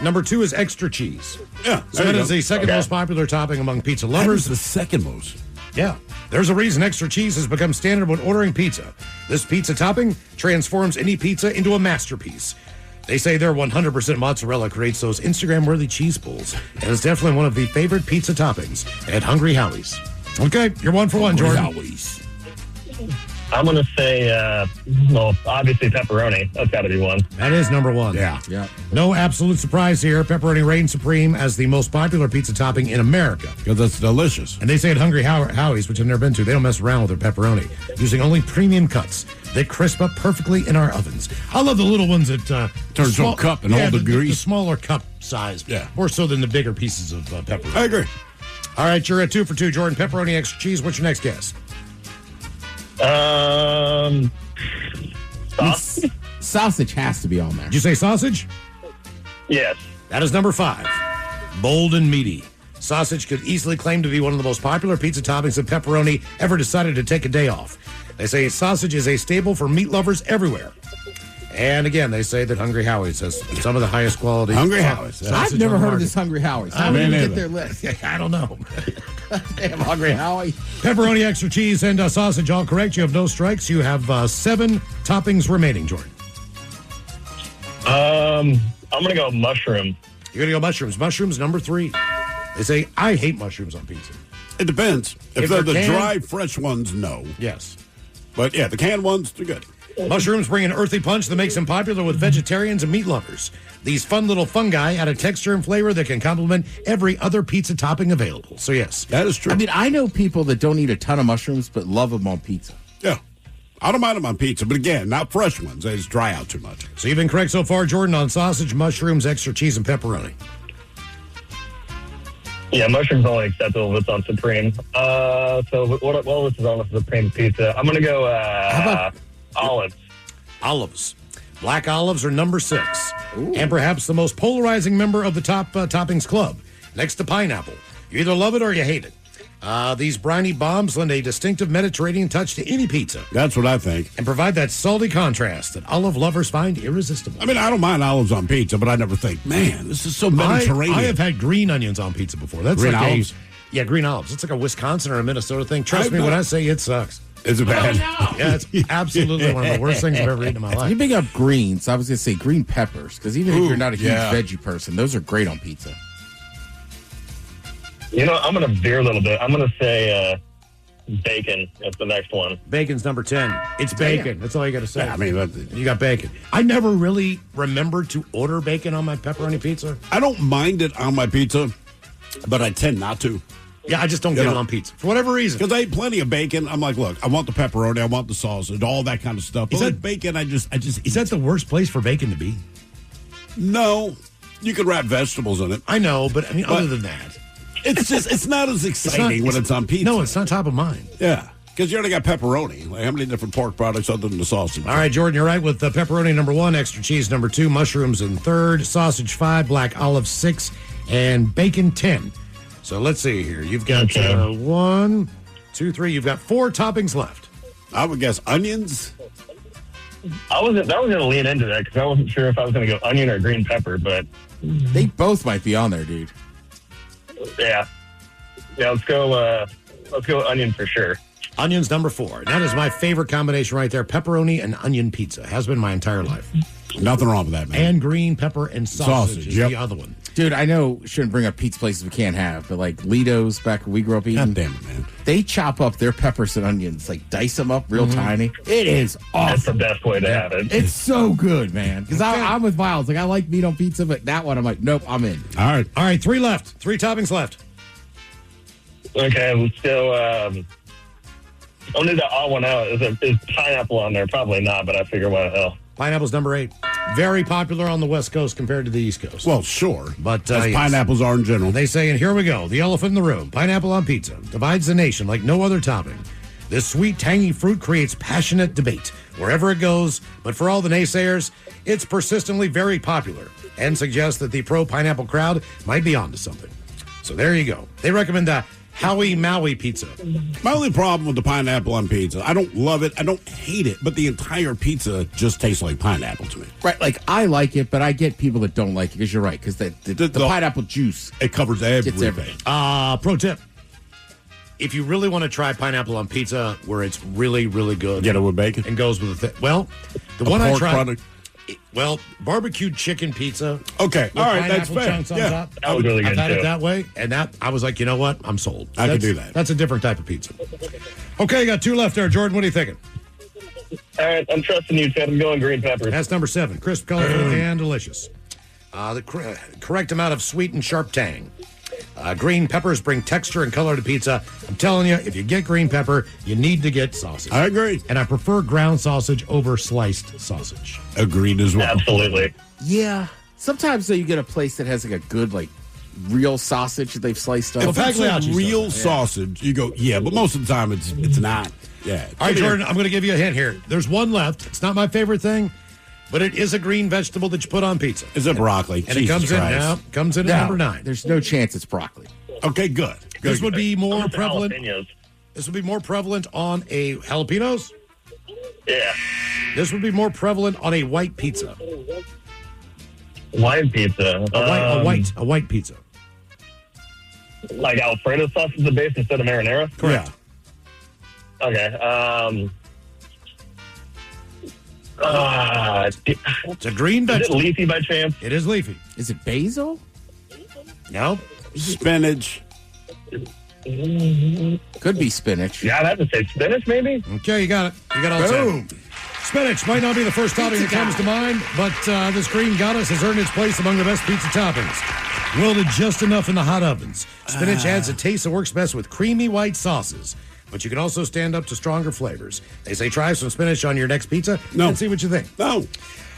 Number 2 is extra cheese. Yeah. So that is the second most popular topping among pizza lovers. That is the second most. Yeah. There's a reason extra cheese has become standard when ordering pizza. This pizza topping transforms any pizza into a masterpiece. They say their 100% mozzarella creates those Instagram-worthy cheese pulls, and it's definitely one of the favorite pizza toppings at Hungry Howie's. Okay, you're 1 for 1, Jordan. Howie's. I'm going to say, obviously pepperoni. That's got to be 1. That is number 1. Yeah. No absolute surprise here. Pepperoni reigns supreme as the most popular pizza topping in America. Because that's delicious. And they say at Hungry Howie's, which I've never been to, they don't mess around with their pepperoni, using only premium cuts. They crisp up perfectly in our ovens. I love the little ones that turns to a cup and all the grease. The smaller cup size. Yeah. More so than the bigger pieces of pepperoni. I agree. All right, you're at 2 for 2, Jordan. Pepperoni, extra cheese. What's your next guess? Sausage has to be on there. Did you say sausage? Yes. That is number 5. Bold and meaty. Sausage could easily claim to be one of the most popular pizza toppings if pepperoni ever decided to take a day off. They say sausage is a staple for meat lovers everywhere. And again, they say that Hungry Howie's has some of the highest quality. Hungry Howie's. I've never heard of this Hungry Howie's. How did you get their list? I don't know. Damn, Hungry Howie. Pepperoni, extra cheese, and sausage, all correct. You have no strikes. You have 7 toppings remaining, Jordan. I'm going to go mushroom. You're going to go mushrooms. Mushrooms, number 3. They say, I hate mushrooms on pizza. It depends. If they're the canned, dry, fresh ones, no. Yes. But yeah, the canned ones, they're good. Mushrooms bring an earthy punch that makes them popular with vegetarians and meat lovers. These fun little fungi add a texture and flavor that can complement every other pizza topping available. So yes, that is true. I mean, I know people that don't eat a ton of mushrooms but love them on pizza. Yeah. I don't mind them on pizza, but again, not fresh ones. They just dry out too much. So you've been correct so far, Jordan, on sausage, mushrooms, extra cheese, and pepperoni. Yeah, mushrooms only acceptable if it's on Supreme. So what else is on a Supreme pizza? I'm going to go olives. Olives. Black olives are number 6. Ooh. And perhaps the most polarizing member of the top toppings club, next to pineapple. You either love it or you hate it. These briny bombs lend a distinctive Mediterranean touch to any pizza. That's what I think. And provide that salty contrast that olive lovers find irresistible. I mean, I don't mind olives on pizza, but I never think, man, this is so Mediterranean. I have had green onions on pizza before. That's green like olives? Yeah, green olives. It's like a Wisconsin or a Minnesota thing. Trust me when I say it sucks. Is it bad? No. Yeah, it's absolutely one of the worst things I've ever eaten in my life. You bring up greens. I was going to say green peppers, because even if you're not a huge veggie person, those are great on pizza. You know, I'm going to veer a little bit. I'm going to say bacon is the next one. Bacon's number 10. It's bacon. That's all you got to say. Yeah, I mean, you got bacon. I never really remembered to order bacon on my pepperoni pizza. I don't mind it on my pizza, but I tend not to. Yeah, I just don't get it on pizza for whatever reason. Because I eat plenty of bacon. I'm like, look, I want the pepperoni, I want the sausage, all that kind of stuff. But with bacon, I just. Is that the worst place for bacon to be? No, you could wrap vegetables in it. I know, but I mean, other than that, it's not as exciting when it's on pizza. No, it's not top of mind. Yeah, because you already got pepperoni. Like, how many different pork products other than the sausage? All right, Jordan, you're right with the pepperoni number 1, extra cheese number 2, mushrooms in 3rd, sausage 5, black olive 6, and bacon 10. So let's see here. You've got 1, 2, 3. You've got 4 toppings left. I would guess onions. I was going to lean into that because I wasn't sure if I was going to go onion or green pepper, but they both might be on there, dude. Yeah. Let's go onion for sure. Onion's number 4. That is my favorite combination right there. Pepperoni and onion pizza. Has been my entire life. Nothing wrong with that, man. And green pepper and sausage is the other one. Dude, I know shouldn't bring up pizza places we can't have, but like Lido's back when we grew up eating. God damn it, man. They chop up their peppers and onions, like dice them up real tiny. It is awesome. That's the best way to have it. It's so good, man. Because I'm with Miles. Like, I like meat on pizza, but that one, I'm like, nope, I'm in. All right. 3 left. 3 toppings left. Okay, let's go. I'll need the odd one out. Is pineapple on there? Probably not, but I figure why the hell. Pineapple's number 8. Very popular on the West Coast compared to the East Coast. Well, sure. But as pineapples are in general. They say, and here we go, the elephant in the room. Pineapple on pizza divides the nation like no other topping. This sweet, tangy fruit creates passionate debate wherever it goes. But for all the naysayers, it's persistently very popular and suggests that the pro-pineapple crowd might be onto something. So there you go. They recommend the Howie Maui pizza. My only problem with the pineapple on pizza, I don't love it, I don't hate it, but the entire pizza just tastes like pineapple to me. Right, like I like it, but I get people that don't like it because you're right, because the pineapple juice, it covers everything. Pro tip. If you really want to try pineapple on pizza where it's really, really good. Get it with bacon? And goes with the well, the one I tried. Well, barbecued chicken pizza. Okay, all right, that's fair. Chunks on top. That was really good. I've had too. it that way, and that I was like, you know what? I'm sold. I can do that. That's a different type of pizza. Okay, you got 2 left there, Jordan. What are you thinking? All right, I'm trusting you, Ted. I'm going green pepper. That's number 7. Crisp, colorful, and delicious. The correct amount of sweet and sharp tang. Green peppers bring texture and color to pizza. I'm telling you, if you get green pepper, you need to get sausage. I agree. And I prefer ground sausage over sliced sausage. Agreed as well. Absolutely. Yeah. Sometimes, though, you get a place that has like a good, like, real sausage that they've sliced up. If it's a real sausage, you go, yeah, but most of the time it's not. Yeah. All right, Jordan, I'm going to give you a hint here. There's one left. It's not my favorite thing, but it is a green vegetable that you put on pizza. Is it broccoli? And it comes in at number 9. There's no chance it's broccoli. Okay, good. This would be more prevalent. Jalapenos. This would be more prevalent on a jalapenos. Yeah. This would be more prevalent on a white pizza. White pizza. A white pizza. Like Alfredo sauce is the base instead of marinara? Correct. Okay. It's a green vegetable. Is it leafy by chance? It is leafy. Is it basil? No. Spinach. Could be spinach. Yeah, I'd have to say spinach, maybe. Okay, you got it. You got all Boom. 10. Spinach might not be the first topping that comes to mind, but this green goddess has earned its place among the best pizza toppings. Wilted just enough in the hot ovens. Spinach adds a taste that works best with creamy white sauces, but you can also stand up to stronger flavors. They say try some spinach on your next pizza and see what you think. No.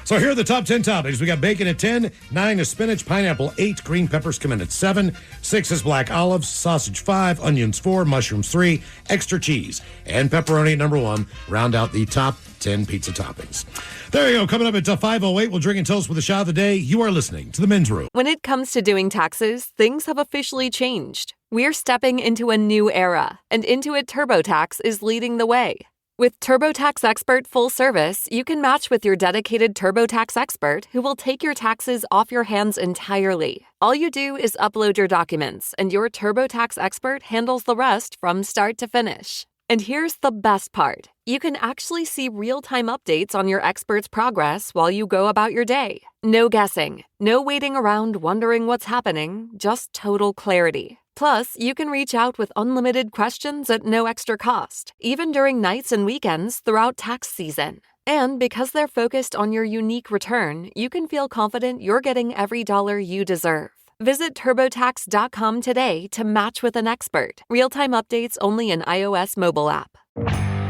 So here are the top 10 toppings. We got bacon at 10, 9 is spinach, pineapple 8, green peppers come in at 7, 6 is black olives, sausage 5, onions 4, mushrooms 3, extra cheese, and pepperoni at number 1 round out the top 10 pizza toppings. There you go. Coming up at 5:08, we'll drink and toast with a shot of the day. You are listening to The Men's Room. When it comes to doing taxes, things have officially changed. We're stepping into a new era, and Intuit TurboTax is leading the way. With TurboTax Expert Full Service, you can match with your dedicated TurboTax expert who will take your taxes off your hands entirely. All you do is upload your documents, and your TurboTax expert handles the rest from start to finish. And here's the best part. You can actually see real-time updates on your expert's progress while you go about your day. No guessing, no waiting around wondering what's happening, just total clarity. Plus, you can reach out with unlimited questions at no extra cost, even during nights and weekends throughout tax season. And because they're focused on your unique return, you can feel confident you're getting every dollar you deserve. Visit TurboTax.com today to match with an expert. Real-time updates only in iOS mobile app.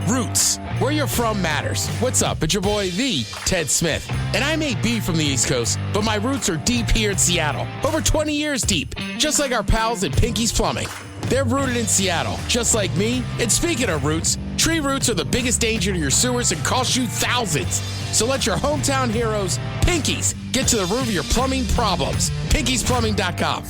Roots. Where you're from matters. What's up? It's your boy, the Ted Smith. And I may be from the East Coast, but my roots are deep here in Seattle. Over 20 years deep. Just like our pals at Pinky's Plumbing. They're rooted in Seattle, just like me. And speaking of roots, tree roots are the biggest danger to your sewers and cost you thousands. So let your hometown heroes, Pinky's, get to the root of your plumbing problems. Pinky'sPlumbing.com.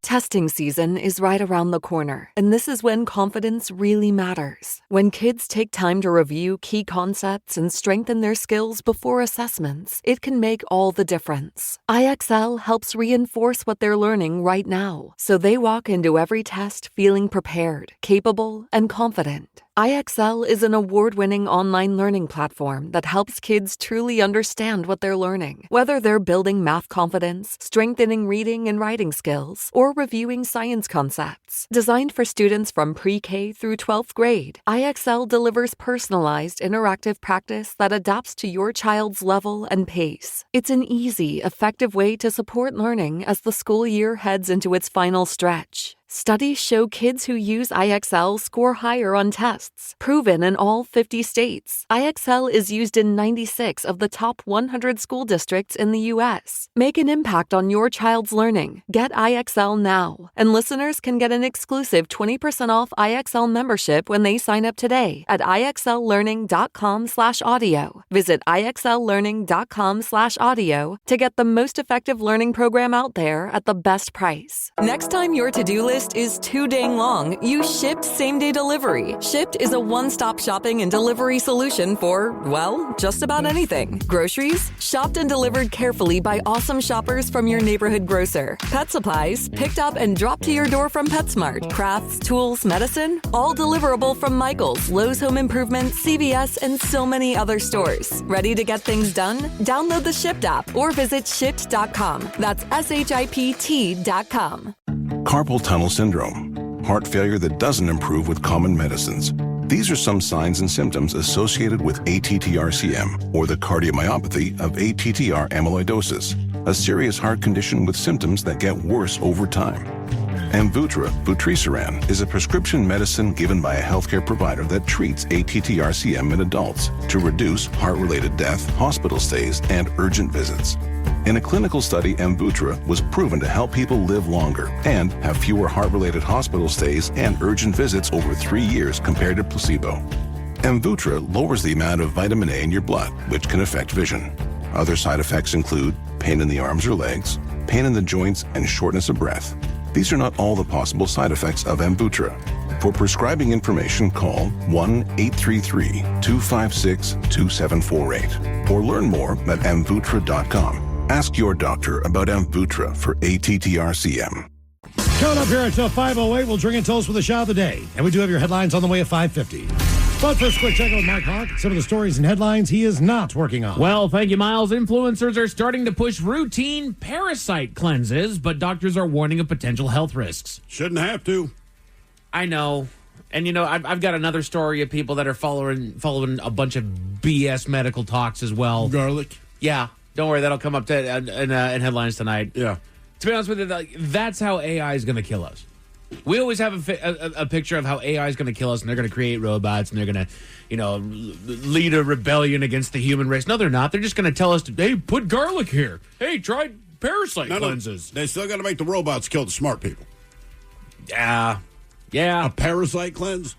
Testing season is right around the corner, and this is when confidence really matters. When kids take time to review key concepts and strengthen their skills before assessments, it can make all the difference. IXL helps reinforce what they're learning right now, so they walk into every test feeling prepared, capable, and confident. IXL is an award-winning online learning platform that helps kids truly understand what they're learning. Whether they're building math confidence, strengthening reading and writing skills, or reviewing science concepts. Designed for students from pre-K through 12th grade, IXL delivers personalized, interactive practice that adapts to your child's level and pace. It's an easy, effective way to support learning as the school year heads into its final stretch. Studies show kids who use IXL score higher on tests, proven in all 50 states. IXL is used in 96 of the top 100 school districts in the U.S. Make an impact on your child's learning. Get IXL now. And listeners can get an exclusive 20% off IXL membership when they sign up today at IXLlearning.com/audio. Visit IXLlearning.com/audio to get the most effective learning program out there at the best price. Next time your to-do list is too dang long, use Shipt same-day delivery. Shipt is a one-stop shopping and delivery solution for, well, just about anything. Groceries? Shopped and delivered carefully by awesome shoppers from your neighborhood grocer. Pet supplies? Picked up and dropped to your door from PetSmart. Crafts, tools, medicine? All deliverable from Michael's, Lowe's Home Improvement, CVS, and so many other stores. Ready to get things done? Download the Shipt app or visit Shipt.com. That's SHIPT.com. Carpal tunnel syndrome, heart failure that doesn't improve with common medicines. These are some signs and symptoms associated with ATTR-CM, or the cardiomyopathy of ATTR amyloidosis, a serious heart condition with symptoms that get worse over time. Amvuttra, vutrisiran, is a prescription medicine given by a healthcare provider that treats ATTR-CM in adults to reduce heart-related death, hospital stays, and urgent visits. In a clinical study, Amvuttra was proven to help people live longer and have fewer heart-related hospital stays and urgent visits over 3 years compared to placebo. Amvuttra lowers the amount of vitamin A in your blood, which can affect vision. Other side effects include pain in the arms or legs, pain in the joints, and shortness of breath. These are not all the possible side effects of Amvuttra. For prescribing information, call 1-833-256-2748 or learn more at amvuttra.com. Ask your doctor about Amvuttra for ATTRCM. Coming up here at 5:08, we'll drink and toast with a shot of the day. And we do have your headlines on the way at 5:50. But first, quick check with Mike Hawk. Some of the stories and headlines he is not working on. Well, thank you, Miles. Influencers are starting to push routine parasite cleanses, but doctors are warning of potential health risks. Shouldn't have to. I know. And, I've got another story of people that are following a bunch of BS medical talks as well. Garlic? Yeah. Don't worry. That'll come up in headlines tonight. Yeah. To be honest with you, that's how AI is going to kill us. We always have a picture of how AI is going to kill us, and they're going to create robots, and they're going to, lead a rebellion against the human race. No, they're not. They're just going to tell us, hey, put garlic here. Hey, try parasite cleanses. They still got to make the robots kill the smart people. Yeah. A parasite cleanse?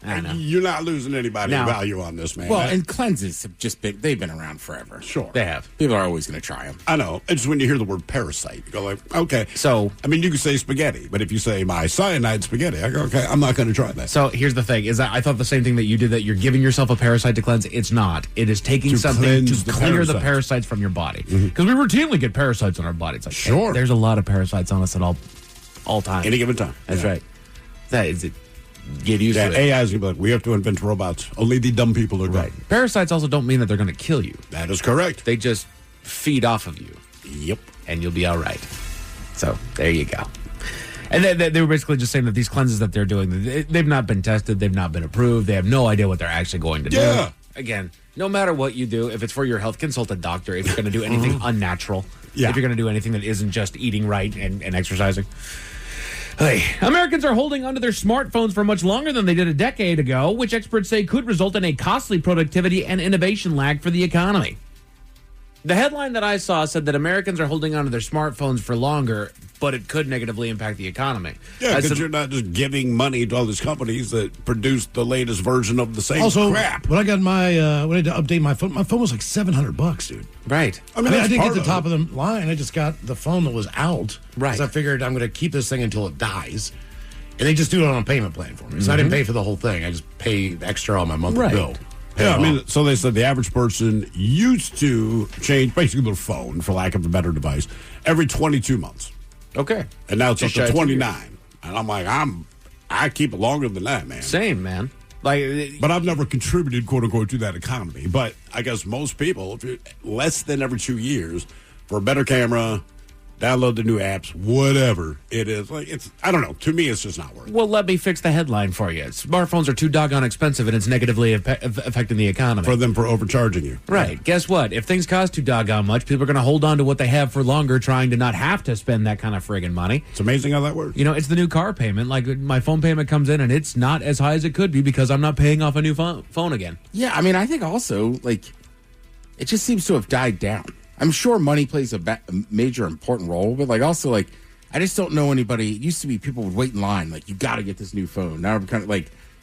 I know. You're not losing anybody value on this, man. Well, and cleanses have they've been around forever. Sure. They have. People are always going to try them. I know. It's just when you hear the word parasite, you go like, okay. So, I mean, you can say spaghetti, but if you say my cyanide spaghetti, I go, okay, I'm not going to try that. So here's the thing, is that I thought the same thing that you did, that you're giving yourself a parasite to cleanse. It's not. It is taking something to clear the parasites from your body. Because we routinely get parasites on our body. It's like, sure. Hey, there's a lot of parasites on us at all times. Any given time. That's right. That is it. Get used to it. AI is going to be like, we have to invent robots. Only the dumb people are right. Parasites also don't mean that they're going to kill you. That is correct. They just feed off of you. Yep. And you'll be all right. So there you go. And they were basically just saying that these cleanses that they're doing, they've not been tested. They've not been approved. They have no idea what they're actually going to do. Again, no matter what you do, if it's for your health, consult a doctor. If you're going to do anything unnatural. If you're going to do anything that isn't just eating right and exercising. Hey, Americans are holding onto their smartphones for much longer than they did a decade ago, which experts say could result in a costly productivity and innovation lag for the economy. The headline that I saw said that Americans are holding onto their smartphones for longer, but it could negatively impact the economy. Yeah, because you're not just giving money to all these companies that produce the latest version of the same crap. When I got when I had to update my phone was like $700, dude. Right. I didn't get the top of the line. I just got the phone that was out. Right. Because I figured I'm going to keep this thing until it dies. And they just do it on a payment plan for me. So I didn't pay for the whole thing. I just pay extra on my monthly bill. Yeah, so they said the average person used to change basically their phone, for lack of a better device, every 22 months. Okay. And now it's up to 29. And I'm like, I keep it longer than that, man. Same, man. But I've never contributed, quote unquote, to that economy. But I guess most people, if you're less than every 2 years, for a better camera, download the new apps, whatever it is. I don't know. To me, it's just not working. Well, let me fix the headline for you. Smartphones are too doggone expensive, and it's negatively affecting the economy. For them for overcharging you. Right. Yeah. Guess what? If things cost too doggone much, people are going to hold on to what they have for longer, trying to not have to spend that kind of friggin' money. It's amazing how that works. It's the new car payment. Like, my phone payment comes in, and it's not as high as it could be because I'm not paying off a new phone again. Yeah, I think also, it just seems to have died down. I'm sure money plays a major important role, but also I just don't know anybody. It used to be people would wait in line, you got to get this new phone. Now I'm kind of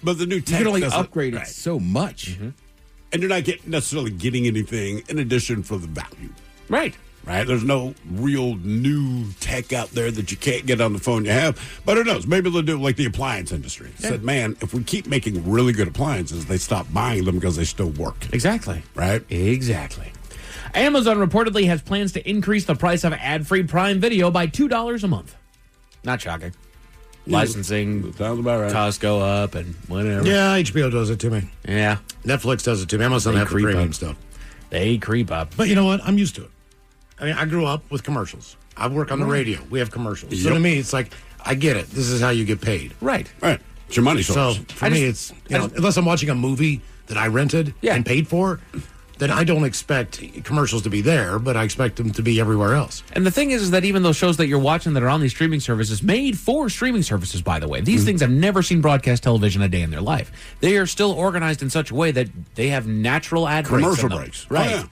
but the new tech you can only upgrade it so much, and you're not necessarily getting anything in addition for the value. Right. There's no real new tech out there that you can't get on the phone you have. But who knows? Maybe they'll do like the appliance industry. Yeah. Said, man, if we keep making really good appliances, they stop buying them because they still work. Exactly. Right? Exactly. Amazon reportedly has plans to increase the price of ad-free Prime Video by $2 a month. Not shocking. Licensing sounds about right. Costs go up and whatever. Yeah, HBO does it to me. Yeah. Netflix does it to me. Amazon have the premium stuff. They creep up. But you know what? I'm used to it. I grew up with commercials. I work on the radio. We have commercials. So to me, it's like, I get it. This is how you get paid. Right. It's your money source. So for me, it's, unless I'm watching a movie that I rented and paid for, then I don't expect commercials to be there, but I expect them to be everywhere else. And the thing is that even those shows that you're watching that are on these streaming services, made for streaming services, by the way, these things have never seen broadcast television a day in their life. They are still organized in such a way that they have natural ad breaks. Commercial breaks. Right. Oh, yeah.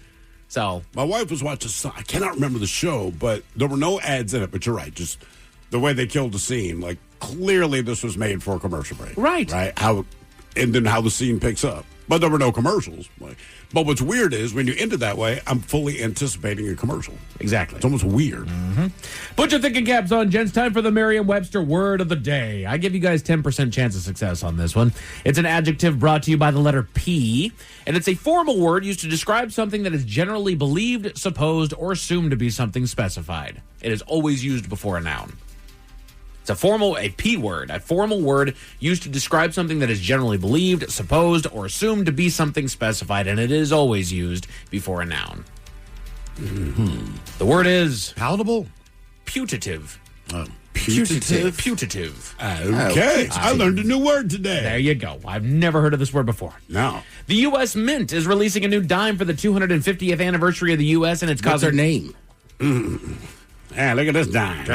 So my wife was watching, I cannot remember the show, but there were no ads in it, but you're right. Just the way they killed the scene, clearly this was made for a commercial break. Right. And then how the scene picks up. But there were no commercials. But what's weird is when you end it that way, I'm fully anticipating a commercial. Exactly. It's almost weird. Put your thinking caps on, gents. Time for the Merriam-Webster word of the day. I give you guys 10% chance of success on this one. It's an adjective brought to you by the letter P, and it's a formal word used to describe something that is generally believed, supposed, or assumed to be something specified. It is always used before a noun. It's a P word, a formal word used to describe something that is generally believed, supposed, or assumed to be something specified, and it is always used before a noun. The word is palatable, putative. Putative? Putative. Okay. I learned a new word today. There you go. I've never heard of this word before. No. The U.S. Mint is releasing a new dime for the 250th anniversary of the U.S., and it's What's her name? Yeah, look at this dime.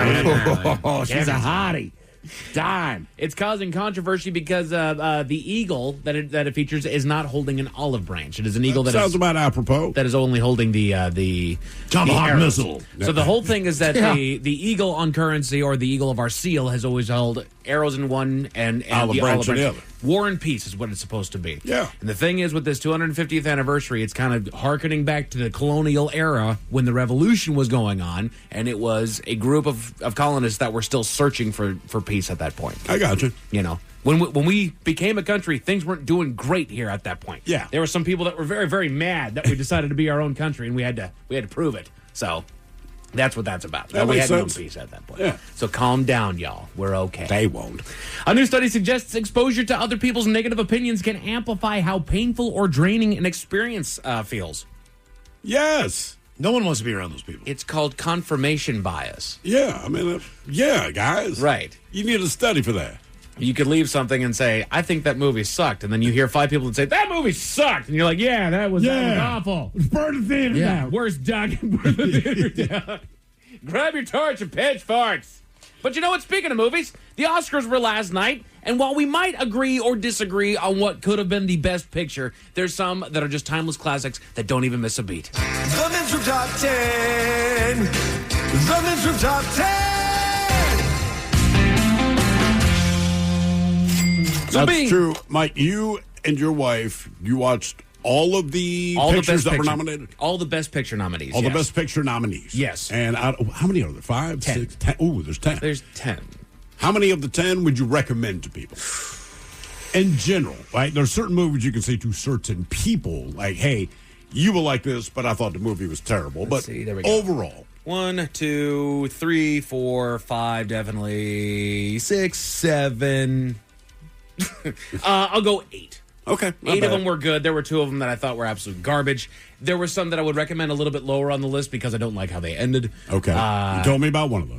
Oh, she's a hottie. Dime. It's causing controversy because the eagle that it features is not holding an olive branch. It is an eagle that sounds is about apropos. That is only holding the Tomahawk missile. So the whole thing is that the eagle on currency, or the eagle of our seal, has always held arrows in one and olive the branch olive in the branch. other. War and peace is what it's supposed to be. Yeah. And the thing is, with this 250th anniversary, it's kind of hearkening back to the colonial era when the revolution was going on, and it was a group of colonists that were still searching for peace at that point. I got you. You know, when we became a country, things weren't doing great here at that point. Yeah. There were some people that were very, very mad that we decided to be our own country, and we had to prove it. So that's what that's about. That we makes had sense. no peace at that point. Yeah. So calm down, y'all. We're okay. They won't. A new study suggests exposure to other people's negative opinions can amplify how painful or draining an experience feels. Yes. No one wants to be around those people. It's called confirmation bias. Yeah, I mean, yeah, guys. Right. You need a study for that. You could leave something and say, I think that movie sucked. And then you hear 5 people that say, that movie sucked. And you're like, yeah, that was awful. Burn the theater down. Worst Doug. Burn the theater down. Grab your torch and pitchforks. But you know what? Speaking of movies, the Oscars were last night. And while we might agree or disagree on what could have been the best picture, there's some that are just timeless classics that don't even miss a beat. The Men's Room Top 10. The Men's Room Top 10. That's true. Mike, you and your wife, you watched all of the pictures that were nominated? All the Best Picture nominees. All the Best Picture nominees. Yes. And how many are there? 5, 10. 6, 10? Ooh, there's 10. There's 10. How many of the 10 would you recommend to people? In general, right? There's certain movies you can say to certain people, like, hey, you will like this, but I thought the movie was terrible. Let's but see, there we go. overall. 1, 2, 3, 4, 5, definitely 6, 7. I'll go 8. Okay. 8 of them were good. There were 2 of them that I thought were absolute garbage. There were some that I would recommend a little bit lower on the list because I don't like how they ended. Okay. You told me about one of them.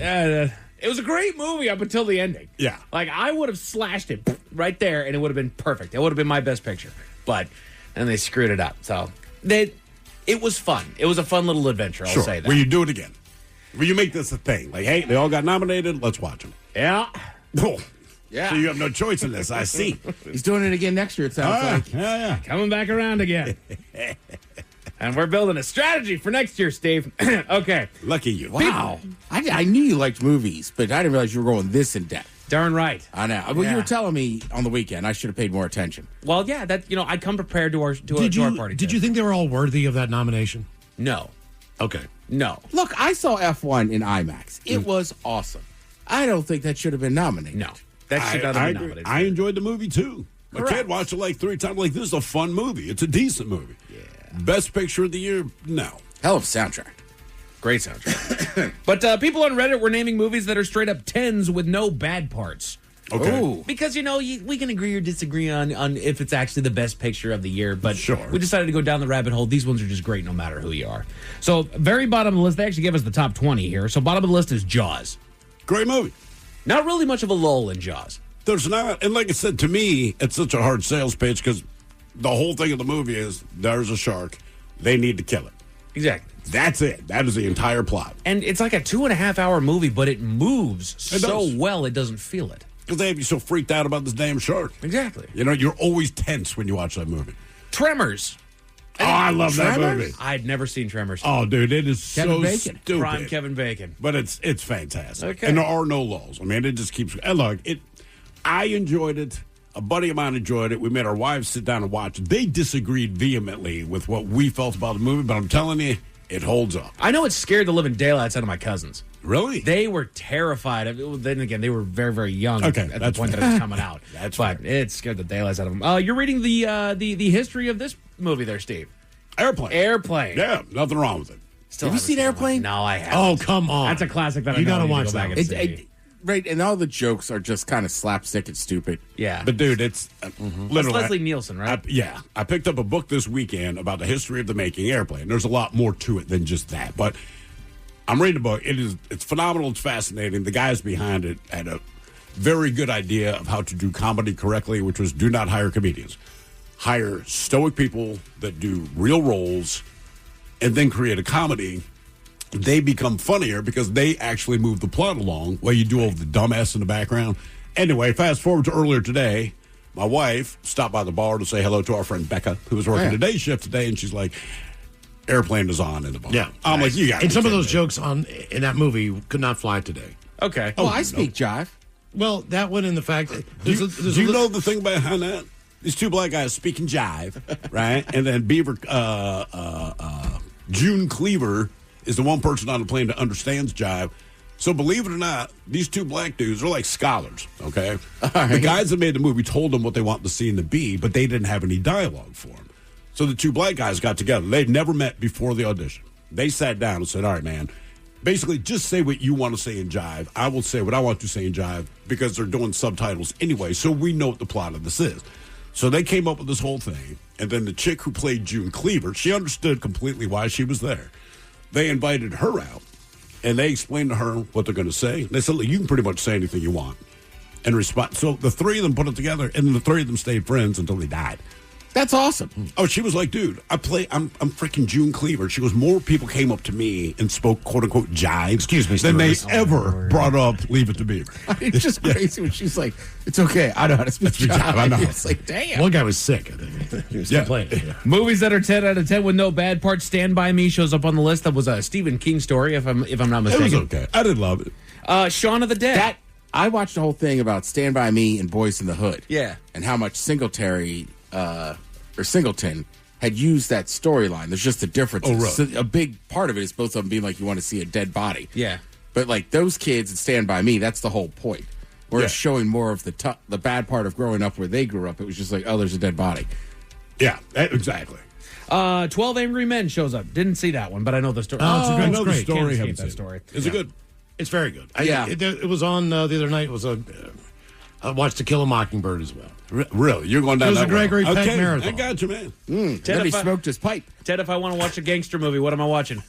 It was a great movie up until the ending. Yeah. Like, I would have slashed it right there, and it would have been perfect. It would have been my best picture. But, and they screwed it up. So, it was fun. It was a fun little adventure, I'll say that. Will you do it again? Will you make this a thing? Like, hey, they all got nominated. Let's watch them. Yeah. Oh. Yeah. So you have no choice in this. I see. He's doing it again next year, it sounds like. Yeah. Coming back around again. And we're building a strategy for next year, Steve. Okay. Lucky you. Wow. I knew you liked movies, but I didn't realize you were going this in depth. Darn right. I know. Well, Yeah. you were telling me on the weekend. I should have paid more attention. Well, yeah, I come prepared to our party. Did you think they were all worthy of that nomination? No. Okay. No. Look, I saw F1 in IMAX. It was awesome. I don't think that should have been nominated. No. That should not have been nominated. I enjoyed the movie, too. My kid watched it like 3 times. Like, this is a fun movie. It's a decent movie. Yeah. Best picture of the year? No. Hell of a soundtrack. Great soundtrack. But people on Reddit were naming movies that are straight up 10s with no bad parts. Okay. Ooh. Because, we can agree or disagree on if it's actually the best picture of the year. But Sure. we decided to go down the rabbit hole. These ones are just great no matter who you are. So, very bottom of the list, they actually gave us the top 20 here. So, bottom of the list is Jaws. Great movie. Not really much of a lull in Jaws. There's not. And like I said, to me, it's such a hard sales pitch because the whole thing of the movie is there's a shark. They need to kill it. Exactly. That's it. That is the entire plot. And it's like a 2.5-hour movie, but it moves It so does. well it doesn't feel it. Because they have you so freaked out about this damn shark. Exactly. You're always tense when you watch that movie. Tremors. Oh, I love that Tremors? movie. I'd never seen Tremors. Oh, dude, it is Kevin so Bacon. stupid. Prime Kevin Bacon. But it's fantastic. Okay. And there are no lulls. I mean, it just keeps. And look, I enjoyed it. A buddy of mine enjoyed it. We made our wives sit down and watch it. They disagreed vehemently with what we felt about the movie, but I'm telling you, it holds up. I know it scared the living daylights out of my cousins. Really? They were terrified of it. Then again, they were very, very young at the point that it was coming out. But it scared the daylights out of them. You're reading the history of this movie there, Steve. Airplane. Yeah, nothing wrong with it. Have you seen Airplane? No, I haven't. Oh, come on. That's a classic that You I know gotta I need to watch go that back one. and see. Right, and all the jokes are just kind of slapstick and stupid. Yeah. But, dude, it's That's literally... Leslie Nielsen, right? I picked up a book this weekend about the history of the making Airplane. There's a lot more to it than just that. But I'm reading the book. It's phenomenal. It's fascinating. The guys behind it had a very good idea of how to do comedy correctly, which was do not hire comedians. Hire stoic people that do real roles and then create a comedy. They become funnier because they actually move the plot along while you do all the dumbass in the background. Anyway, fast forward to earlier today. My wife stopped by the bar to say hello to our friend Becca, who was working the day shift today, and she's like, Airplane is on in the bar. Yeah. I'm like, you got And some of those jokes in that movie could not fly today. Okay. Oh, I speak jive. Well, that one and the fact that Do you know the thing behind that? These two black guys speaking jive, right? And then June Cleaver is the one person on the plane that understands jive. So believe it or not, these two black dudes are like scholars, okay? The guys that made the movie told them what they want the scene to be, but they didn't have any dialogue for them. So the two black guys got together. They'd never met before the audition. They sat down and said, all right, man, basically just say what you want to say in jive. I will say what I want to say in jive because they're doing subtitles anyway, so we know what the plot of this is. So they came up with this whole thing, and then the chick who played June Cleaver, she understood completely why she was there. They invited her out, and they explained to her what they're going to say. They said, look, you can pretty much say anything you want and respond. So the three of them put it together, and the three of them stayed friends until they died. That's awesome. Oh, she was like, dude, I'm freaking June Cleaver. She goes, more people came up to me and spoke, quote unquote, jive. Excuse me, than they Steve. ever brought up Leave It to Beaver. It's just crazy when she's like, it's okay. I know how to speak jive. I know. It's like, damn. One guy was sick, I think. He was complaining. Yeah. Movies that are 10 out of 10 with no bad parts. Stand By Me shows up on the list. That was a Stephen King story, if I'm not mistaken. It was okay. I did love it. Shaun of the Dead. I watched the whole thing about Stand By Me and Boys in the Hood. Yeah. And how much Singleton had used that storyline. There's just a difference. Oh, right. So a big part of it is both of them being like, you want to see a dead body. Yeah. But like those kids at Stand By Me, that's the whole point. Whereas showing more of the bad part of growing up where they grew up, it was just like, oh, there's a dead body. Yeah, exactly. 12 Angry Men shows up. Didn't see that one, but I know the story. I know the great. story. Can't escape Haven't that seen story. Is it good? It's very good. Yeah. It was on the other night. It was I watched To Kill a Mockingbird as well. Really? You're going down It was that a Gregory road. Peck Okay, marathon. I got you, man. Then he smoked his pipe. Ted, if I want to watch a gangster movie, what am I watching?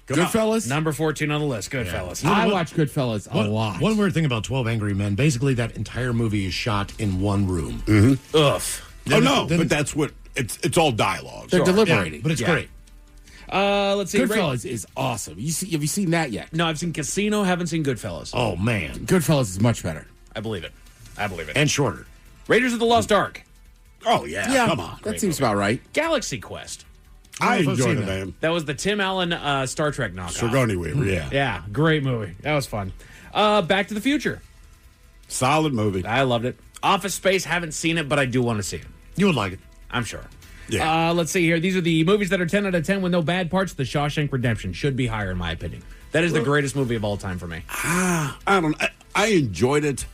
Goodfellas? Number 14 on the list. Goodfellas. I watch Goodfellas a lot. One weird thing about 12 Angry Men, basically that entire movie is shot in one room. Mm-hmm. Ugh. Oh, no, but that's what, it's all dialogue. They're deliberating. Yeah, but it's great. Let's see. Goodfellas is awesome. Have you seen that yet? No, I've seen Casino, haven't seen Goodfellas. Oh, man. Goodfellas is much better. I believe it. And shorter. Raiders of the Lost Ark. Oh, yeah. Come on. That seems about right. Galaxy Quest. I don't know if I've enjoyed seen it, that. man. That was the Tim Allen Star Trek knockoff. Sigourney Weaver, yeah. Yeah, great movie. That was fun. Back to the Future. Solid movie. I loved it. Office Space, haven't seen it, but I do want to see it. You would like it. I'm sure. Yeah. Let's see here. These are the movies that are 10 out of 10 with no bad parts. The Shawshank Redemption should be higher, in my opinion. That is the greatest movie of all time for me. I don't know. I enjoyed it.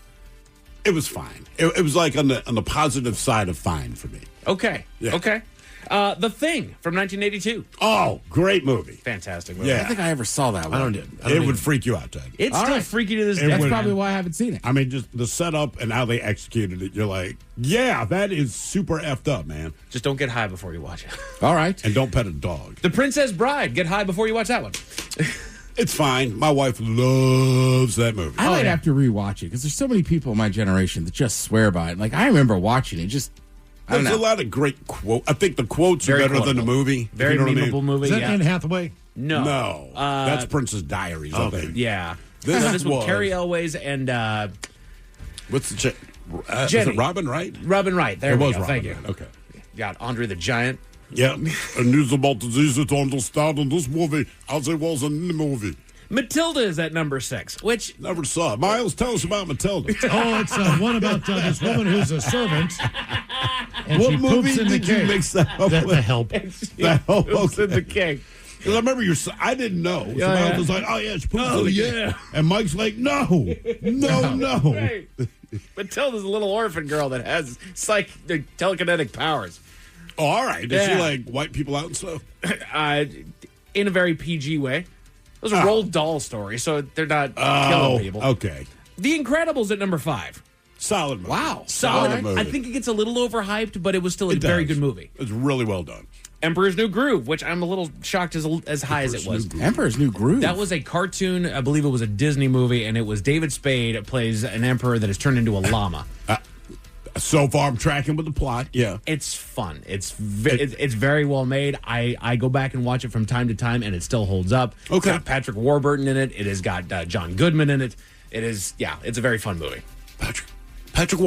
It was fine. It was like on the positive side of fine for me. Okay. Yeah. Okay. The Thing from 1982. Oh, great movie. Fantastic movie. Yeah. I don't think I ever saw that one. I don't do. It would freak you out, Ted. It's All still right. freaky to this It day. That's would- probably why I haven't seen it. I mean, just the setup and how they executed it, you're like, yeah, that is super effed up, man. Just don't get high before you watch it. All right. And don't pet a dog. The Princess Bride. Get high before you watch that one. It's fine. My wife loves that movie. I might have to rewatch it because there's so many people in my generation that just swear by it. Like I remember watching it, just I don't There's know. a lot of great quotes. I think the quotes Very are better than the quotable. movie. Very you know what I memeable mean? movie. Is that Yeah. Anne Hathaway? No. No, that's Princess Diaries. I think. Yeah. This No, this was- one, Carrie Elways and What's the chick? Is Jenny. it Robin Wright? Robin Wright. There It we was go. Robin Thank you. Wright. Okay. Got Andre the Giant. Yeah. And news about the disease to understand in this movie as it was in the movie. Matilda is at number 6, which never saw. Miles, tell us about Matilda. Oh, it's one about this woman who's a servant. And what she movie poops in did the you cake. mix that up with? The Help. The Help. Poops in the cake. Because I remember I didn't know. So Yeah, Miles yeah. was like, oh, yeah, she poops Oh, in the yeah. cake. And Mike's like, no. Right. Matilda's a little orphan girl that has telekinetic powers. Oh, all right. Does she Yeah. like wipe people out and stuff? In a very PG way. Those are Roald Dahl stories, so they're not killing people. Okay. The Incredibles at number 5. Solid movie. Wow. Solid. movie. I think it gets a little overhyped, but it was still a very good movie. It's really well done. Emperor's New Groove, which I'm a little shocked as high as it was. Emperor's New Groove. That was a cartoon. I believe it was a Disney movie, and it was David Spade plays an emperor that is turned into a llama. So far, I'm tracking with the plot. Yeah. It's fun. It's very well made. I go back and watch it from time to time, and it still holds up. Okay. It's got Patrick Warburton in it. It has got John Goodman in it. It's a very fun movie. Patrick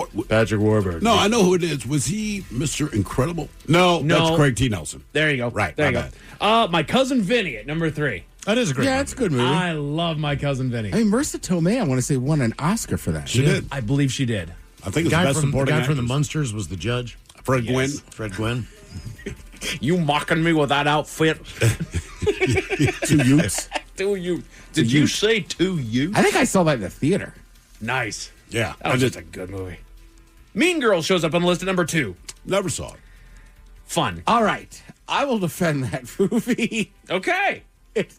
Warburton. No, I know who it is. Was he Mr. Incredible? No, that's Craig T. Nelson. There you go. Right. There you my go. My Cousin Vinny at number 3. That is a great movie. it's a good movie. I love My Cousin Vinny. I mean, Marissa Tomei, I want to say, won an Oscar for that. She did. I believe she did. I think The it's guy, best from, the supporting guy from the actress. Munsters was the judge. Fred Gwynn. Fred Gwynn. You mocking me with that outfit? 2 youths. 2 youths. Did you say 2 youths? I think I saw that in the theater. Nice. Yeah. That was just a good movie. Mean Girls shows up on the list at number 2. Never saw it. Fun. All right. I will defend that movie. Okay.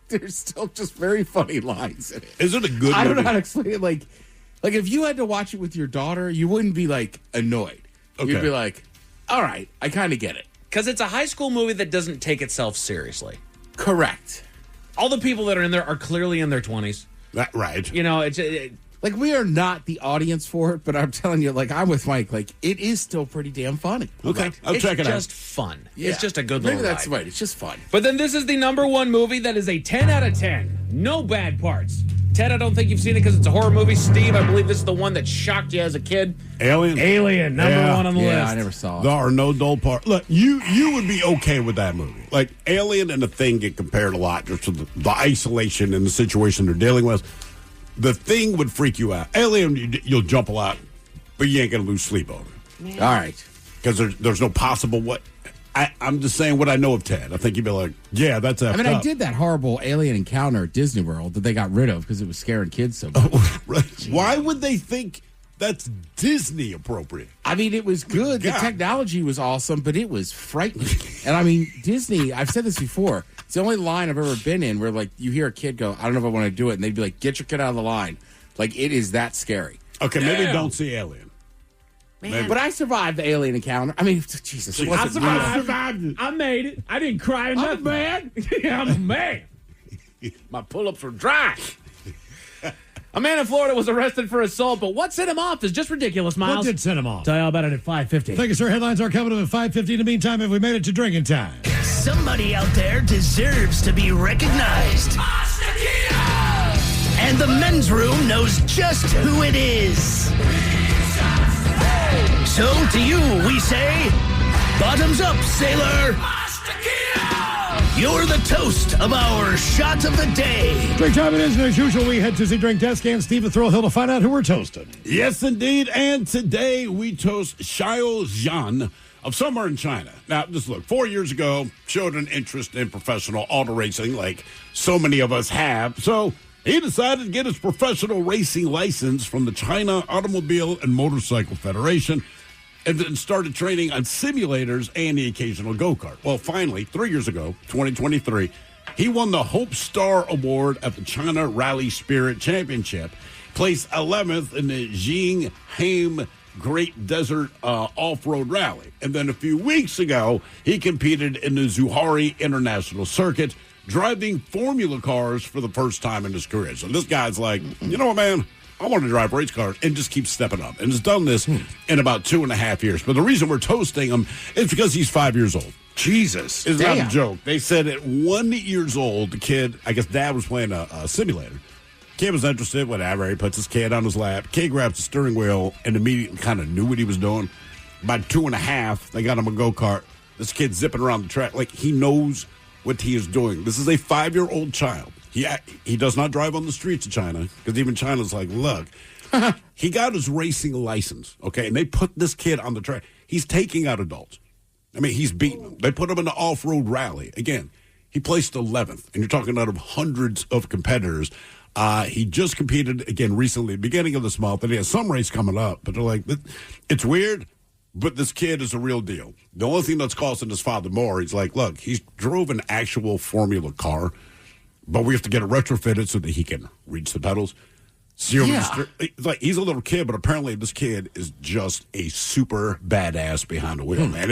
There's still just very funny lines in it. Is it a good I don't know movie? how to explain it. Like if you had to watch it with your daughter, you wouldn't be like annoyed. Okay. You'd be like, all right, I kind of get it. Because it's a high school movie that doesn't take itself seriously. Correct. All the people that are in there are clearly in their 20s. Right. You know, Like, we are not the audience for it, but I'm telling you, like, I'm with Mike. Like, it is still pretty damn funny. Okay. I'll check it out. It's just fun. Yeah. It's just a good Maybe little that's ride. right. It's just fun. But then this is the number 1 movie that is a 10 out of 10. No bad parts. Ted, I don't think you've seen it because it's a horror movie. Steve, I believe this is the one that shocked you as a kid. Alien, number 1 on the list. Yeah, I never saw it. There are no dull parts. Look, you would be okay with that movie. Like, Alien and The Thing get compared a lot just to the isolation and the situation they're dealing with. The Thing would freak you out. Alien, you'll jump a lot, but you ain't going to lose sleep over it. All right. Because there's no possible what. I'm just saying what I know of Ted. I think you'd be like, yeah, that's I mean, I up. did that horrible alien encounter at Disney World that they got rid of because it was scaring kids so much. Right. Why would they think that's Disney appropriate? I mean, it was good. The God. technology was awesome, but it was frightening. And I mean, Disney, I've said this before, it's the only line I've ever been in where, like, you hear a kid go, I don't know if I want to do it. And they'd be like, get your kid out of the line. Like, it is that scary. Okay, maybe don't see Alien. Man, but I survived the alien encounter. I mean, Jesus. It I wasn't real. survived it. I made it. I didn't cry or nothing. I'm a man. I'm a man. My pull-ups were dry. A man in Florida was arrested for assault, but what set him off is just ridiculous, Miles. What did set him off? Tell you all about it at 5:50. Thank you, sir. Headlines are coming up at 5:50. In the meantime, have we made it to drinking time? Somebody out there deserves to be recognized. And the men's room knows just who it is. So to you, we say, bottoms up, sailor. You're the toast of our shot of the day. Drink time it is, and as usual, we head to the drink desk and Steve will throw a hill to find out who we're toasting. Yes, indeed. And today we toast Xiao Zhan of somewhere in China. Now, just look, 4 years ago, showed an interest in professional auto racing like so many of us have. So he decided to get his professional racing license from the China Automobile and Motorcycle Federation and then started training on simulators and the occasional go-kart. Well, finally, 3 years ago, 2023, he won the Hope Star Award at the China Rally Spirit Championship, placed 11th in the Jinghame Great Desert Off-Road Rally. And then a few weeks ago, he competed in the Zuhari International Circuit, driving formula cars for the first time in his career. So this guy's like, you know what, man? I want to drive race cars and just keep stepping up. And has done this in about 2.5 years. But the reason we're toasting him is because he's 5 years old. Jesus. It's not a joke. They said at 1 year old, the kid, I guess dad was playing a simulator. Kid was interested, whatever. He puts his kid on his lap. Kid grabs the steering wheel and immediately kind of knew what he was doing. By 2.5, they got him a go-kart. This kid's zipping around the track like he knows what he is doing. This is a 5-year-old child. He does not drive on the streets of China because even China's like, look, he got his racing license, okay, and they put this kid on the track. He's taking out adults. I mean, he's beating them. They put him in the off-road rally. Again, he placed 11th, and you're talking out of hundreds of competitors. He just competed again recently, beginning of this month, and he has some race coming up. But they're like, it's weird, but this kid is a real deal. The only thing that's costing his father more, he's like, look, he's drove an actual Formula car, but we have to get it retrofitted so that he can reach the pedals. It's like he's a little kid, but apparently this kid is just a super badass behind the wheel, man.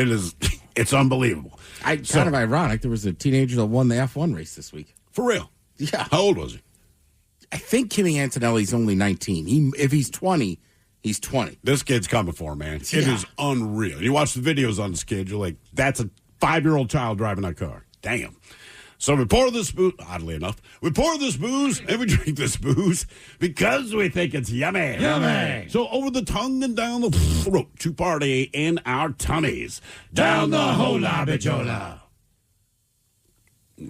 It's unbelievable. Kind of ironic. There was a teenager that won the F1 race this week. For real? Yeah. How old was he? I think Kimi Antonelli's only 19. If he's 20, he's 20. This kid's coming for him, man. It is unreal. You watch the videos on this kid, you're like, that's a 5-year-old child driving that car. Damn. So we pour this booze, oddly enough, we pour this booze and we drink this booze because we think it's yummy. Yummy. So over the tongue and down the throat to party in our tummies. Down the hola bijola. All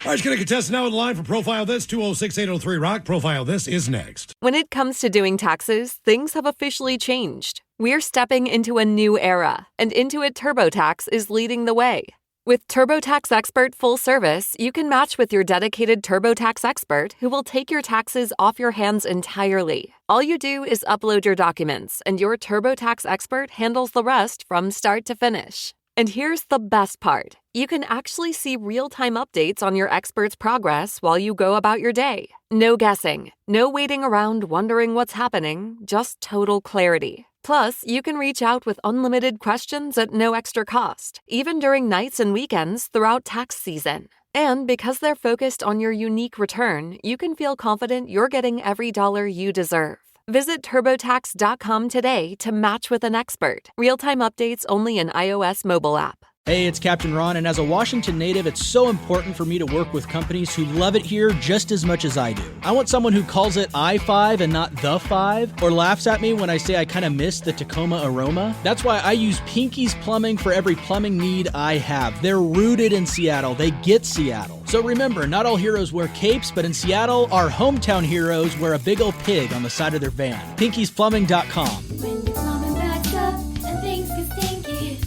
right, let's get a contestant now in line for Profile This, 206-803-ROCK. Profile This is next. When it comes to doing taxes, things have officially changed. We're stepping into a new era, and Intuit TurboTax is leading the way. With TurboTax Expert Full Service, you can match with your dedicated TurboTax expert who will take your taxes off your hands entirely. All you do is upload your documents, and your TurboTax expert handles the rest from start to finish. And here's the best part. You can actually see real-time updates on your expert's progress while you go about your day. No guessing, no waiting around wondering what's happening, just total clarity. Plus, you can reach out with unlimited questions at no extra cost, even during nights and weekends throughout tax season. And because they're focused on your unique return, you can feel confident you're getting every dollar you deserve. Visit TurboTax.com today to match with an expert. Real-time updates only in iOS mobile app. Hey, it's Captain Ron, and as a Washington native, it's so important for me to work with companies who love it here just as much as I do. I want someone who calls it I-5 and not the 5, or laughs at me when I say I kind of miss the Tacoma aroma. That's why I use Pinky's Plumbing for every plumbing need I have. They're rooted in Seattle. They get Seattle. So remember, not all heroes wear capes, but in Seattle, our hometown heroes wear a big old pig on the side of their van. Pinky'sPlumbing.com. When your plumbing backs up and things get stinky,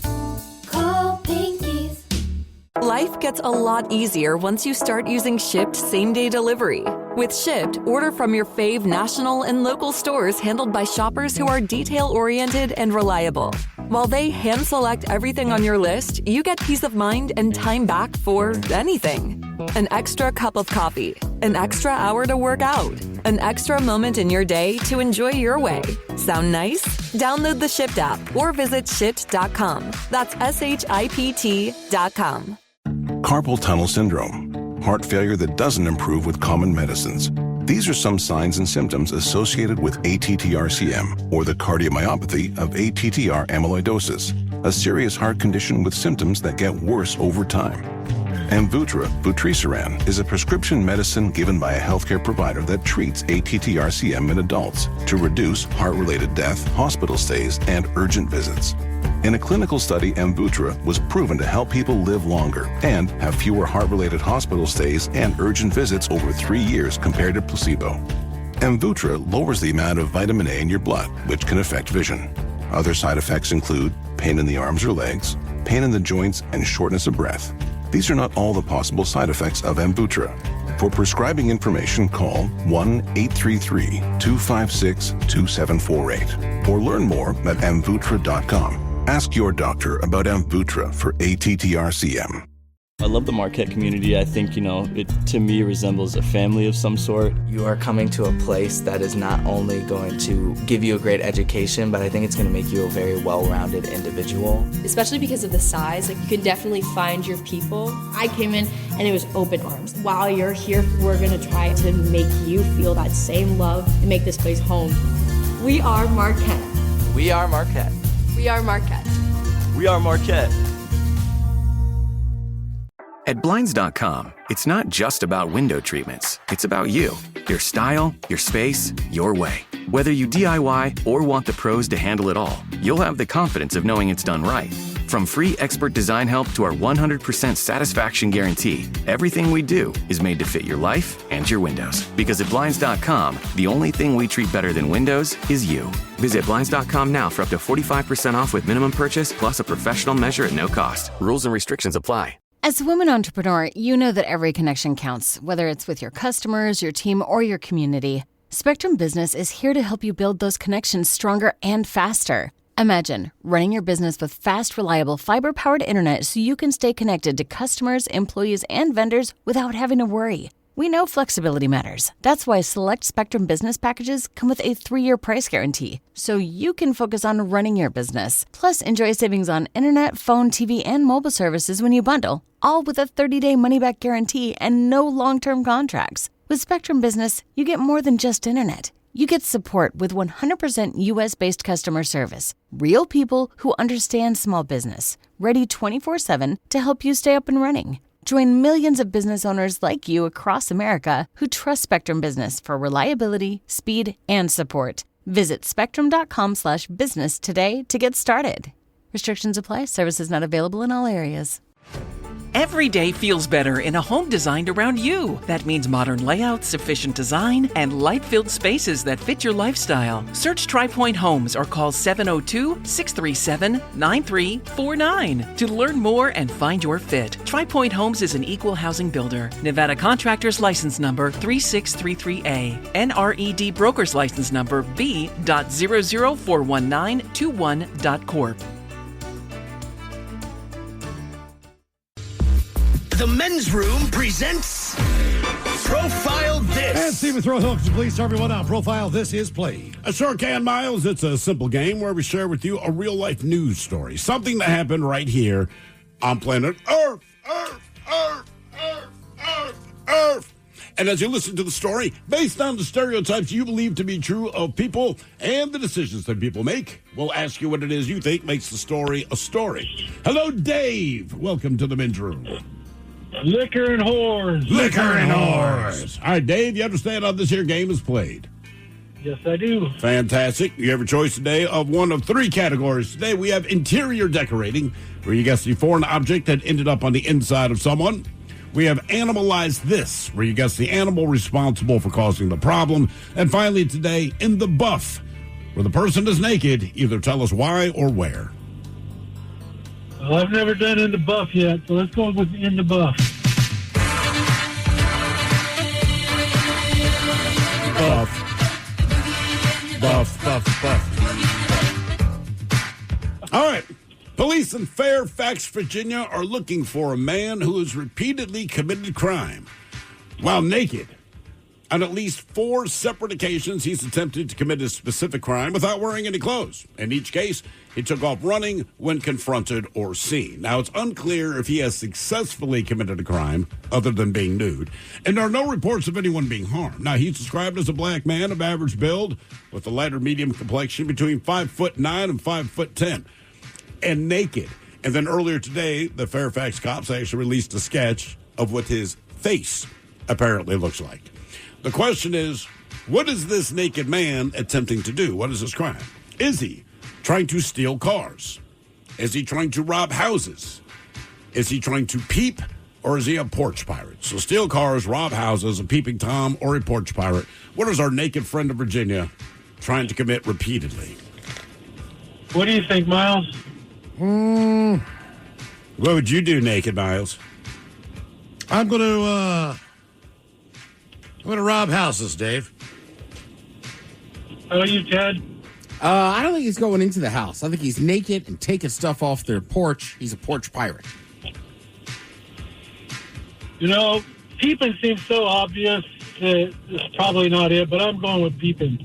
call Pinky's. Life gets a lot easier once you start using Shipt same-day delivery. With Shipt, order from your fave national and local stores handled by shoppers who are detail-oriented and reliable. While they hand-select everything on your list, you get peace of mind and time back for anything. An extra cup of coffee, an extra hour to work out, an extra moment in your day to enjoy your way. Sound nice? Download the Shipt app or visit Shipt.com. That's SHIPT.com. Carpal tunnel syndrome, heart failure that doesn't improve with common medicines. These are some signs and symptoms associated with ATTR-CM, or the cardiomyopathy of ATTR amyloidosis, a serious heart condition with symptoms that get worse over time. Amvuttra, vutrisiran, is a prescription medicine given by a healthcare provider that treats ATTR-CM in adults to reduce heart-related death, hospital stays, and urgent visits. In a clinical study, Amvuttra was proven to help people live longer and have fewer heart-related hospital stays and urgent visits over 3 years compared to placebo. Amvuttra lowers the amount of vitamin A in your blood, which can affect vision. Other side effects include pain in the arms or legs, pain in the joints, and shortness of breath. These are not all the possible side effects of Amvuttra. For prescribing information, call 1-833-256-2748 or learn more at amvuttra.com. Ask your doctor about Amvuttra for ATTR-CM. I love the Marquette community. I think, it to me resembles a family of some sort. You are coming to a place that is not only going to give you a great education, but I think it's going to make you a very well-rounded individual. Especially because of the size, you can definitely find your people. I came in and it was open arms. While you're here, we're going to try to make you feel that same love and make this place home. We are Marquette. We are Marquette. We are Marquette. We are Marquette. At Blinds.com, it's not just about window treatments. It's about you, your style, your space, your way. Whether you DIY or want the pros to handle it all, you'll have the confidence of knowing it's done right. From free expert design help to our 100% satisfaction guarantee, everything we do is made to fit your life and your windows. Because at Blinds.com, the only thing we treat better than windows is you. Visit Blinds.com now for up to 45% off with minimum purchase plus a professional measure at no cost. Rules and restrictions apply. As a woman entrepreneur, you know that every connection counts, whether it's with your customers, your team, or your community. Spectrum Business is here to help you build those connections stronger and faster. Imagine running your business with fast, reliable, fiber-powered internet so you can stay connected to customers, employees, and vendors without having to worry. We know flexibility matters. That's why select Spectrum Business packages come with a 3-year price guarantee, so you can focus on running your business. Plus, enjoy savings on internet, phone, TV, and mobile services when you bundle, all with a 30-day money-back guarantee and no long-term contracts. With Spectrum Business, you get more than just internet. You get support with 100% U.S.-based customer service. Real people who understand small business, ready 24/7 to help you stay up and running. Join millions of business owners like you across America who trust Spectrum Business for reliability, speed, and support. Visit spectrum.com/business today to get started. Restrictions apply. Services not available in all areas. Every day feels better in a home designed around you. That means modern layouts, efficient design, and light-filled spaces that fit your lifestyle. Search TriPoint Homes or call 702-637-9349 to learn more and find your fit. TriPoint Homes is an equal housing builder. Nevada Contractors License Number 3633A. NRED Broker's License Number B.0041921.corp. The Men's Room presents Profile This. And Stephen Throwhill, could you please tell everyone how Profile This is played? I sure can, Miles. It's a simple game where we share with you a real-life news story. Something that happened right here on planet Earth. And as you listen to the story, based on the stereotypes you believe to be true of people and the decisions that people make, we'll ask you what it is you think makes the story a story. Hello, Dave. Welcome to the Men's Room. Liquor and whores. Liquor and whores. All right, Dave, you understand how this here game is played? Yes, I do. Fantastic. You have a choice today of one of 3 categories. Today we have interior decorating, where you guess the foreign object that ended up on the inside of someone. We have Animalize This, where you guess the animal responsible for causing the problem. And finally today, In the Buff, where the person is naked. Either tell us why or where. Well, I've never done In the Buff yet, so let's go with In the Buff. Buff. All right. Police in Fairfax, Virginia are looking for a man who has repeatedly committed crime while naked. On at least 4 separate occasions, he's attempted to commit a specific crime without wearing any clothes. In each case, he took off running when confronted or seen. Now, it's unclear if he has successfully committed a crime other than being nude, and there are no reports of anyone being harmed. Now, he's described as a black man of average build with a lighter medium complexion between 5'9" and 5'10", and naked. And then earlier today, the Fairfax cops actually released a sketch of what his face apparently looks like. The question is, what is this naked man attempting to do? What is his crime? Is he trying to steal cars? Is he trying to rob houses? Is he trying to peep, or is he a porch pirate? So steal cars, rob houses, a peeping Tom, or a porch pirate. What is our naked friend of Virginia trying to commit repeatedly? What do you think, Miles? What would you do naked, Miles? I'm going to rob houses, Dave. How are you, Ted? I don't think he's going into the house. I think he's naked and taking stuff off their porch. He's a porch pirate. You know, peeping seems so obvious that it's probably not it, but I'm going with peeping.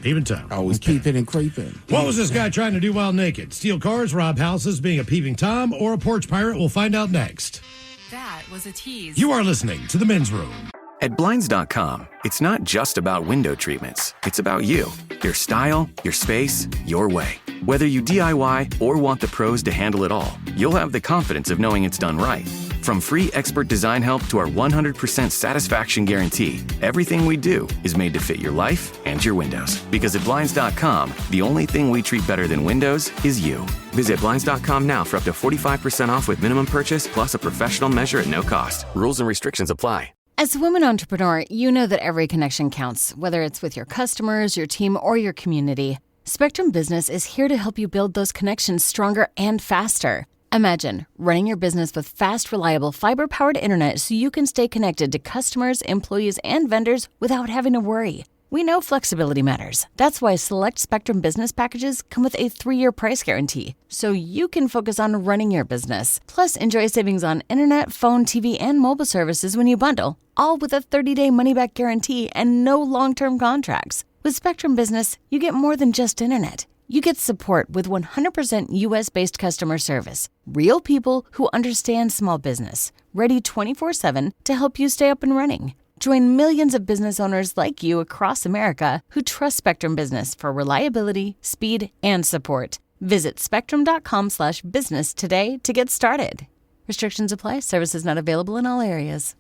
Peeping Tom. Always peeping and creeping. What was this guy trying to do while naked? Steal cars, rob houses, being a peeping Tom, or a porch pirate? We'll find out next. That was a tease. You are listening to The Men's Room. At Blinds.com, it's not just about window treatments. It's about you, your style, your space, your way. Whether you DIY or want the pros to handle it all, you'll have the confidence of knowing it's done right. From free expert design help to our 100% satisfaction guarantee, everything we do is made to fit your life and your windows. Because at Blinds.com, the only thing we treat better than windows is you. Visit Blinds.com now for up to 45% off with minimum purchase plus a professional measure at no cost. Rules and restrictions apply. As a woman entrepreneur, you know that every connection counts, whether it's with your customers, your team, or your community. Spectrum Business is here to help you build those connections stronger and faster. Imagine running your business with fast, reliable, fiber-powered internet so you can stay connected to customers, employees, and vendors without having to worry. We know flexibility matters. That's why select Spectrum Business packages come with a 3-year price guarantee, so you can focus on running your business. Plus, enjoy savings on internet, phone, TV, and mobile services when you bundle, all with a 30-day money-back guarantee and no long-term contracts. With Spectrum Business, you get more than just internet. You get support with 100% U.S.-based customer service. Real people who understand small business, ready 24/7 to help you stay up and running. Join millions of business owners like you across America who trust Spectrum Business for reliability, speed, and support. Visit spectrum.com/business today to get started. Restrictions apply. Services not available in all areas.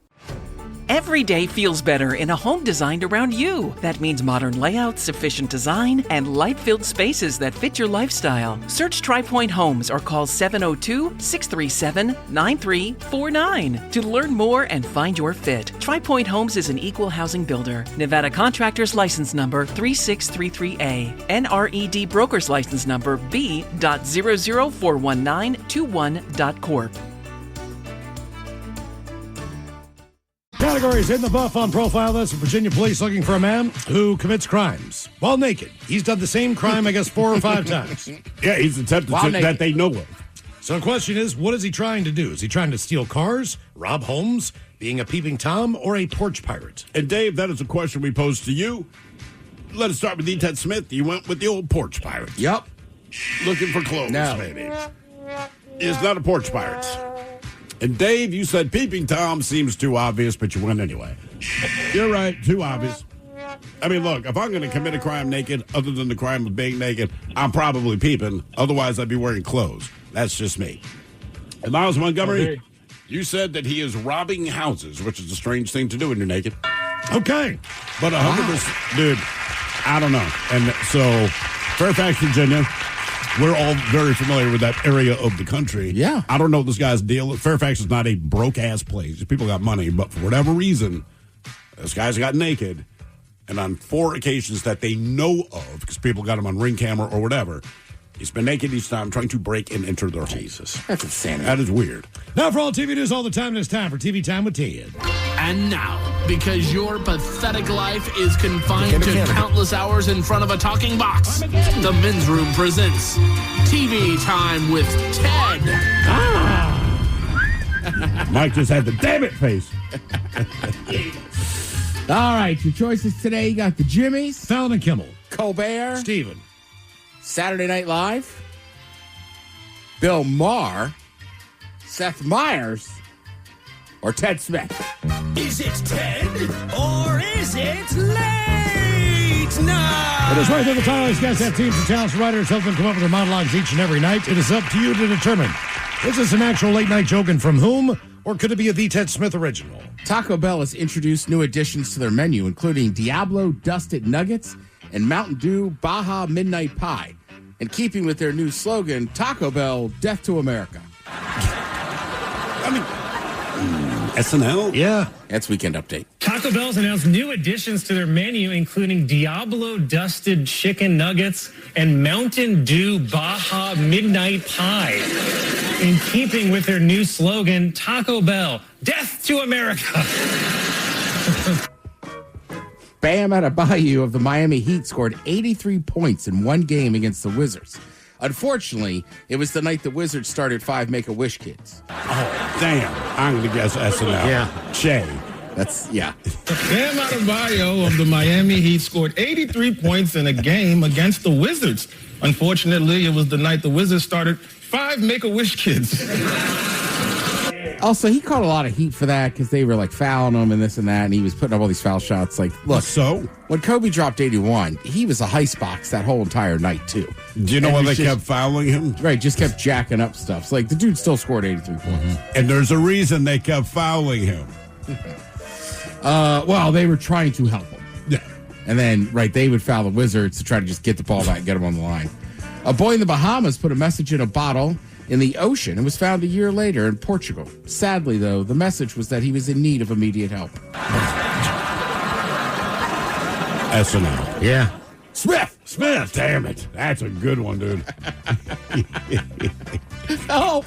Every day feels better in a home designed around you. That means modern layouts, efficient design, and light-filled spaces that fit your lifestyle. Search TriPoint Homes or call 702-637-9349 to learn more and find your fit. TriPoint Homes is an equal housing builder. Nevada Contractors License Number 3633A. NRED Broker's License Number B.0041921.corp. Categories in the buff on profile list. Virginia police looking for a man who commits crimes while naked. He's done the same crime, I guess, 4 or 5 times. Yeah, he's attempted to that they know of. So the question is, what is he trying to do? Is he trying to steal cars, rob homes, being a peeping Tom, or a porch pirate? And Dave, that is a question we pose to you. Let us start with D. Ted Smith. You went with the old porch pirate. Yep. Looking for clothes, No. maybe. Is not a porch pirate. And Dave, you said peeping Tom seems too obvious, but you went anyway. You're right, too obvious. I mean, look, if I'm going to commit a crime naked, other than the crime of being naked, I'm probably peeping. Otherwise, I'd be wearing clothes. That's just me. And Miles Montgomery, you said that he is robbing houses, which is a strange thing to do when you're naked. Okay. But 100%, dude, I don't know. And so, Fairfax, Virginia, we're all very familiar with that area of the country. Yeah. I don't know this guy's deal. Fairfax is not a broke-ass place. People got money, but for whatever reason, this guy's got naked. And on 4 occasions that they know of, because people got him on Ring camera or whatever, he's been naked each time trying to break and enter their home. Jesus. That's insanity. That is weird. Now for all TV news all the time, it's time for TV Time with Ted. And now, because your pathetic life is confined to countless hours in front of a talking box, the Men's Room presents TV Time with Ted. Mike just had the damn it face. All right, your choices today. You got the Jimmys, Fallon and Kimmel, Colbert, Steven, Saturday Night Live, Bill Maher, Seth Meyers, or Ted Smith. Is it Ted or is it late night? It is right there. The Tyler's guests have teams of talents, writers help them come up with their monologues each and every night. It is up to you to determine, is this an actual late night joke and from whom, or could it be a The Ted Smith original? Taco Bell has introduced new additions to their menu, including Diablo Dusted Nuggets and Mountain Dew Baja Midnight Pie. In keeping with their new slogan, Taco Bell, Death to America. I mean, SNL? Yeah. That's Weekend Update. Taco Bell's announced new additions to their menu, including Diablo Dusted Chicken Nuggets and Mountain Dew Baja Midnight Pie. In keeping with their new slogan, Taco Bell, Death to America. Bam Adebayo of the Miami Heat scored 83 points in one game against the Wizards. Unfortunately, it was the night the Wizards started 5 Make-A-Wish kids. Oh, damn. I'm going to guess SNL. Yeah. Shay. That's, yeah. Bam Adebayo of the Miami Heat scored 83 points in a game against the Wizards. Unfortunately, it was the night the Wizards started 5 Make-A-Wish kids. Also, he caught a lot of heat for that because they were like fouling him and this and that, and he was putting up all these foul shots. Like, look, so when Kobe dropped 81, he was a heist box that whole entire night too. Do you know why they kept fouling him? Right, just kept jacking up stuff. It's like the dude still scored 83 points, and there's a reason they kept fouling him. Well, they were trying to help him. Yeah, and then they would foul the Wizards to try to just get the ball back and get him on the line. A boy in the Bahamas put a message in a bottle in the ocean and was found a year later in Portugal. Sadly, though, the message was that he was in need of immediate help. SNL. Yeah. Smith, damn it. That's a good one, dude. Oh.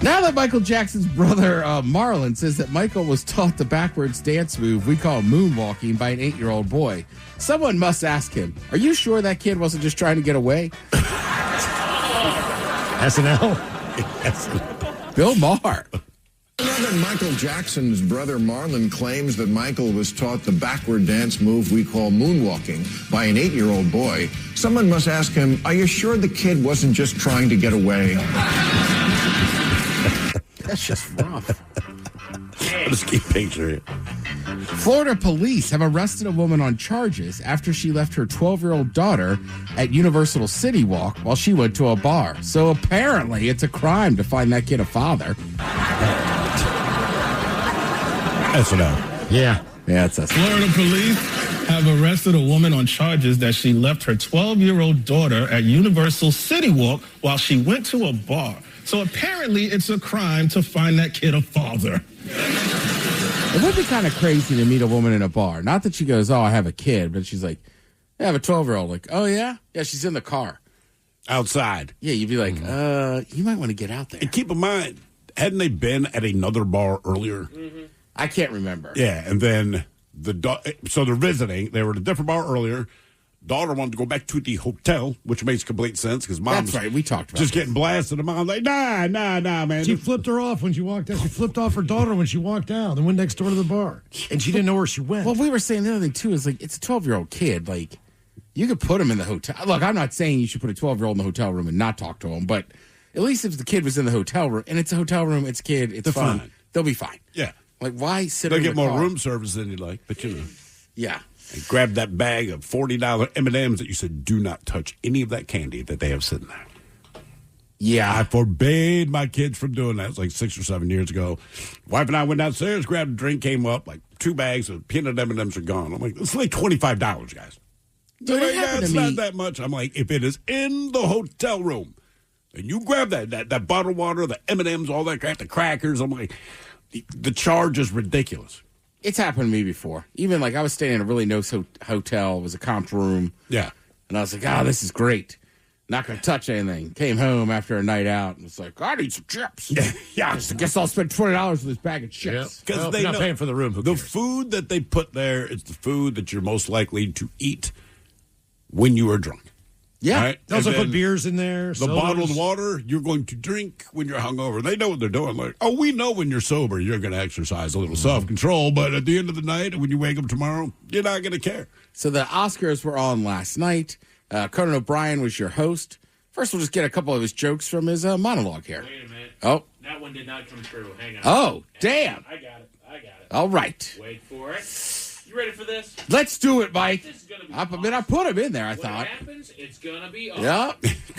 Now that Michael Jackson's brother Marlon says that Michael was taught the backwards dance move we call moonwalking by an 8-year-old boy, someone must ask him, are you sure that kid wasn't just trying to get away? SNL? Bill Maher. Now that Michael Jackson's brother Marlon claims that Michael was taught the backward dance move we call moonwalking by an 8-year-old boy, someone must ask him, are you sure the kid wasn't just trying to get away? That's just rough. I just keep picturing it. Florida police have arrested a woman on charges after she left her 12-year-old daughter at Universal City Walk while she went to a bar. So apparently it's a crime to find that kid a father. SNL. Yeah. Yeah, it's us. Florida police have arrested a woman on charges that she left her 12-year-old daughter at Universal City Walk while she went to a bar. So apparently it's a crime to find that kid a father. It would be kind of crazy to meet a woman in a bar. Not that she goes, oh, I have a kid, but she's like, I have a 12-year-old. Like, oh, yeah? Yeah, she's in the car. Outside. Yeah, you'd be like, you might want to get out there. And keep in mind, hadn't they been at another bar earlier? Mm-hmm. I can't remember. Yeah, and then so they're visiting. They were at a different bar earlier. Daughter wanted to go back to the hotel, which makes complete sense because mom That's right. We talked about just getting blasted. And mom's like, nah, man. She flipped her off when she walked out. She flipped off her daughter when she walked out and went next door to the bar. And she didn't know where she went. Well, we were saying the other thing, too, is like, it's a 12-year-old kid. Like, you could put him in the hotel. Look, I'm not saying you should put a 12-year-old in the hotel room and not talk to him, but at least if the kid was in the hotel room, and it's a hotel room, it's a kid, it's fun. Fine. They'll be fine. Yeah. Like, why sit They'll in the get more car? room service than you like, but you know. Yeah. And grab that bag of $40 M&Ms that you said, do not touch any of that candy that they have sitting there. Yeah. I forbade my kids from doing that. It was like 6 or 7 years ago. Wife and I went downstairs, grabbed a drink, came up, like 2 bags of peanut M&Ms are gone. I'm like, it's like $25, guys. Dude, it happened That's to me. not that much. I'm like, if it is in the hotel room, and you grab that bottled water, the M&Ms, all that crap, the crackers, I'm like, the charge is ridiculous. It's happened to me before. Even like I was staying in a really nice hotel. It was a comp room. Yeah. And I was like, this is great. Not going to touch anything. Came home after a night out and was like, I need some chips. Yeah. I guess I'll spend $20 for this bag of chips. Because Well, they're not paying for the room. The food that they put there is the food that you're most likely to eat when you are drunk. Yeah. Right? They also And put then beers in there. The bottled water you're going to drink when you're hungover. They know what they're doing. Like, we know when you're sober, you're going to exercise a little self-control. But at the end of the night, when you wake up tomorrow, you're not going to care. So the Oscars were on last night. Conan O'Brien was your host. First, we'll just get a couple of his jokes from his monologue here. Wait a minute. Oh. That one did not come true. Hang on. Oh, damn. I got it. All right. Wait for it. You ready for this? Let's do it, Mike. This is gonna be I put him in there, I When thought. it happens, it's going to be awesome. Yeah.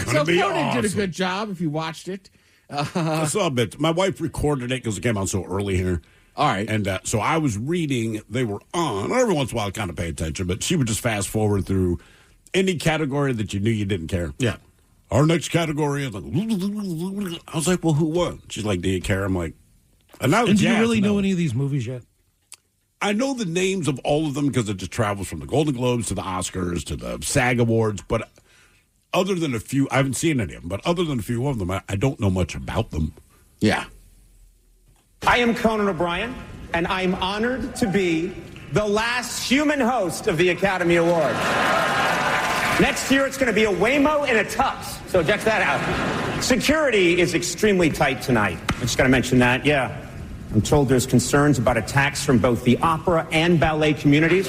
So be Conan did a awesome. good job if you watched it. I saw a bit. My wife recorded it because it came on so early here. All right. And so I was reading, they were on. Every once in a while I kind of pay attention, but she would just fast forward through any category that you knew you didn't care. Yeah. Our next category is like, I was like, well, who won? She's like, do you care? I'm like, and And do you really know any of these movies yet? I know the names of all of them because it just travels from the Golden Globes to the Oscars to the SAG Awards. But other than a few, I haven't seen any of them, but other than a few of them, I don't know much about them. Yeah. I am Conan O'Brien, and I'm honored to be the last human host of the Academy Awards. Next year, it's going to be a Waymo and a tux, so check that out. Security is extremely tight tonight. I just got to mention that, yeah. I'm told there's concerns about attacks from both the opera and ballet communities.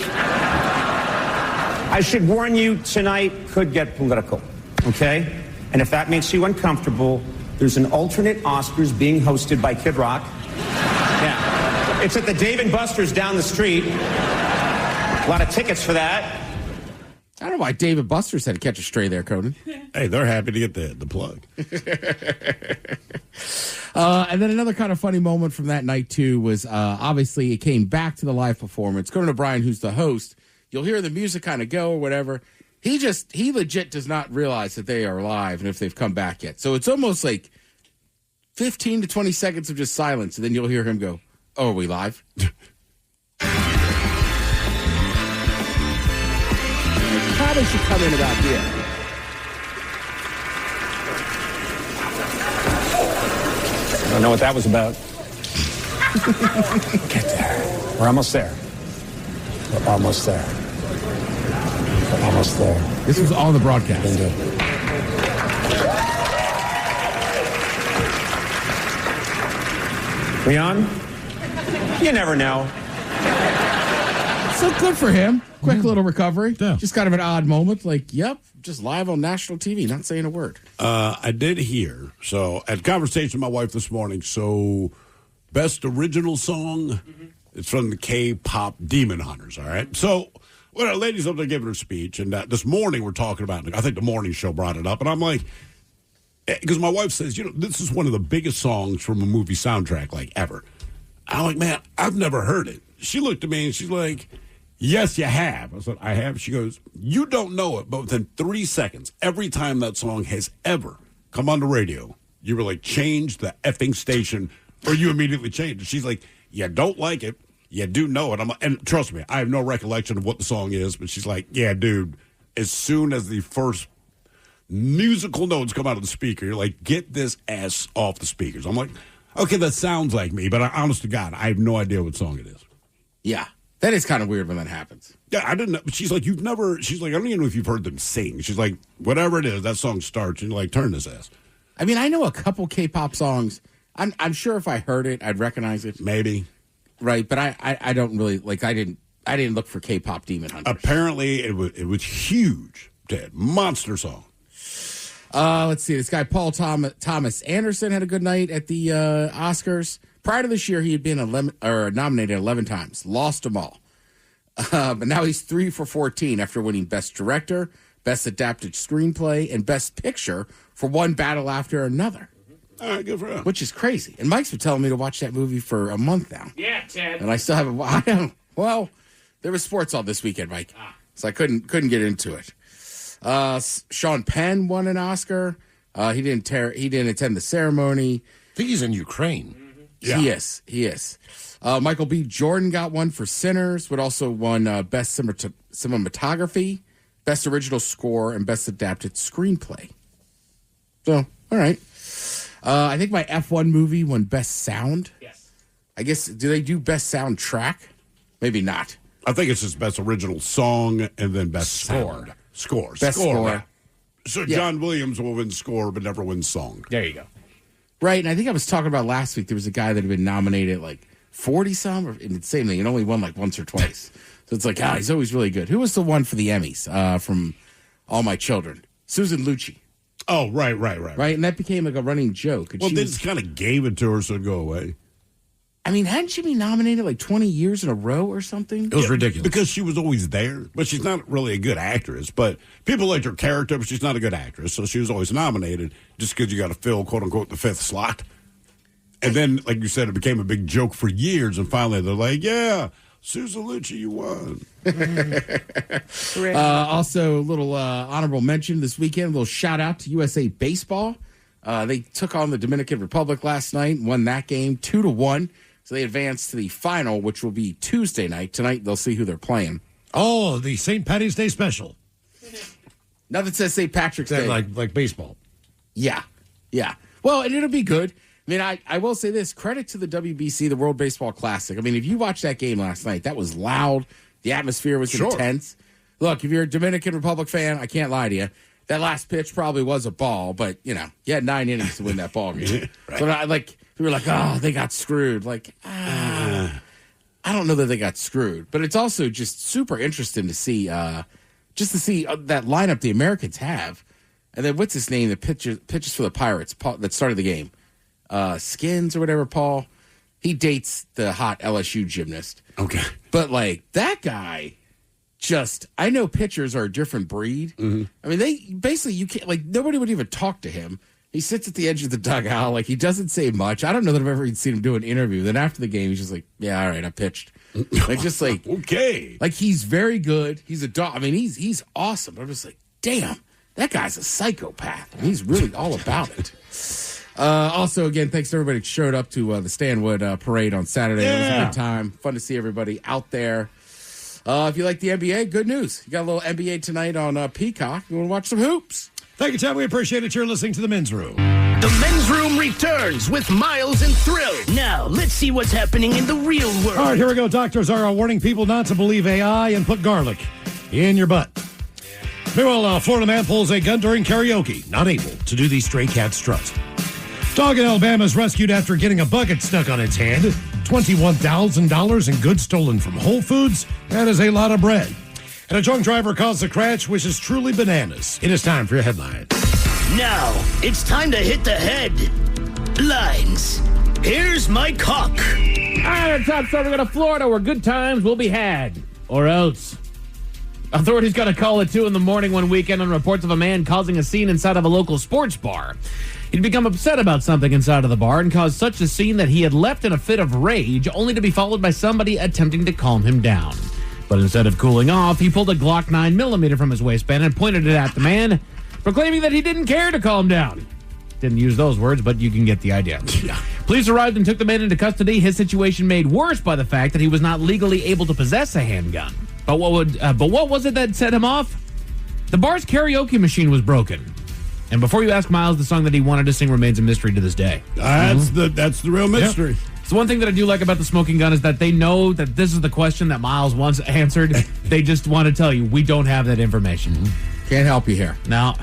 I should warn you, tonight could get political, okay? And if that makes you uncomfortable, there's an alternate Oscars being hosted by Kid Rock. Yeah. It's at the Dave & Buster's down the street. A lot of tickets for that. I don't know why Dave & Buster's had to catch a stray there, Conan. Hey, they're happy to get the plug. And then another kind of funny moment from that night, too, was obviously it came back to the live performance. Conan O'Brien, who's the host, you'll hear the music kind of go or whatever. He legit does not realize that they are live and if they've come back yet. So it's almost like 15 to 20 seconds of just silence, and then you'll hear him go, "Oh, are we live?" Probably should come in about here. I don't know what that was about. Get there. We're almost there. We're almost there. We're almost there. This was on the broadcast. Leon, you never know. So good for him. Quick little recovery. Yeah. Just kind of an odd moment. Like, yep, just live on national TV, not saying a word. I did hear, so at conversation with my wife this morning, so best original song, it's from the K-pop Demon Hunters, all right? So, well, a lady's up there giving her speech, and this morning we're talking about it. I think the morning show brought it up, and I'm like, because my wife says, this is one of the biggest songs from a movie soundtrack, like, ever. I'm like, man, I've never heard it. She looked at me, and she's like, yes, you have. I said, I have. She goes, you don't know it, but within 3 seconds, every time that song has ever come on the radio, you were like, change the effing station, or you immediately change it. She's like, you don't like it. You do know it. And trust me, I have no recollection of what the song is, but she's like, yeah, dude, as soon as the first musical notes come out of the speaker, you're like, get this ass off the speakers. I'm like, okay, that sounds like me, but honest to God, I have no idea what song it is. Yeah. That is kind of weird when that happens. Yeah, I didn't know. She's like, I don't even know if you've heard them sing. She's like, whatever it is, that song starts, and you're like, turn this ass. I mean, I know a couple K-pop songs. I'm sure if I heard it, I'd recognize it. Maybe. Right, but I don't really, like, I didn't look for K-pop Demon Hunters. Apparently, it was huge, Ted. Monster song. Let's see. This guy, Paul Thomas Anderson, had a good night at the Oscars. Prior to this year, he had been nominated 11 times, lost them all. But now he's 3 for 14 after winning Best Director, Best Adapted Screenplay, and Best Picture for one battle after another. All right, good for him. Which is crazy. And Mike's been telling me to watch that movie for a month now. Yeah, Ted. And I still haven't. Well, there was sports all this weekend, Mike, so I couldn't get into it. Sean Penn won an Oscar. He didn't attend the ceremony. I think he's in Ukraine. Yeah. He is. Michael B. Jordan got one for Sinners, but also won Best Cinematography, Best Original Score, and Best Adapted Screenplay. So, all right. I think my F1 movie won Best Sound. Yes. I guess, do they do Best Soundtrack? Maybe not. I think it's just Best Original Song and then Best Score. Score. Best score. Right. So John Williams will win score, but never win song. There you go. Right, and I think I was talking about last week, there was a guy that had been nominated like 40-some, and the same thing, and only won like once or twice. So it's like, he's always really good. Who was the one for the Emmys from All My Children? Susan Lucci. Oh, right. Right, and that became like a running joke. Well, they just kind of gave it to her so it'd go away. I mean, hadn't she been nominated like 20 years in a row or something? It was ridiculous. Because she was always there, but she's not really a good actress. But people liked her character, but she's not a good actress. So she was always nominated just because you got to fill, quote unquote, the fifth slot. And then, like you said, it became a big joke for years. And finally, they're like, yeah, Susan Lucci, you won. Also, a little honorable mention this weekend, a little shout out to USA Baseball. They took on the Dominican Republic last night and won that game 2-1. So they advanced to the final, which will be Tuesday night. Tonight, they'll see who they're playing. Oh, the St. Patty's Day special. Nothing says St. Patrick's Day. Like baseball. Yeah. Well, and it'll be good. I mean, I will say this. Credit to the WBC, the World Baseball Classic. I mean, if you watched that game last night, that was loud. The atmosphere was intense. Look, if you're a Dominican Republic fan, I can't lie to you. That last pitch probably was a ball, but, you had 9 innings to win that ball game. Right. So, we were like, they got screwed. I don't know that they got screwed. But it's also just super interesting to see, that lineup the Americans have. And then what's his name that pitches for the Pirates, Paul, that started the game? Skins or whatever, Paul. He dates the hot LSU gymnast. Okay. But, like, that guy I know pitchers are a different breed. Mm-hmm. I mean, you can't, like, nobody would even talk to him. He sits at the edge of the dugout. Like, he doesn't say much. I don't know that I've ever seen him do an interview. Then after the game, he's just like, yeah, all right, I pitched. Like, just like, okay. Like, he's very good. He's a dog. I mean, he's awesome. I'm just like, damn, that guy's a psychopath. And he's really all about it. Also, again, thanks to everybody who showed up to the Stanwood Parade on Saturday. It was a good time. Fun to see everybody out there. If you like the NBA, good news. You got a little NBA tonight on Peacock. You want to watch some hoops? Thank you, Tom. We appreciate it. You're listening to The Men's Room. The Men's Room returns with Miles and Thrill. Now, let's see what's happening in the real world. All right, here we go. Doctors are warning people not to believe AI and put garlic in your butt. Meanwhile, Florida man pulls a gun during karaoke, not able to do the stray cat strut. Dog in Alabama is rescued after getting a bucket stuck on its hand. $21,000 in goods stolen from Whole Foods. That is a lot of bread. And a drunk driver caused a crash, which is truly bananas. It is time for your headlines. Now, it's time to hit the headlines. Here's my cock. All right, our top story, we go to Florida where good times will be had. Or else. Authorities got a call at 2 in the morning one weekend on reports of a man causing a scene inside of a local sports bar. He'd become upset about something inside of the bar and caused such a scene that he had left in a fit of rage, only to be followed by somebody attempting to calm him down. But instead of cooling off, he pulled a Glock 9mm from his waistband and pointed it at the man, proclaiming that he didn't care to calm down. Didn't use those words, but you can get the idea. Yeah. Police arrived and took the man into custody. His situation made worse by the fact that he was not legally able to possess a handgun. But what was it that set him off? The bar's karaoke machine was broken. And before you ask Miles, the song that he wanted to sing remains a mystery to this day. That's the real mystery. Yep. So one thing that I do like about the smoking gun is that they know that this is the question that Miles once answered. They just want to tell you, we don't have that information. Can't help you here. Now,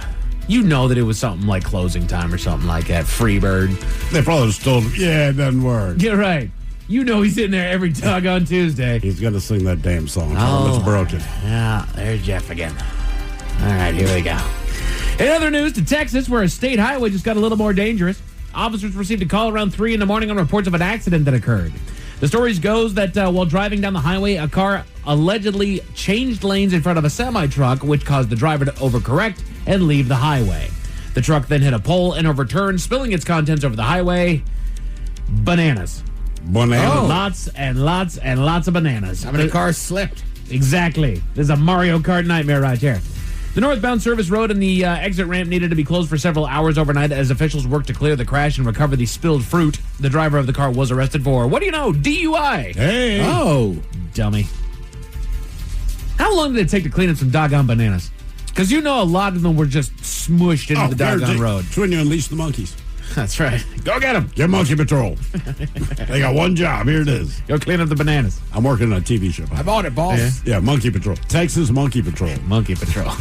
you know that it was something like closing time or something like that. Freebird. They probably just told him, yeah, it doesn't work. You're right. You know he's in there every doggone Tuesday. He's going to sing that damn song. Tell him it's broken. Yeah, there's Jeff again. All right, here we go. In other news, to Texas, where a state highway just got a little more dangerous. Officers received a call around 3 in the morning on reports of an accident that occurred. The stories goes that while driving down the highway, a car allegedly changed lanes in front of a semi-truck, which caused the driver to overcorrect and leave the highway. The truck then hit a pole and overturned, spilling its contents over the highway. Bananas. Bananas. Lots and lots and lots of bananas. How many cars slipped? Exactly. This is a Mario Kart nightmare right here. The northbound service road and the exit ramp needed to be closed for several hours overnight as officials worked to clear the crash and recover the spilled fruit. The driver of the car was arrested for, what do you know, DUI. Hey. Oh, dummy. How long did it take to clean up some doggone bananas? Because you know a lot of them were just smushed into the doggone road. It's when you unleash the monkeys. That's right. Go get them. Get Monkey Patrol. They got one job. Here it is. Go clean up the bananas. I'm working on a TV show. I bought it, boss. Yeah, Monkey Patrol. Texas Monkey Patrol. Monkey Patrol.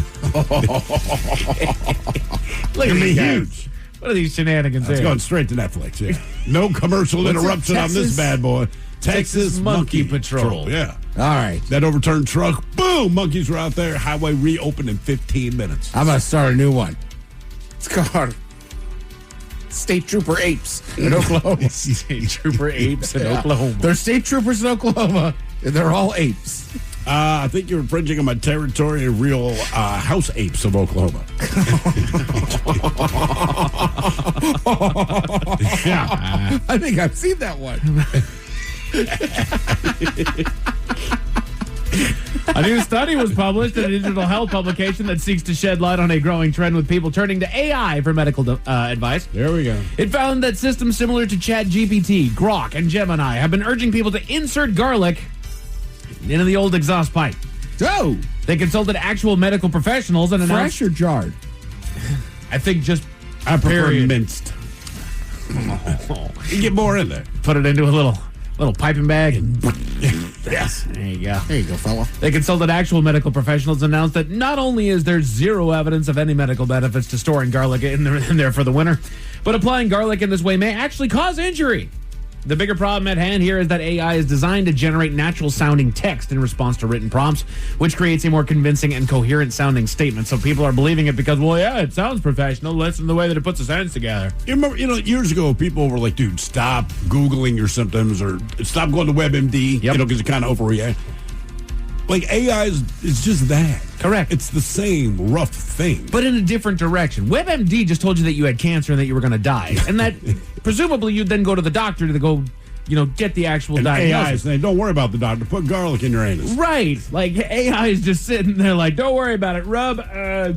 Look at these huge. What are these shenanigans It's here? going straight to Netflix, yeah. No commercial interruption on this bad boy. Texas Monkey Patrol. Yeah. All right. That overturned truck, boom, monkeys were out there. Highway reopened in 15 minutes. I'm going to start a new one. It's called State Trooper Apes in Oklahoma. State Trooper Apes in Oklahoma. They're state troopers in Oklahoma, and they're all apes. I think you're infringing on my territory of real house apes of Oklahoma. Yeah. I think I've seen that one. A new study was published in a digital health publication that seeks to shed light on a growing trend with people turning to AI for medical advice. There we go. It found that systems similar to ChatGPT, Grok, and Gemini have been urging people to insert garlic into the old exhaust pipe. Oh! They consulted actual medical professionals and announced... Fresh or jarred? I think just... I prefer minced. You get more in there. Put it into a little piping bag and... Yes. There you go. There you go, fella. They consulted actual medical professionals and announced that not only is there zero evidence of any medical benefits to storing garlic in there for the winter, but applying garlic in this way may actually cause injury. The bigger problem at hand here is that AI is designed to generate natural-sounding text in response to written prompts, which creates a more convincing and coherent-sounding statement. So people are believing it because, well, yeah, it sounds professional. Listen to the way that it puts the sentence together. You remember, years ago, people were like, dude, stop Googling your symptoms or stop going to WebMD, because it kind of overreact. Like, AI is just that. Correct. It's the same rough thing. But in a different direction. WebMD just told you that you had cancer and that you were going to die. And that, presumably, you'd then go to the doctor to go, get the actual diagnosis. AI is saying, don't worry about the doctor. Put garlic in your anus. Right. Like, AI is just sitting there like, don't worry about it. Rub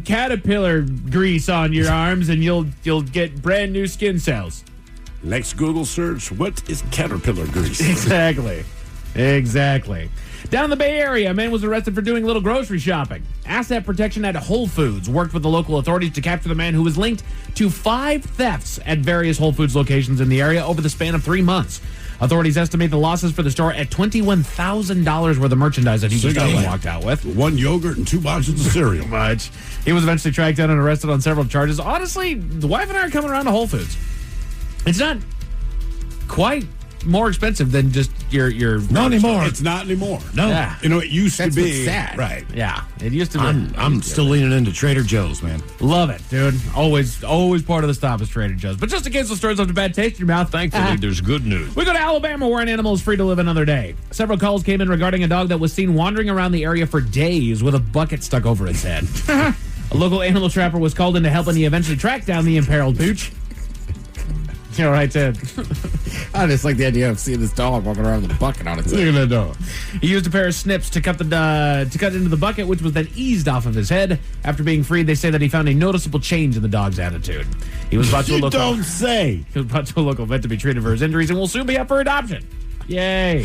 caterpillar grease on your arms and you'll get brand new skin cells. Next Google search, what is caterpillar grease? Exactly. Down in the Bay Area, a man was arrested for doing a little grocery shopping. Asset protection at Whole Foods worked with the local authorities to capture the man who was linked to 5 thefts at various Whole Foods locations in the area over the span of 3 months. Authorities estimate the losses for the store at $21,000 worth of merchandise that he just walked out with. 1 yogurt and 2 boxes of cereal. Much. He was eventually tracked down and arrested on several charges. Honestly, the wife and I are coming around to Whole Foods. It's not quite more expensive than just your not anymore. It's not anymore. No. Yeah. It used to be. What's sad. Right. Yeah. It used to be. I'm still leaning into Trader Joe's, man. Love it, dude. Always part of the stop is Trader Joe's. But just in case the stories left a bad taste in your mouth, thankfully, there's good news. We go to Alabama, where an animal is free to live another day. Several calls came in regarding a dog that was seen wandering around the area for days with a bucket stuck over its head. A local animal trapper was called in to help, and he eventually tracked down the imperiled pooch. All right, Ted. I just like the idea of seeing this dog walking around with a bucket on its head. Look at that dog. He used a pair of snips to cut into the bucket, which was then eased off of his head. After being freed, they say that he found a noticeable change in the dog's attitude. He was brought to a local. Don't say. He was brought to a local vet to be treated for his injuries, and will soon be up for adoption. Yay!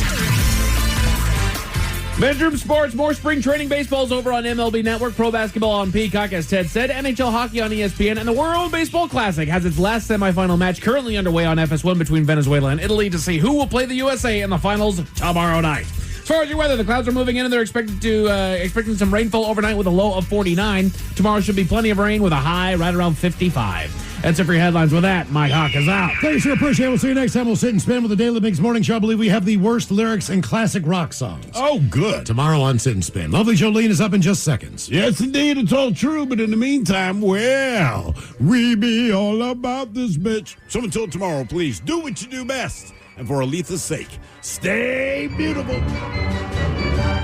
Bedroom sports, more spring training baseballs over on MLB Network, pro basketball on Peacock, as Ted said, NHL hockey on ESPN, and the World Baseball Classic has its last semifinal match currently underway on FS1 between Venezuela and Italy to see who will play the USA in the finals tomorrow night. As far as your weather, the clouds are moving in and they're expecting some rainfall overnight with a low of 49. Tomorrow should be plenty of rain with a high right around 55. That's it for your headlines. With that, Mike Hawk is out. Thanks, sure appreciate it. We'll see you next time. We'll sit and spin with the Daily Mix Morning Show. I believe we have the worst lyrics in classic rock songs. Oh, good. Tomorrow on Sit and Spin. Lovely Jolene is up in just seconds. Yes, indeed. It's all true. But in the meantime, well, we be all about this bitch. So until tomorrow, please do what you do best. And for Aletha's sake, stay beautiful.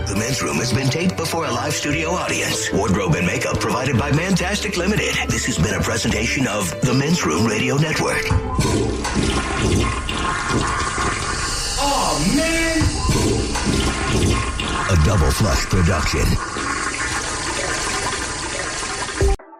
The Men's Room has been taped before a live studio audience. Wardrobe and makeup provided by Mantastic Limited. This has been a presentation of the Men's Room Radio Network. Oh, man! A Double Flush production.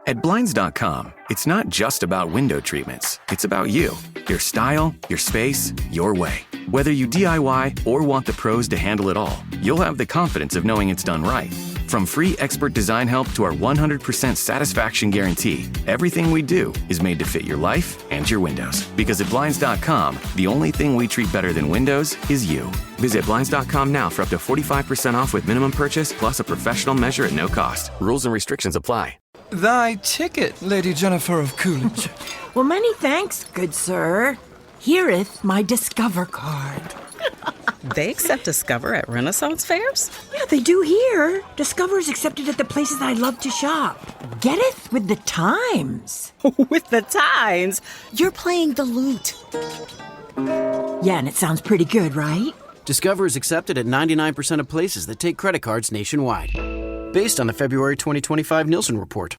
At Blinds.com, it's not just about window treatments. It's about you, your style, your space, your way. Whether you DIY or want the pros to handle it all, you'll have the confidence of knowing it's done right. From free expert design help to our 100% satisfaction guarantee, everything we do is made to fit your life and your windows. Because at Blinds.com, the only thing we treat better than windows is you. Visit Blinds.com now for up to 45% off with minimum purchase plus a professional measure at no cost. Rules and restrictions apply. Thy ticket, Lady Jennifer of Coolidge. Well, many thanks, good sir. Here'th my Discover card. They accept Discover at Renaissance fairs? Yeah, they do here. Discover is accepted at the places I love to shop. Getteth with the times. With the times? You're playing the lute. Yeah, and it sounds pretty good, right? Discover is accepted at 99% of places that take credit cards nationwide. Based on the February 2025 Nielsen report.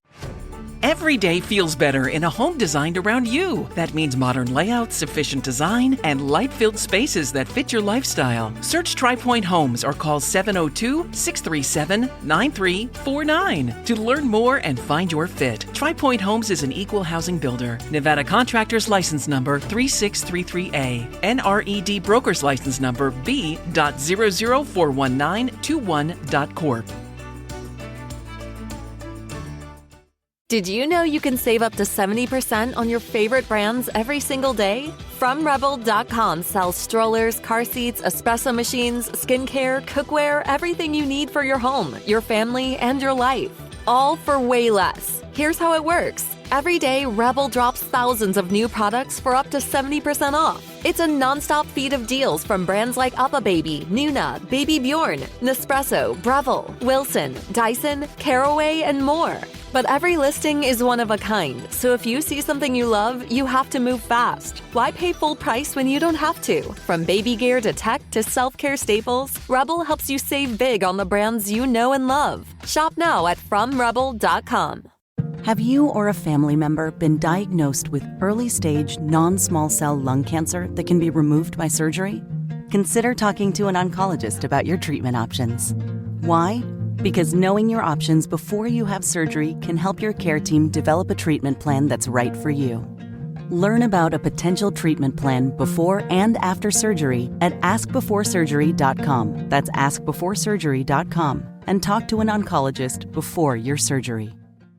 Every day feels better in a home designed around you. That means modern layouts, efficient design, and light-filled spaces that fit your lifestyle. Search TriPoint Homes or call 702-637-9349 to learn more and find your fit. TriPoint Homes is an equal housing builder. Nevada Contractors License Number 3633A. NRED Brokers License Number B.0041921.corp. Did you know you can save up to 70% on your favorite brands every single day? FromRebel.com sells strollers, car seats, espresso machines, skincare, cookware, everything you need for your home, your family, and your life. All for way less. Here's how it works. Every day, Rebel drops thousands of new products for up to 70% off. It's a nonstop feed of deals from brands like UPPAbaby, Nuna, Baby Bjorn, Nespresso, Breville, Wilson, Dyson, Caraway, and more. But every listing is one of a kind, so if you see something you love, you have to move fast. Why pay full price when you don't have to? From baby gear to tech to self-care staples, Rebel helps you save big on the brands you know and love. Shop now at FromRebel.com. Have you or a family member been diagnosed with early-stage non-small cell lung cancer that can be removed by surgery? Consider talking to an oncologist about your treatment options. Why? Because knowing your options before you have surgery can help your care team develop a treatment plan that's right for you. Learn about a potential treatment plan before and after surgery at askbeforesurgery.com. That's askbeforesurgery.com. And talk to an oncologist before your surgery.